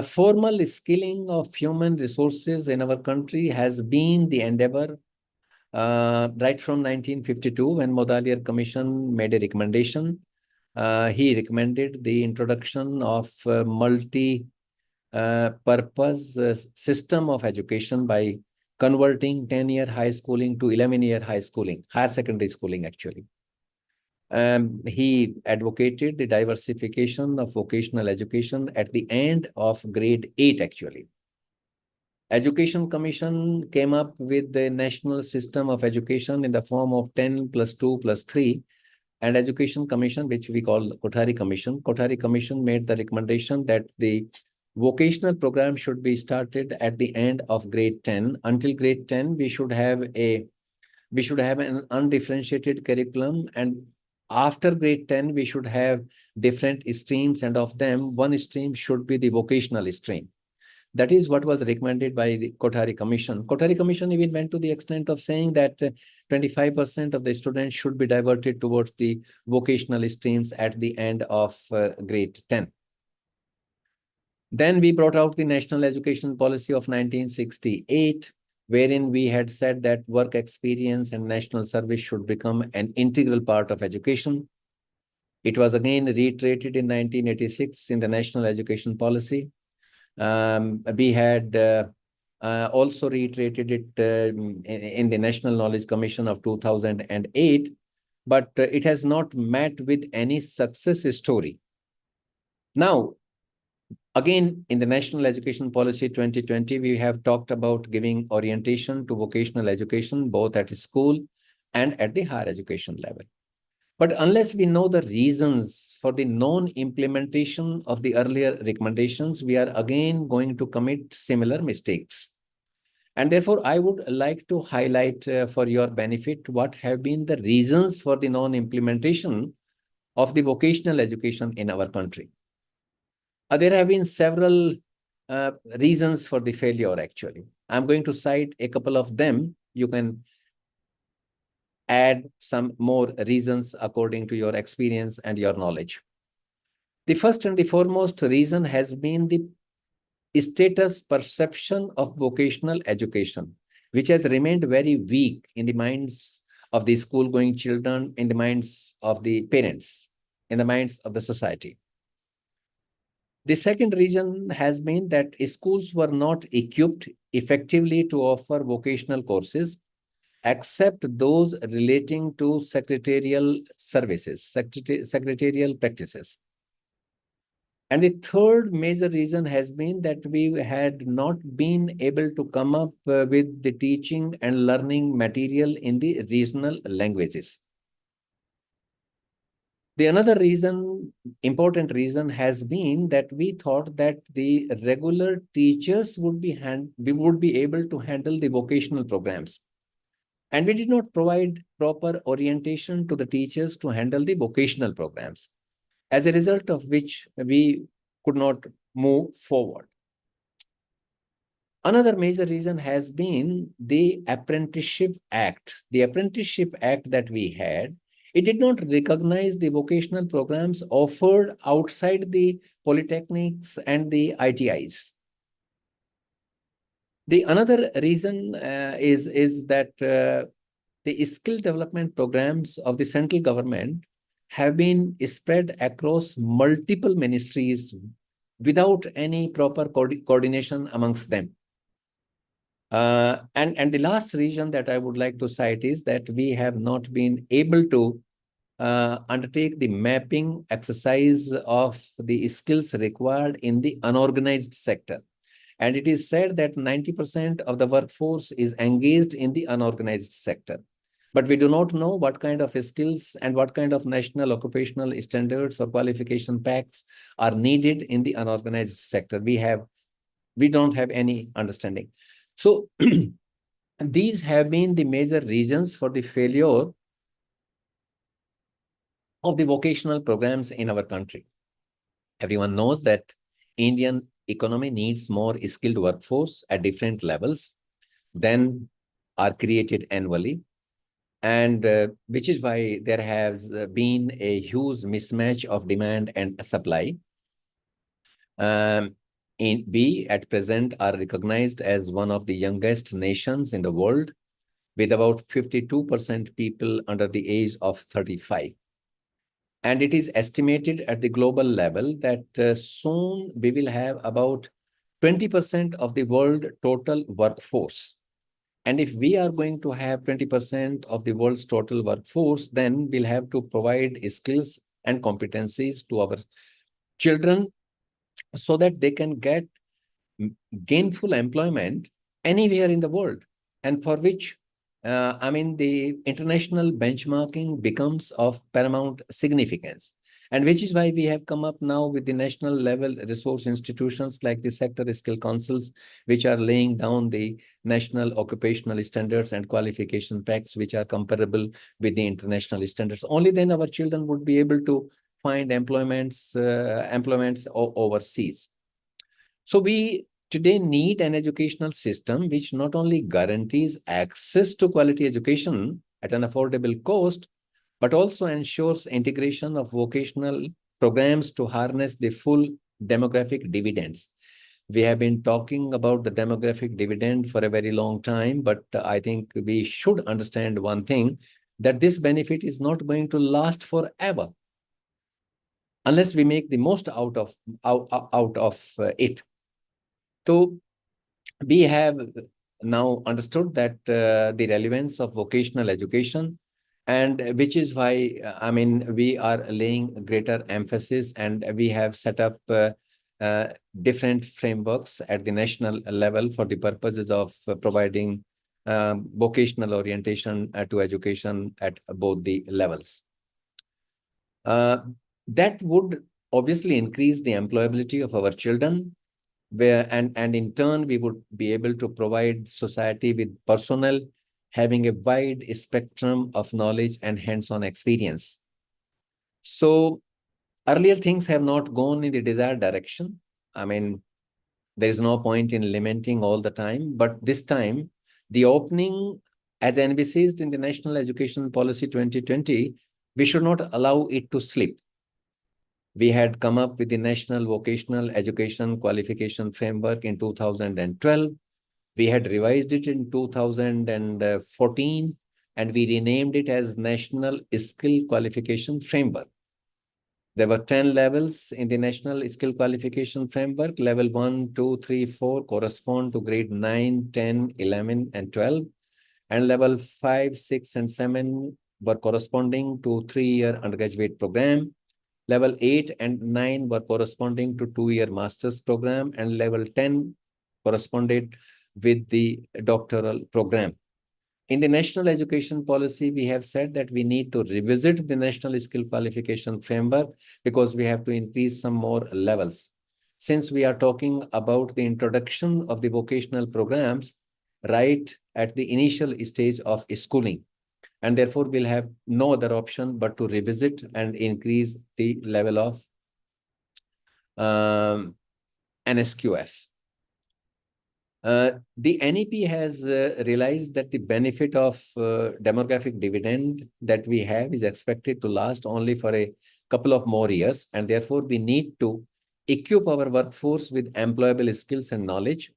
Formal skilling of human resources in our country has been the endeavor right from 1952 when Mudaliar Commission made a recommendation. He recommended the introduction of multi-purpose system of education by converting 10-year high schooling to 11-year high schooling, higher secondary schooling actually. He advocated the diversification of vocational education at the end of grade 8 actually. Education Commission came up with the national system of education in the form of 10 plus 2 plus 3, and Education Commission, which we call Kothari Commission. Kothari Commission made the recommendation that the vocational program should be started at the end of grade 10. Until grade 10, we should have an undifferentiated curriculum, and after grade 10, we should have different streams, and of them, one stream should be the vocational stream. That is what was recommended by the Kothari Commission. Kothari Commission even went to the extent of saying that 25% of the students should be diverted towards the vocational streams at the end of grade 10. Then we brought out the National Education Policy of 1968, wherein we had said that work experience and national service should become an integral part of education. It was again reiterated in 1986 in the National Education Policy. We had also reiterated it in the National Knowledge Commission of 2008, but it has not met with any success story. Now, again, in the National Education Policy 2020, we have talked about giving orientation to vocational education, both at school and at the higher education level. But unless we know the reasons for the non-implementation of the earlier recommendations, we are again going to commit similar mistakes. And therefore, I would like to highlight for your benefit what have been the reasons for the non-implementation of the vocational education in our country. There have been several reasons for the failure, actually. I'm going to cite a couple of them. You can add some more reasons according to your experience and your knowledge. The first and the foremost reason has been the status perception of vocational education, which has remained very weak in the minds of the school-going children, in the minds of the parents, in the minds of the society. The second reason has been that schools were not equipped effectively to offer vocational courses, except those relating to secretarial services, secretarial practices. And the third major reason has been that we had not been able to come up with the teaching and learning material in the regional languages. The another reason, important reason, has been that we thought that the regular teachers would be able to handle the vocational programs. And we did not provide proper orientation to the teachers to handle the vocational programs, as a result of which we could not move forward. Another major reason has been the Apprenticeship Act. The Apprenticeship Act that we had, it did not recognize the vocational programs offered outside the polytechnics and the ITIs. The another reason is that the skill development programs of the central government have been spread across multiple ministries without any proper coordination amongst them. And the last reason that I would like to cite is that we have not been able to undertake the mapping exercise of the skills required in the unorganized sector. And it is said that 90% of the workforce is engaged in the unorganized sector. But we do not know what kind of skills and what kind of national occupational standards or qualification packs are needed in the unorganized sector. We don't have any understanding. So these have been the major reasons for the failure of the vocational programs in our country. Everyone knows that Indian economy needs more skilled workforce at different levels than are created annually. And which is why there has been a huge mismatch of demand and supply. We at present are recognized as one of the youngest nations in the world, with about 52% people under the age of 35. And it is estimated at the global level that soon we will have about 20% of the world total workforce. And if we are going to have 20% of the world's total workforce, then we'll have to provide skills and competencies to our children so that they can get gainful employment anywhere in the world, and for which the international benchmarking becomes of paramount significance. And which is why we have come up now with the national level resource institutions like the sector skill councils, which are laying down the national occupational standards and qualification packs, which are comparable with the international standards. Only then our children would be able to find employments overseas. So we today need an educational system which not only guarantees access to quality education at an affordable cost, but also ensures integration of vocational programs to harness the full demographic dividends. We have been talking about the demographic dividend for a very long time, but I think we should understand one thing, that this benefit is not going to last forever unless we make the most out of it. So we have now understood that the relevance of vocational education, and which is why we are laying greater emphasis, and we have set up different frameworks at the national level for the purposes of providing vocational orientation to education at both the levels. That would obviously increase the employability of our children, and in turn, we would be able to provide society with personnel having a wide spectrum of knowledge and hands-on experience. So earlier things have not gone in the desired direction. I mean, there is no point in lamenting all the time, but this time, the opening, as envisaged in the National Education Policy 2020, we should not allow it to slip. We had come up with the National Vocational Education Qualification Framework in 2012. We had revised it in 2014, and we renamed it as National Skill Qualification Framework. There were 10 levels in the National Skill Qualification Framework. Level 1, 2, 3, 4 correspond to grade 9, 10, 11, and 12. And level 5, 6, and 7 were corresponding to 3-year undergraduate program. Level 8 and 9 were corresponding to 2-year master's program, and level 10 corresponded with the doctoral program. In the National Education Policy, we have said that we need to revisit the National Skill Qualification Framework because we have to increase some more levels. Since we are talking about the introduction of the vocational programs right at the initial stage of schooling, and therefore we'll have no other option but to revisit and increase the level of NSQF. The NEP has realized that the benefit of demographic dividend that we have is expected to last only for a couple of more years, and therefore we need to equip our workforce with employable skills and knowledge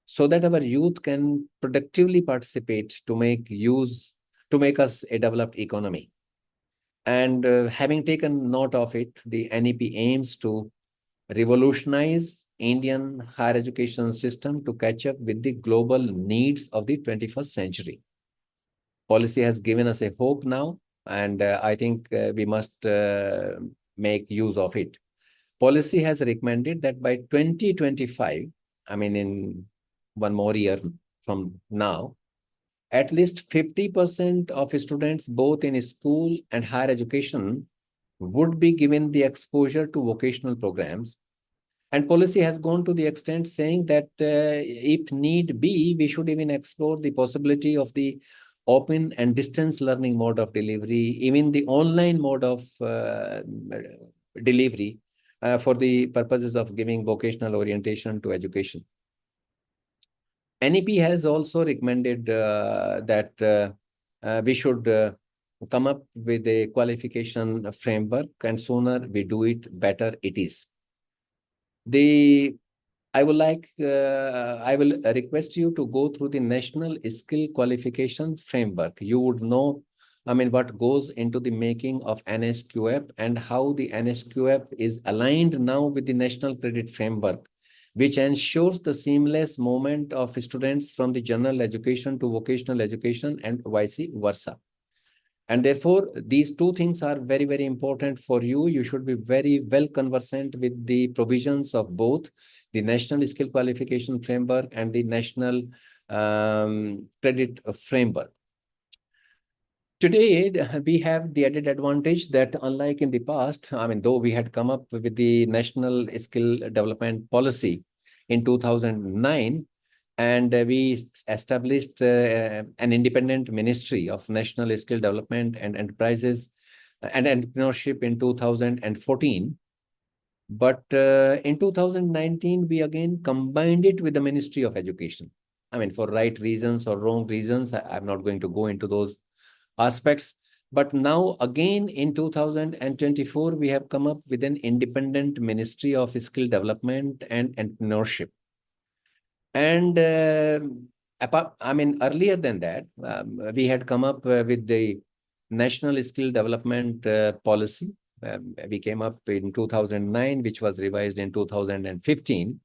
so that our youth can productively participate to make us a developed economy. And having taken note of it, the NEP aims to revolutionize Indian higher education system to catch up with the global needs of the 21st century. Policy has given us a hope now, and I think we must make use of it. Policy has recommended that by 2025, I mean in one more year from now, at least 50% of students both in school and higher education would be given the exposure to vocational programs. And policy has gone to the extent saying that if need be, we should even explore the possibility of the open and distance learning mode of delivery, even the online mode of delivery for the purposes of giving vocational orientation to education. NEP has also recommended that we should come up with a qualification framework, and sooner we do it, better it is. I will request you to go through the National Skill Qualification Framework. You would know, I mean, what goes into the making of NSQF and how the NSQF is aligned now with the National Credit Framework, which ensures the seamless movement of students from the general education to vocational education and vice versa. And therefore, these two things are very, very important for you. You should be very well conversant with the provisions of both the National Skill Qualification Framework and the National Credit Framework. Today, we have the added advantage that unlike in the past, I mean, though we had come up with the National Skill Development Policy in 2009, and we established an independent Ministry of National Skill Development and Enterprises and Entrepreneurship in 2014. But in 2019, we again combined it with the Ministry of Education. I mean, for right reasons or wrong reasons, I'm not going to go into those aspects. But now again in 2024, we have come up with an independent Ministry of Skill Development and Entrepreneurship. And I mean, earlier than that, we had come up with the National Skill Development Policy. We came up in 2009, which was revised in 2015.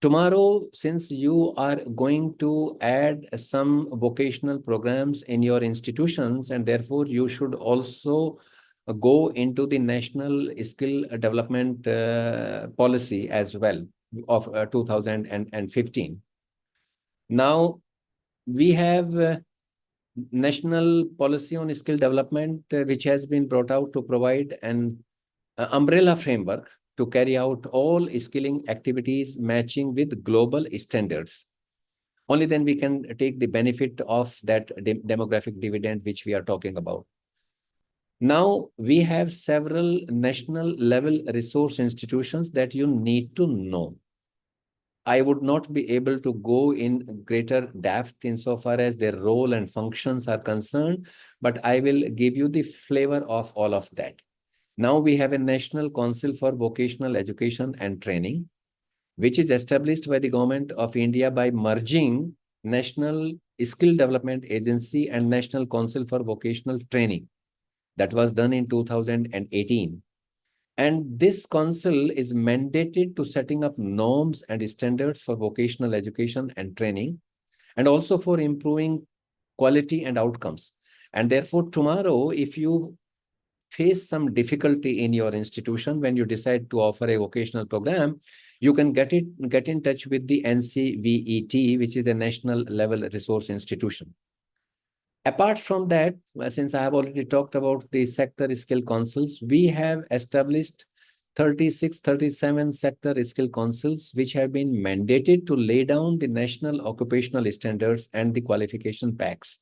Tomorrow, since you are going to add some vocational programs in your institutions, and therefore you should also go into the National Skill Development Policy as well of 2015. Now, we have national policy on skill development, which has been brought out to provide an umbrella framework to carry out all skilling activities matching with global standards. Only then we can take the benefit of that demographic dividend which we are talking about. Now, we have several national level resource institutions that you need to know. I would not be able to go in greater depth insofar as their role and functions are concerned, but I will give you the flavor of all of that. Now we have a National Council for Vocational Education and Training, which is established by the Government of India by merging National Skill Development Agency and National Council for Vocational Training. That was done in 2018. And this council is mandated to setting up norms and standards for vocational education and training, and also for improving quality and outcomes. And therefore, tomorrow, if you face some difficulty in your institution when you decide to offer a vocational program, you can get in touch with the NCVET, which is a national level resource institution. Apart from that, since I have already talked about the sector skill councils, we have established 36, 37 sector skill councils, which have been mandated to lay down the national occupational standards and the qualification packs.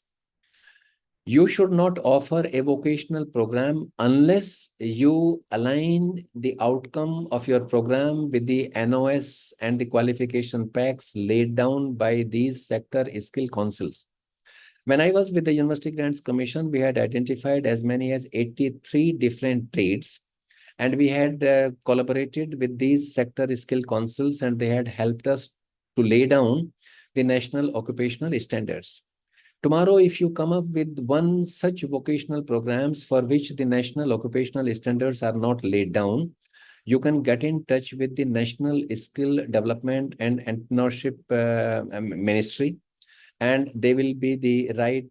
You should not offer a vocational program unless you align the outcome of your program with the NOS and the qualification packs laid down by these sector skill councils. When I was with the University Grants Commission, we had identified as many as 83 different trades, and we had collaborated with these sector skill councils, and they had helped us to lay down the national occupational standards. Tomorrow, if you come up with one such vocational programs for which the national occupational standards are not laid down, you can get in touch with the National Skill Development and Entrepreneurship Ministry, and they will be the right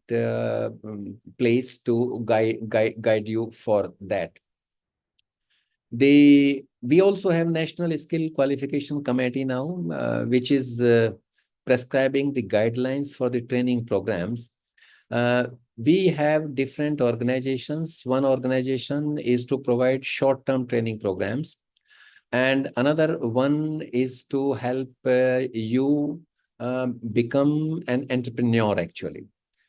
place to guide you for that. We also have National Skill Qualification Committee now, which is prescribing the guidelines for the training programs. We have different organizations. One organization is to provide short-term training programs, and another one is to help you become an entrepreneur, actually.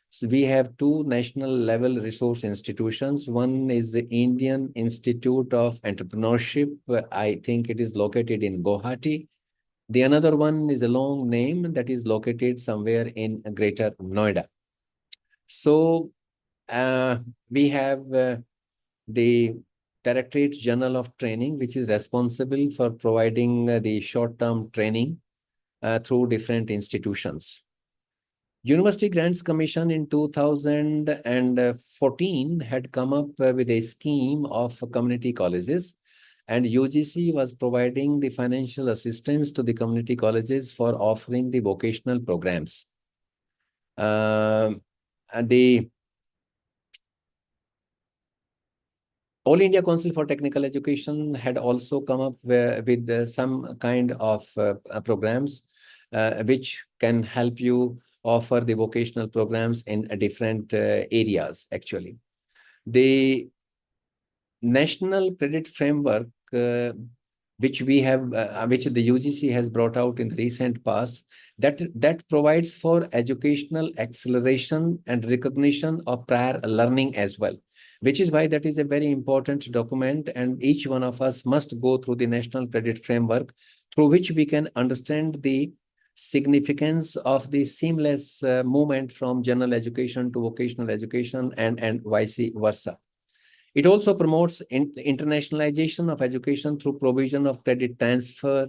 So we have two national level resource institutions. One is the Indian Institute of Entrepreneurship. I think it is located in Guwahati. The another one is a long name that is located somewhere in Greater Noida. So we have the Directorate General of Training, which is responsible for providing the short-term training through different institutions. University Grants Commission in 2014 had come up with a scheme of community colleges, and UGC was providing the financial assistance to the community colleges for offering the vocational programs. And the All India Council for Technical Education had also come up with some kind of programs which can help you offer the vocational programs in different areas, actually. The National Credit Framework, which we have, which the UGC has brought out in the recent past, that provides for educational acceleration and recognition of prior learning as well, which is why that is a very important document, and each one of us must go through the National Credit Framework, through which we can understand the significance of the seamless movement from general education to vocational education and vice versa. It also promotes internationalization of education through provision of credit transfer,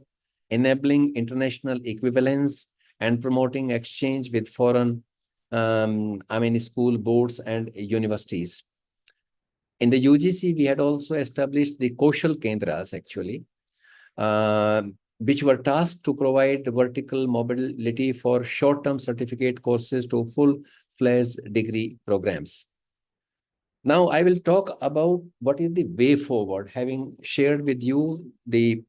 enabling international equivalence, and promoting exchange with foreign, school boards and universities. In the UGC, we had also established the Kaushal Kendras, actually, which were tasked to provide vertical mobility for short-term certificate courses to full-fledged degree programs. Now, I will talk about what is the way forward, having shared with you the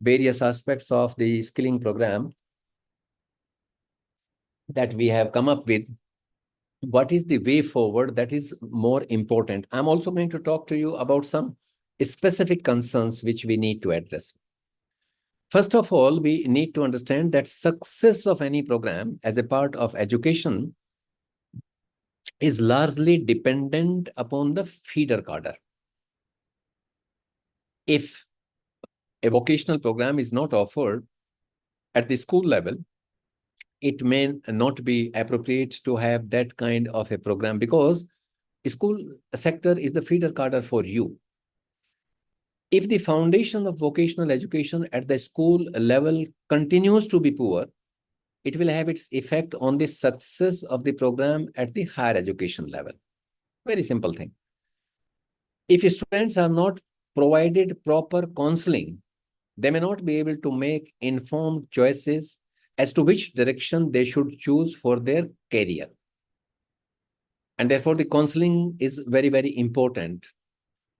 various aspects of the skilling program that we have come up with. what is the way forward, that is more important. I'm also going to talk to you about some specific concerns which we need to address. First of all, we need to understand that success of any program as a part of education is largely dependent upon the feeder cadre. If a vocational program is not offered at the school level, it may not be appropriate to have that kind of a program, because school sector is the feeder cadre for you. If the foundation of vocational education at the school level continues to be poor, it will have its effect on the success of the program at the higher education level. Very simple thing. If students are not provided proper counseling, they may not be able to make informed choices as to which direction they should choose for their career. And therefore, the counseling is very, very important.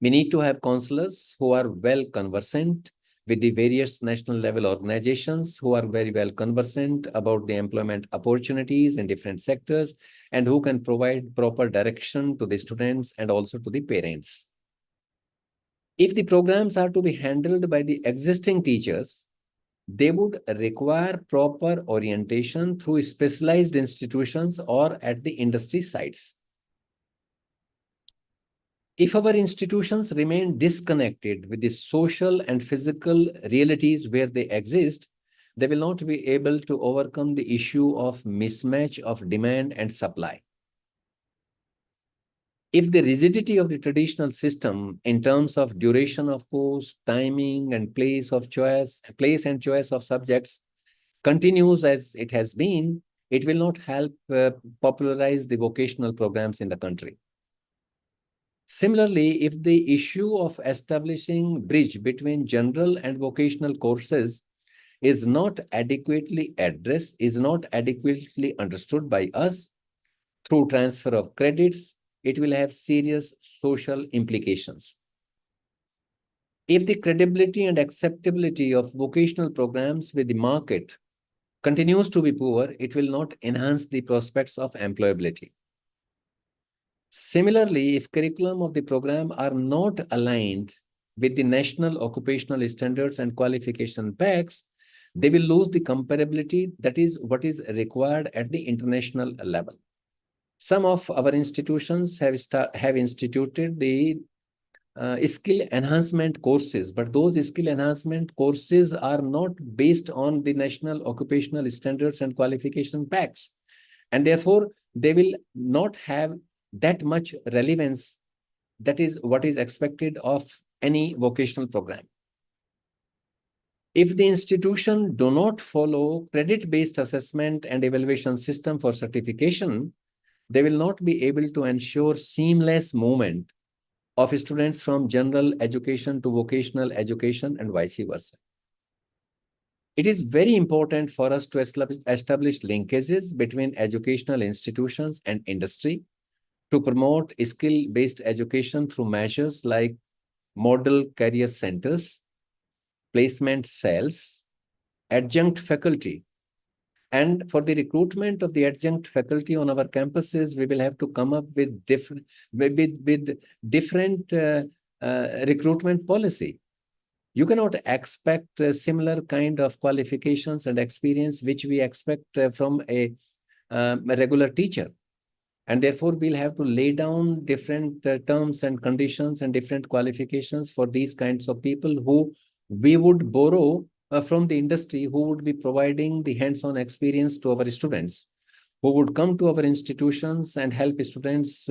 We need to have counselors who are well conversant with the various national level organizations, who are very well conversant about the employment opportunities in different sectors, and who can provide proper direction to the students and also to the parents. If the programs are to be handled by the existing teachers, they would require proper orientation through specialized institutions or at the industry sites. If our institutions remain disconnected with the social and physical realities where they exist, they will not be able to overcome the issue of mismatch of demand and supply. If the rigidity of the traditional system in terms of duration of course, timing, and place and choice of subjects continues as it has been, it will not help popularize the vocational programs in the country. Similarly, if the issue of establishing bridge between general and vocational courses is not adequately addressed, is not adequately understood by us through transfer of credits, it will have serious social implications. If the credibility and acceptability of vocational programs with the market continues to be poor, it will not enhance the prospects of employability. Similarly, if curriculum of the program are not aligned with the national occupational standards and qualification packs, they will lose the comparability, that is what is required at the international level. Some of our institutions have instituted the skill enhancement courses, but those skill enhancement courses are not based on the national occupational standards and qualification packs, and therefore they will not have that much relevance. That is what is expected of any vocational program. If the institution do not follow credit-based assessment and evaluation system for certification, they will not be able to ensure seamless movement of students from general education to vocational education and vice versa. It is very important for us to establish linkages between educational institutions and industry to promote skill-based education through measures like model career centers, placement cells, adjunct faculty. And for the recruitment of the adjunct faculty on our campuses, we will have to come up with different recruitment policy. You cannot expect a similar kind of qualifications and experience which we expect from a regular teacher. And therefore, we'll have to lay down different terms and conditions and different qualifications for these kinds of people who we would borrow from the industry, who would be providing the hands-on experience to our students, who would come to our institutions and help students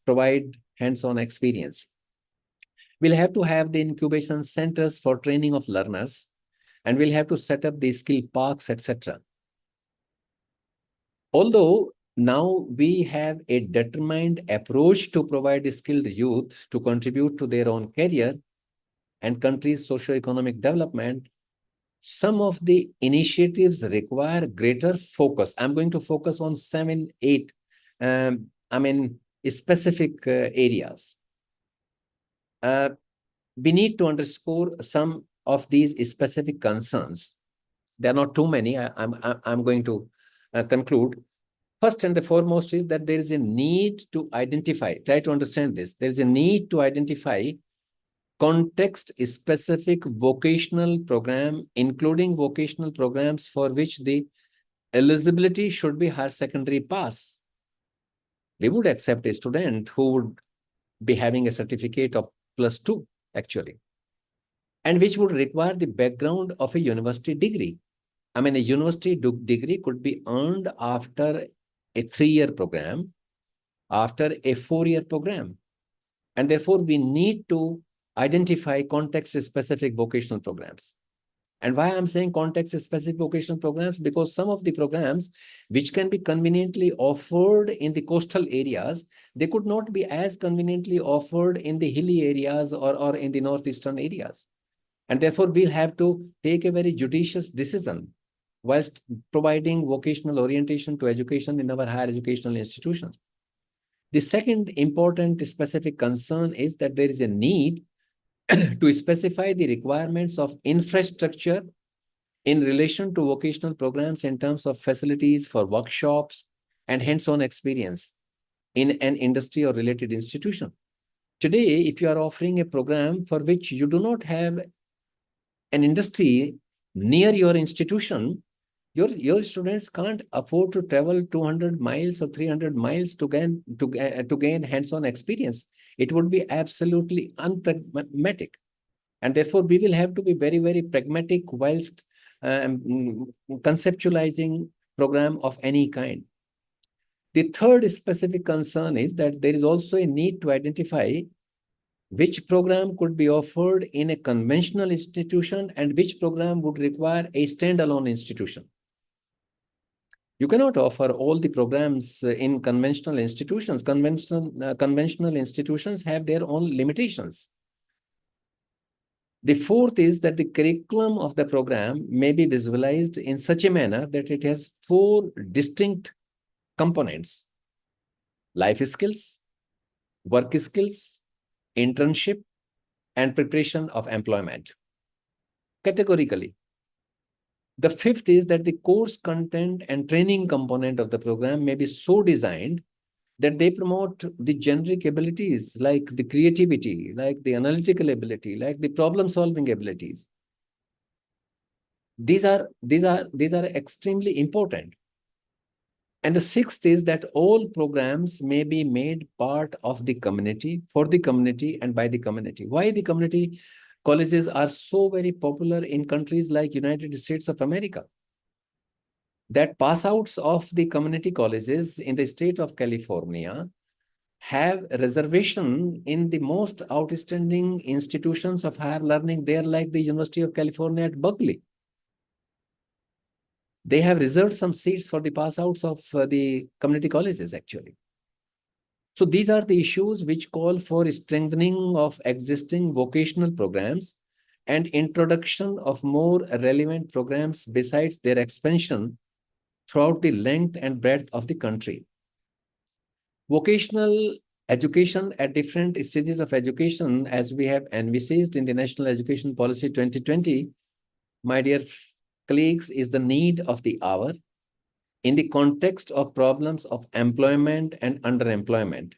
provide hands-on experience. We'll have to have the incubation centers for training of learners, and we'll have to set up the skill parks, etc. Although now we have a determined approach to provide skilled youth to contribute to their own career and country's socio-economic development, some of the initiatives require greater focus. I'm going to focus on 7, 8, specific areas. We need to underscore some of these specific concerns. There are not too many. I'm going to conclude. First and the foremost is that there is a need to identify, try to understand this, there is a need to identify context-specific vocational program, including vocational programs for which the eligibility should be higher secondary pass. We would accept a student who would be having a certificate of +2, actually, and which would require the background of a university degree. I mean, a university degree could be earned after a 3-year program, after a 4-year program. And therefore, we need to identify context-specific vocational programs. And why I'm saying context-specific vocational programs? Because some of the programs which can be conveniently offered in the coastal areas, they could not be as conveniently offered in the hilly areas or in the northeastern areas. And therefore, we'll have to take a very judicious decision whilst providing vocational orientation to education in our higher educational institutions. The second important specific concern is that there is a need to specify the requirements of infrastructure in relation to vocational programs in terms of facilities for workshops and hands-on experience in an industry or related institution. Today, if you are offering a program for which you do not have an industry near your institution, your students can't afford to travel 200 miles or 300 miles to gain hands-on experience. It would be absolutely unpragmatic. And therefore, we will have to be very, very pragmatic whilst conceptualizing program of any kind. The third specific concern is that there is also a need to identify which program could be offered in a conventional institution and which program would require a standalone institution. You cannot offer all the programs in conventional institutions. Conventional institutions have their own limitations. The fourth is that the curriculum of the program may be visualized in such a manner that it has 4 distinct components: life skills, work skills, internship, and preparation of employment. Categorically. The fifth is that the course content and training component of the program may be so designed that they promote the generic abilities like the creativity, like the analytical ability, like the problem-solving abilities. These are extremely important. And the sixth is that all programs may be made part of the community, for the community, and by the community. Why the community colleges are so very popular in countries like United States of America? That pass outs of the community colleges in the state of California have a reservation in the most outstanding institutions of higher learning there, like the University of California at Berkeley. They have reserved some seats for the pass outs of the community colleges, actually. So these are the issues which call for strengthening of existing vocational programs and introduction of more relevant programs besides their expansion throughout the length and breadth of the country. Vocational education at different stages of education, as we have envisaged in the National Education Policy 2020, my dear colleagues, is the need of the hour in the context of problems of employment and underemployment.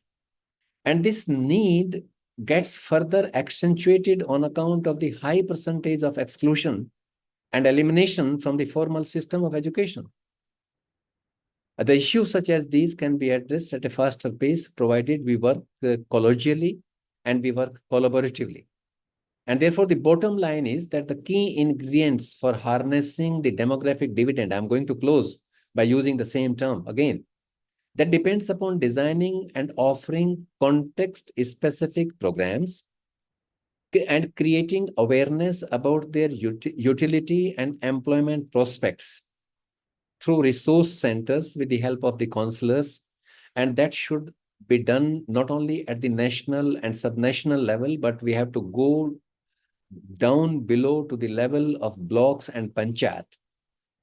And this need gets further accentuated on account of the high percentage of exclusion and elimination from the formal system of education. The issues such as these can be addressed at a faster pace, provided we work collegially and we work collaboratively. And therefore, the bottom line is that the key ingredients for harnessing the demographic dividend, I'm going to close by using the same term again, that depends upon designing and offering context-specific programs and creating awareness about their utility and employment prospects through resource centers with the help of the counselors. And that should be done not only at the national and subnational level, but we have to go down below to the level of blocks and panchayat.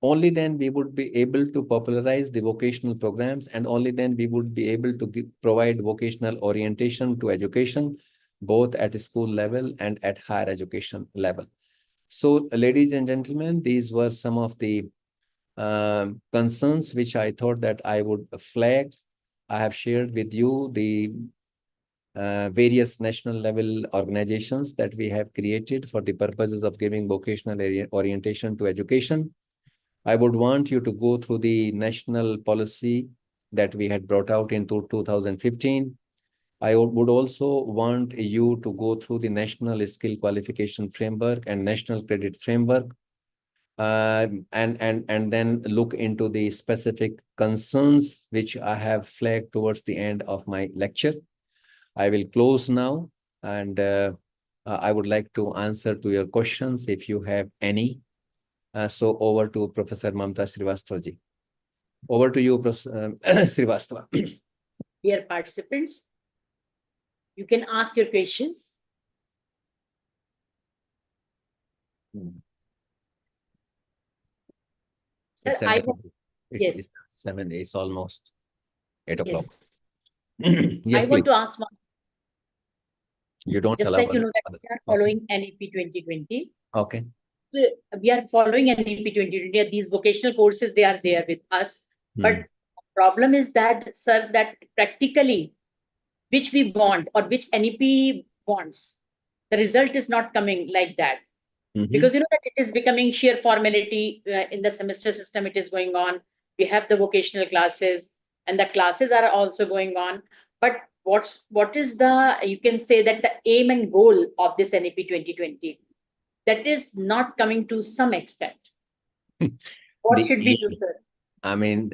Only then we would be able to popularize the vocational programs, and only then we would be able to provide vocational orientation to education, both at school level and at higher education level. So, ladies and gentlemen, these were some of the concerns which I thought that I would flag. I have shared with you the various national level organizations that we have created for the purposes of giving vocational orientation to education. I would want you to go through the national policy that we had brought out in 2015. I would also want you to go through the National Skill Qualification Framework and National Credit Framework, and then look into the specific concerns which I have flagged towards the end of my lecture. I will close now, and I would like to answer to your questions if you have any. So over to Professor Mamta Srivastava ji. Over to you, Professor Srivastava.
Dear participants, you can ask your questions. Sir,
It's 7, it's almost 8 o'clock.
Yes.
Yes,
I want
please.
to ask one.
You don't
Just
allow
let you know that
other.
we are following NEP 2020.
Okay.
We are following NEP 2020. These vocational courses, they are there with us. But problem is that, sir, that practically which we want or which NEP wants, the result is not coming like that. Because you know that it is becoming sheer formality in the semester system. It is going on. We have the vocational classes, and the classes are also going on. But what is the, you can say that the aim and goal of this NEP 2020? That is not coming to some extent. What should we do, sir?
I mean,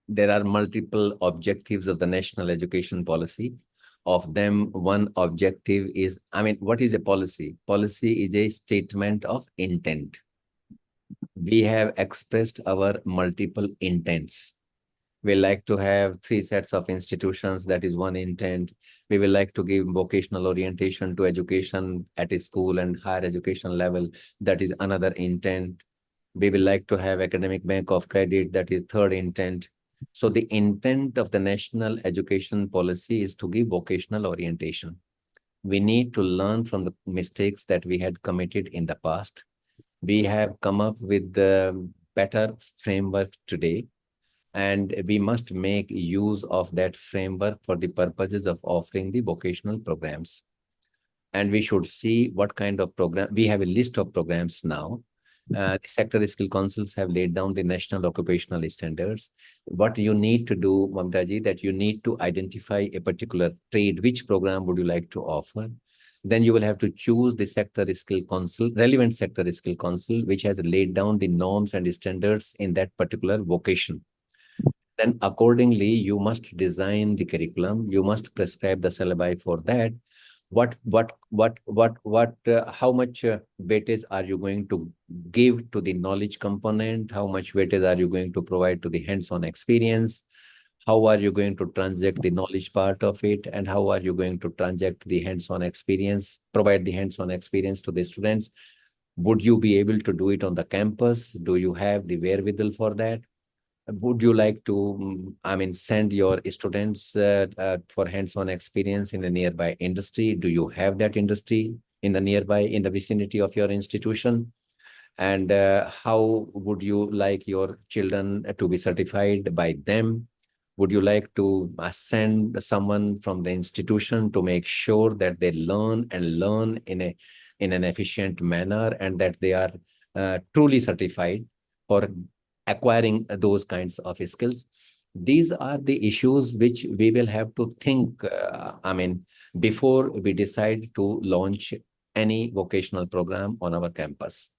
there are multiple objectives of the national education policy. Of them, one objective is, I mean, what is a policy? Policy is a statement of intent. We have expressed our multiple intents. We like to have 3 sets of institutions, that is one intent. We will like to give vocational orientation to education at a school and higher education level, that is another intent. We will like to have academic bank of credit, that is third intent. So the intent of the national education policy is to give vocational orientation. We need to learn from the mistakes that we had committed in the past. We have come up with the better framework today, and we must make use of that framework for the purposes of offering the vocational programs. And we should see what kind of program. We have a list of programs now. The sector skill councils have laid down the national occupational standards. What you need to do, Mamtaji, that you need to identify a particular trade, which program would you like to offer. Then you will have to choose the sector skill council, relevant sector skill council, which has laid down the norms and standards in that particular vocation. Then accordingly, you must design the curriculum. You must prescribe the syllabi for that. How much weightage are you going to give to the knowledge component? How much weightage are you going to provide to the hands-on experience? How are you going to transact the knowledge part of it? And how are you going to transact the hands-on experience, provide the hands-on experience to the students? Would you be able to do it on the campus? Do you have the wherewithal for that? Would you like to, send your students for hands-on experience in a nearby industry? Do you have that industry in the vicinity of your institution? And how would you like your children to be certified by them? Would you like to send someone from the institution to make sure that they learn in an efficient manner, and that they are truly certified for acquiring those kinds of skills? These are the issues which we will have to think, before we decide to launch any vocational program on our campus.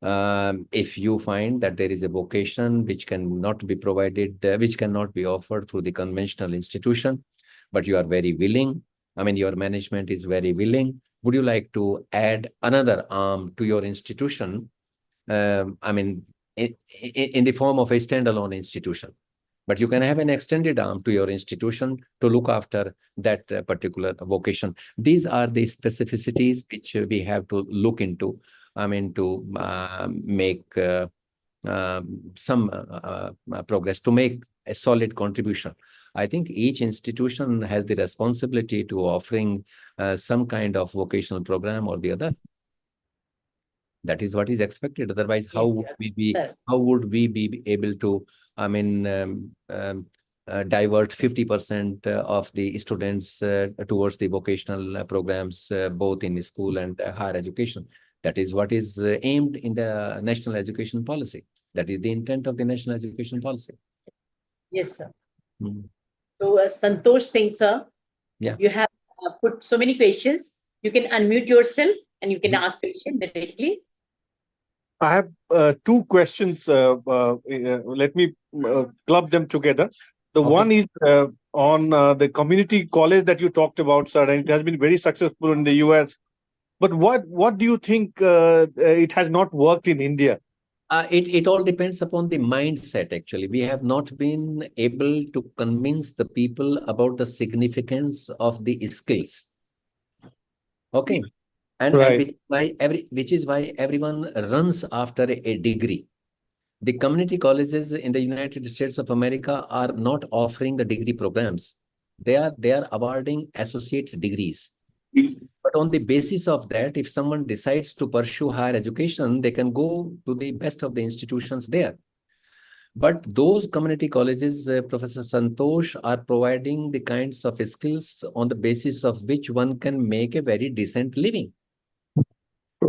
If you find that there is a vocation which cannot be provided, which cannot be offered through the conventional institution, but you are very willing, your management is very willing, would you like to add another arm to your institution? In the form of a standalone institution. But you can have an extended arm to your institution to look after that particular vocation. These are the specificities which we have to look into, to make some progress, to make a solid contribution. I think each institution has the responsibility to offering some kind of vocational program or the other. That is what is expected. Otherwise, how
Yes,
would we be?
sir.
How would we be able to? I mean, divert 50% of the students towards the vocational programs, both in school and higher education. That is what is aimed in the national education policy. That is the intent of the national education policy.
Yes, sir.
Hmm.
So, Santosh Singh, sir,
Yeah.
you have put so many questions. You can unmute yourself and you can ask question directly.
I have two questions. Let me club them together. The
Okay.
one is on the community college that you talked about, sir, and it has been very successful in the US. But what do you think it has not worked in India?
It all depends upon the mindset, actually. We have not been able to convince the people about the significance of the skills. Okay. And
Right.
which is why everyone runs after a degree. The community colleges in the United States of America are not offering the degree programs. They are awarding associate degrees. But on the basis of that, if someone decides to pursue higher education, they can go to the best of the institutions there. But those community colleges, Professor Santosh, are providing the kinds of skills on the basis of which one can make a very decent living.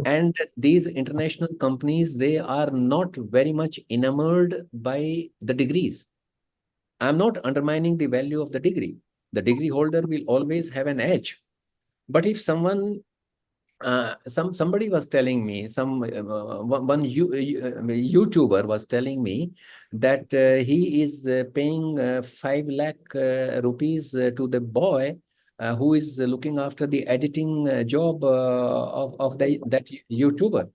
And these international companies, they are not very much enamored by the degrees. I'm not undermining the value of the degree. The degree holder will always have an edge. But if someone somebody was telling me, one YouTuber was telling me that he is paying 5 lakh rupees to the boy who is looking after the editing job of that YouTuber.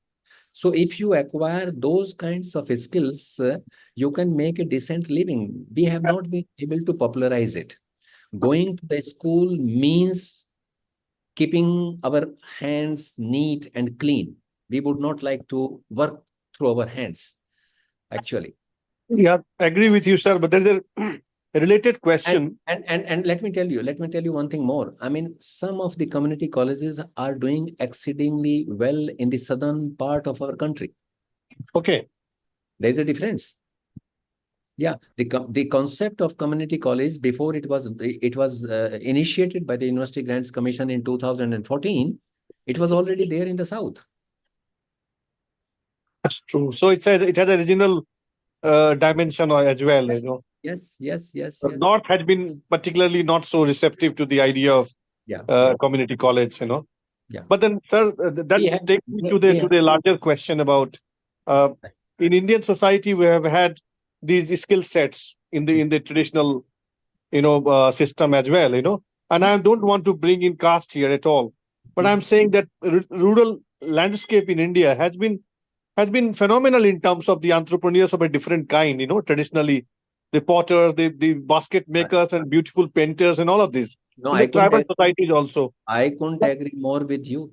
So if you acquire those kinds of skills, you can make a decent living. We have not been able to popularize it. Going to the school means keeping our hands neat and clean. We would not like to work through our hands, actually.
Yeah, I agree with you, sir. But there's a related question.
And let me tell you one thing more. I mean, some of the community colleges are doing exceedingly well in the southern part of our country.
Okay.
There's a difference. Yeah, the concept of community college before it was initiated by the University Grants Commission in 2014. It was already there in the south.
That's true. So it has a regional dimension as well, you know.
Yes.
North had been particularly not so receptive to the idea of community college, you know.
Yeah.
But then, sir, that takes me to the larger question about in Indian society we have had these skill sets in the traditional, you know, system as well, you know. And I don't want to bring in caste here at all, but I'm saying that rural landscape in India has been phenomenal in terms of the entrepreneurs of a different kind, you know, traditionally the potters, the basket makers and beautiful painters and all of this.
No,
and the tribal societies also.
I couldn't agree more with you.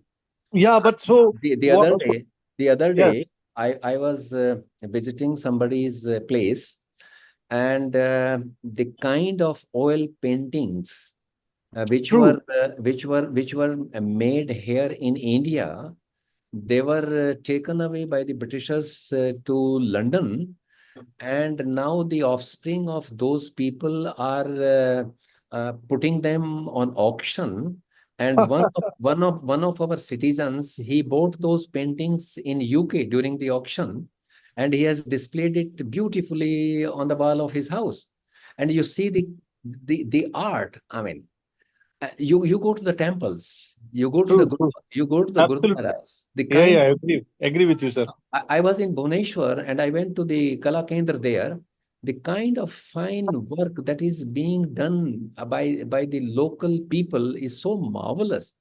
Yeah, but so
the other day, I was visiting somebody's place, and the kind of oil paintings which were made here in India, they were taken away by the Britishers to London, and now the offspring of those people are putting them on auction. And one of our citizens, he bought those paintings in UK during the auction, and he has displayed it beautifully on the wall of his house. And you see the art. I mean, you go to the temples, you go to the gurudwaras.
I agree with you, sir.
I was in Bhubaneswar and I went to the Kala Kendra there. The kind of fine work that is being done by the local people is so marvelous.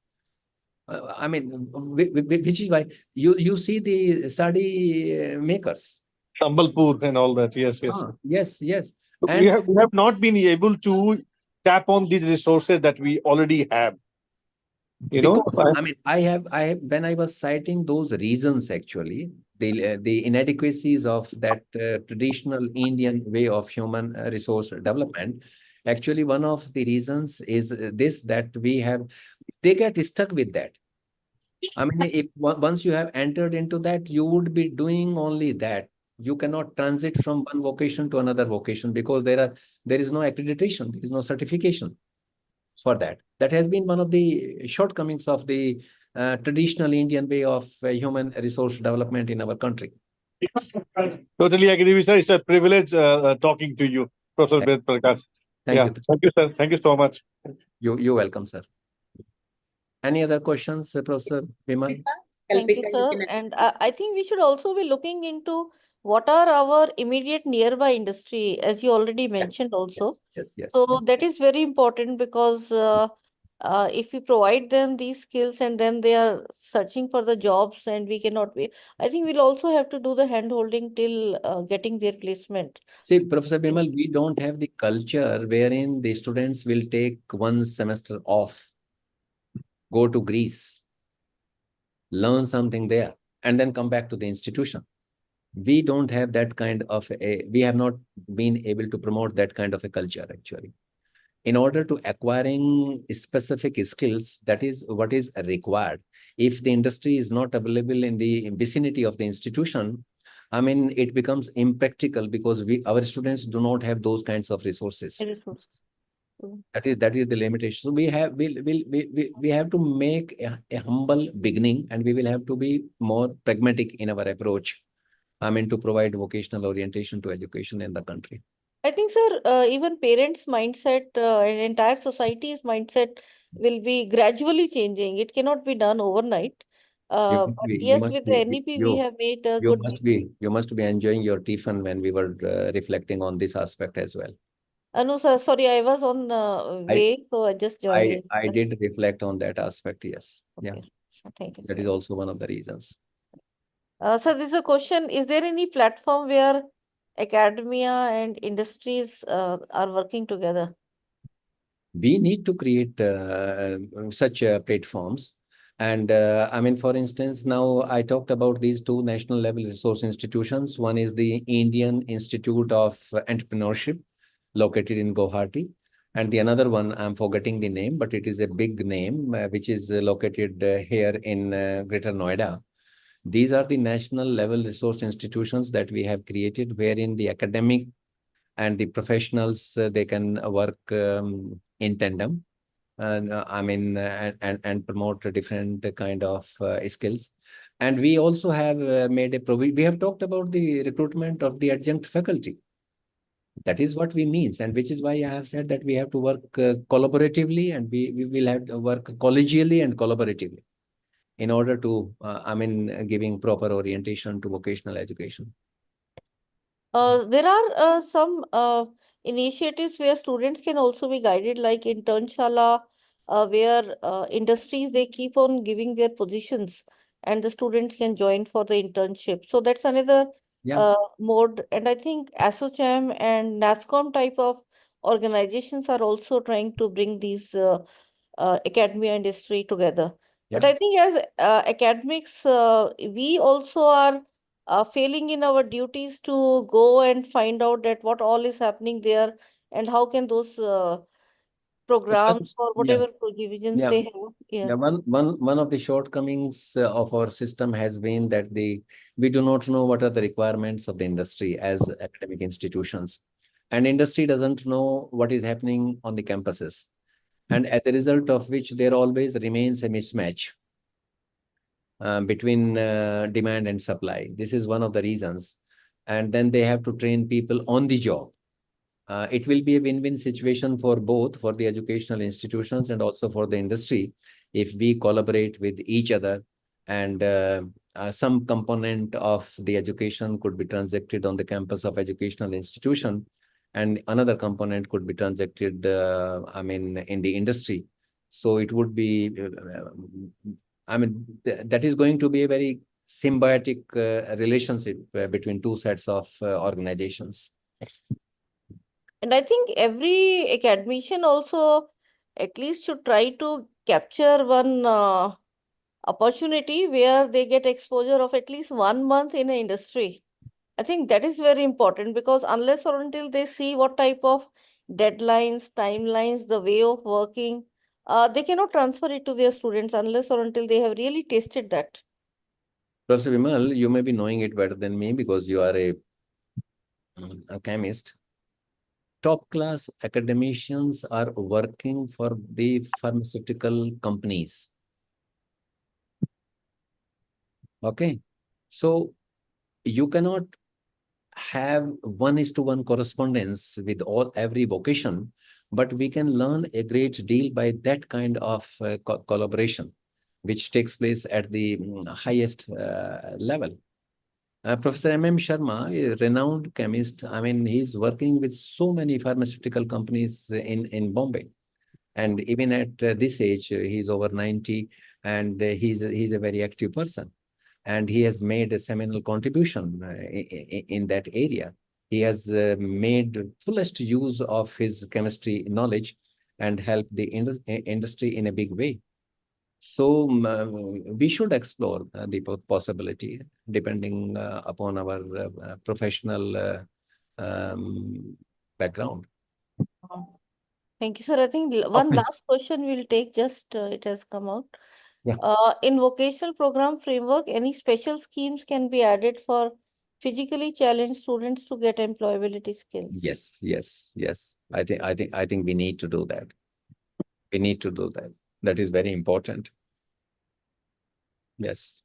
I mean, which is why you see the sari makers.
Sambalpur and all that. Yes.
Yes.
And we have not been able to tap on these resources that we already have. You know,
I mean, I have when I was citing those reasons, actually, the inadequacies of that traditional Indian way of human resource development. Actually, one of the reasons is this, that they get stuck with that. I mean, if once you have entered into that, you would be doing only that. You cannot transit from one vocation to another vocation because there is no accreditation, there is no certification for that. That has been one of the shortcomings of the traditional Indian way of human resource development in our country.
Totally agree with sir. It's a privilege talking to you, Professor Ved Prakash.
Thank you.
Thank you, sir. Thank you so much.
You're welcome, sir. Any other questions, Professor Bimal?
Thank you, sir. And I think we should also be looking into what are our immediate nearby industry, as you already mentioned also.
Yes.
So that is very important because if we provide them these skills and then they are searching for the jobs and we cannot be, I think we'll also have to do the hand holding till getting their placement.
See, Professor Bimal, we don't have the culture wherein the students will take one semester off, go to Greece, learn something there, and then come back to the institution. We don't have that kind of we have not been able to promote that kind of a culture actually. In order to acquiring specific skills, that is what is required. If the industry is not available in the vicinity of the institution, I mean, it becomes impractical because our students do not have those kinds of resources. That is the limitation. So we have to make a humble beginning, and we will have to be more pragmatic in our approach. I mean, to provide vocational orientation to education in the country.
I think, sir, even parents' mindset and entire society's mindset will be gradually changing. It cannot be done overnight. But yes, with the NEP, we have made a good.
You must be enjoying your Tiffin when we were reflecting on this aspect as well.
No, sir, sorry, I was on way, so I just joined in.
I did reflect on that aspect, yes.
Okay.
Yeah.
Thank you.
That is also one of the reasons.
So this is a question, is there any platform where academia and industries are working together?
We need to create such platforms. And I mean, for instance, now I talked about these two national level resource institutions. One is the Indian Institute of Entrepreneurship, located in Guwahati. And the another one, I'm forgetting the name, but it is a big name, which is located here in Greater Noida. These are the national level resource institutions that we have created, wherein the academic and the professionals, they can work in tandem. I mean, and promote a different kind of skills. And we also have made a provision. We have talked about the recruitment of the adjunct faculty. That is what we means, and which is why I have said that we have to work collaboratively, and we will have to work collegially and collaboratively in order to, I mean, giving proper orientation to vocational education.
There are some initiatives where students can also be guided, like Internshala, where industries, they keep on giving their positions and the students can join for the internship. So that's another mode. And I think ASSOCHAM and NASSCOM type of organizations are also trying to bring these academia industry together. But I think as academics, we also are failing in our duties to go and find out that what all is happening there and how can those programs or whatever provisions they have.
One of the shortcomings of our system has been that we do not know what are the requirements of the industry as academic institutions, and industry doesn't know what is happening on the campuses, and as a result of which there always remains a mismatch between demand and supply. This is one of the reasons. And then they have to train people on the job. It will be a win-win situation for both, for the educational institutions and also for the industry, if we collaborate with each other, and some component of the education could be transacted on the campus of educational institution, and another component could be transacted, I mean, in the industry. So it would be, I mean, that is going to be a very symbiotic relationship between two sets of organizations.
And I think every academician also at least should try to capture one opportunity where they get exposure of at least 1 month in an industry. I think that is very important, because unless or until they see what type of deadlines, timelines, the way of working, they cannot transfer it to their students unless or until they have really tasted that.
Professor Vimal, you may be knowing it better than me because you are a chemist. Top class academicians are working for the pharmaceutical companies. Okay. So you cannot have 1:1 correspondence with every vocation, but we can learn a great deal by that kind of collaboration, which takes place at the highest level. Professor M.M. Sharma, a renowned chemist, I mean, he's working with so many pharmaceutical companies in Bombay. And even at this age, he's over 90, and he's a very active person. And he has made a seminal contribution in that area. He has made fullest use of his chemistry knowledge and helped the industry in a big way. So we should explore the possibility depending upon our professional background.
Thank you, sir. I think one last question we'll take, just it has come out.
Yeah.
In vocational program framework, any special schemes can be added for physically challenged students to get employability skills?
Yes. I think we need to do that. We need to do that. That is very important. Yes.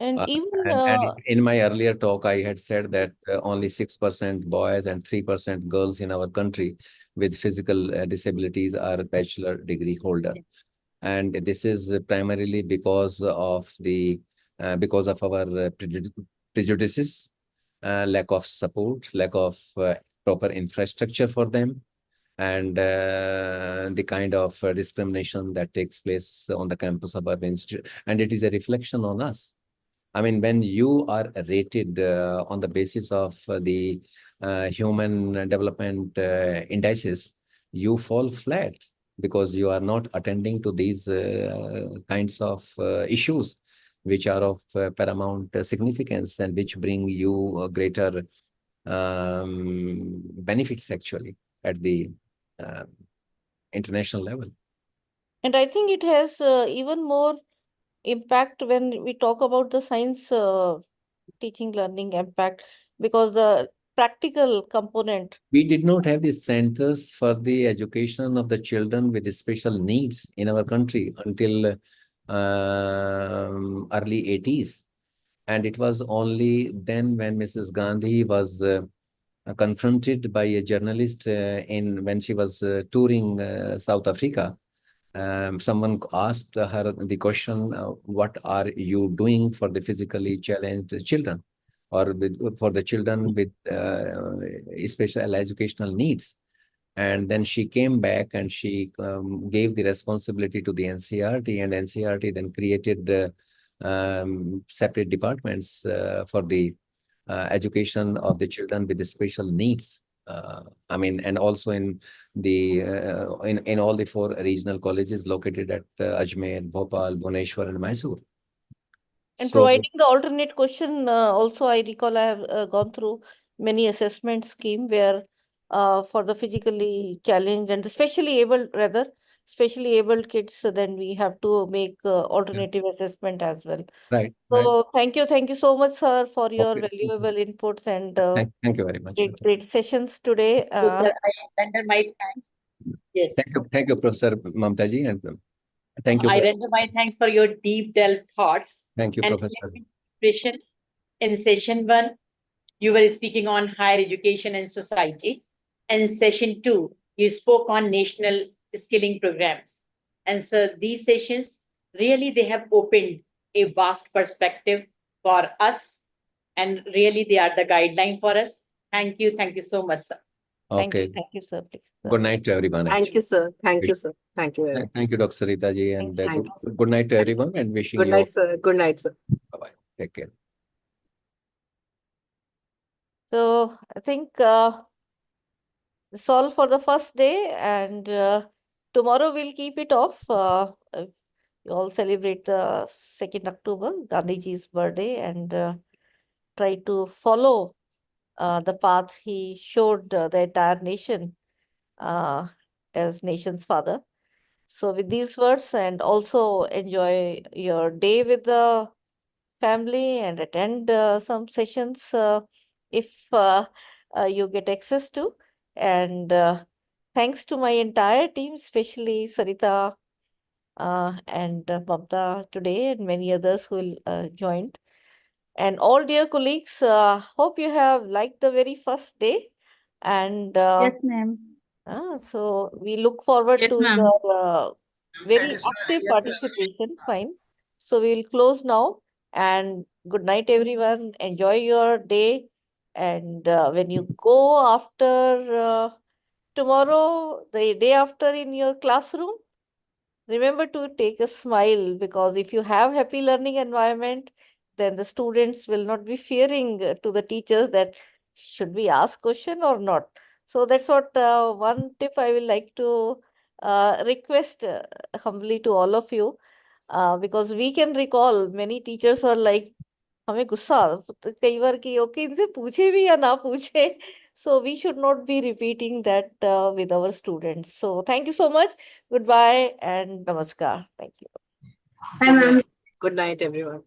And even
and in my earlier talk, I had said that only 6% boys and 3% girls in our country with physical disabilities are bachelor degree holder. And this is primarily because of our prejudices, lack of support, lack of proper infrastructure for them, and the kind of discrimination that takes place on the campus of our institute. And it is a reflection on us. I mean, when you are rated on the basis of the human development indices, you fall flat because you are not attending to these kinds of issues, which are of paramount significance and which bring you greater benefits actually at the international level.
And I think it has even more impact when we talk about the science teaching learning impact, because the practical component.
We did not have the centers for the education of the children with special needs in our country until early 80s. And it was only then when Mrs. Gandhi was confronted by a journalist when she was touring South Africa. Someone asked her the question, what are you doing for the physically challenged children, or for the children with special educational needs? And then she came back and she gave the responsibility to the NCERT, and NCERT then created separate departments for the education of the children with the special needs. I mean, and also in all the 4 regional colleges located at Ajmer, Bhopal, Bhubaneswar, and Mysore.
And
So,
providing the alternate question, also I recall I have gone through many assessment scheme where for the physically challenged and specially abled kids, so then we have to make alternative assessment as well.
Right.
So thank you so much, sir, for your valuable inputs and
Thank you very much.
great sessions today.
So, sir, I render my thanks. Yes.
Thank you, Professor Mamtaji, and thank you.
I render my thanks for your deep delve thoughts.
Thank you,
and
Professor.
In session 1, you were speaking on higher education and society. And session 2, you spoke on national skilling programs. And so these sessions, really, they have opened a vast perspective for us. And really, they are the guideline for us. Thank you so much, sir.
Okay.
Thank you, sir. Please.
Good night to everyone.
Thank you, sir. Thank you, sir. Thank you.
Thank you, Dr. Sarita ji, and
Thank you.
good night to everyone, and wishing
Good
you.
night, sir. Good night, sir.
Bye-bye. Take care.
So I think that's all for the first day, and tomorrow we'll keep it off. We all celebrate the 2nd October, Gandhiji's birthday, and try to follow the path he showed the entire nation as nation's father. So with these words, and also enjoy your day with the family and attend some sessions if you get access to. And thanks to my entire team, especially Sarita and Mamta today, and many others who will joined. And all dear colleagues, hope you have liked the very first day. And
Yes, ma'am.
so we look forward
Yes,
to
ma'am.
your very active participation. Fine. So we will close now. And good night, everyone. Enjoy your day. And when you go after tomorrow, the day after in your classroom, remember to take a smile, because if you have happy learning environment, then the students will not be fearing to the teachers that should we ask question or not. So that's what one tip I will like to request humbly to all of you, because we can recall many teachers are like हमें गुस्सा कई बार कि okay इनसे पूछे भी या ना पूछे. So we should not be repeating that with our students. So thank you so much. Goodbye and namaskar. Thank you.
Hi, ma'am. Good night, everyone.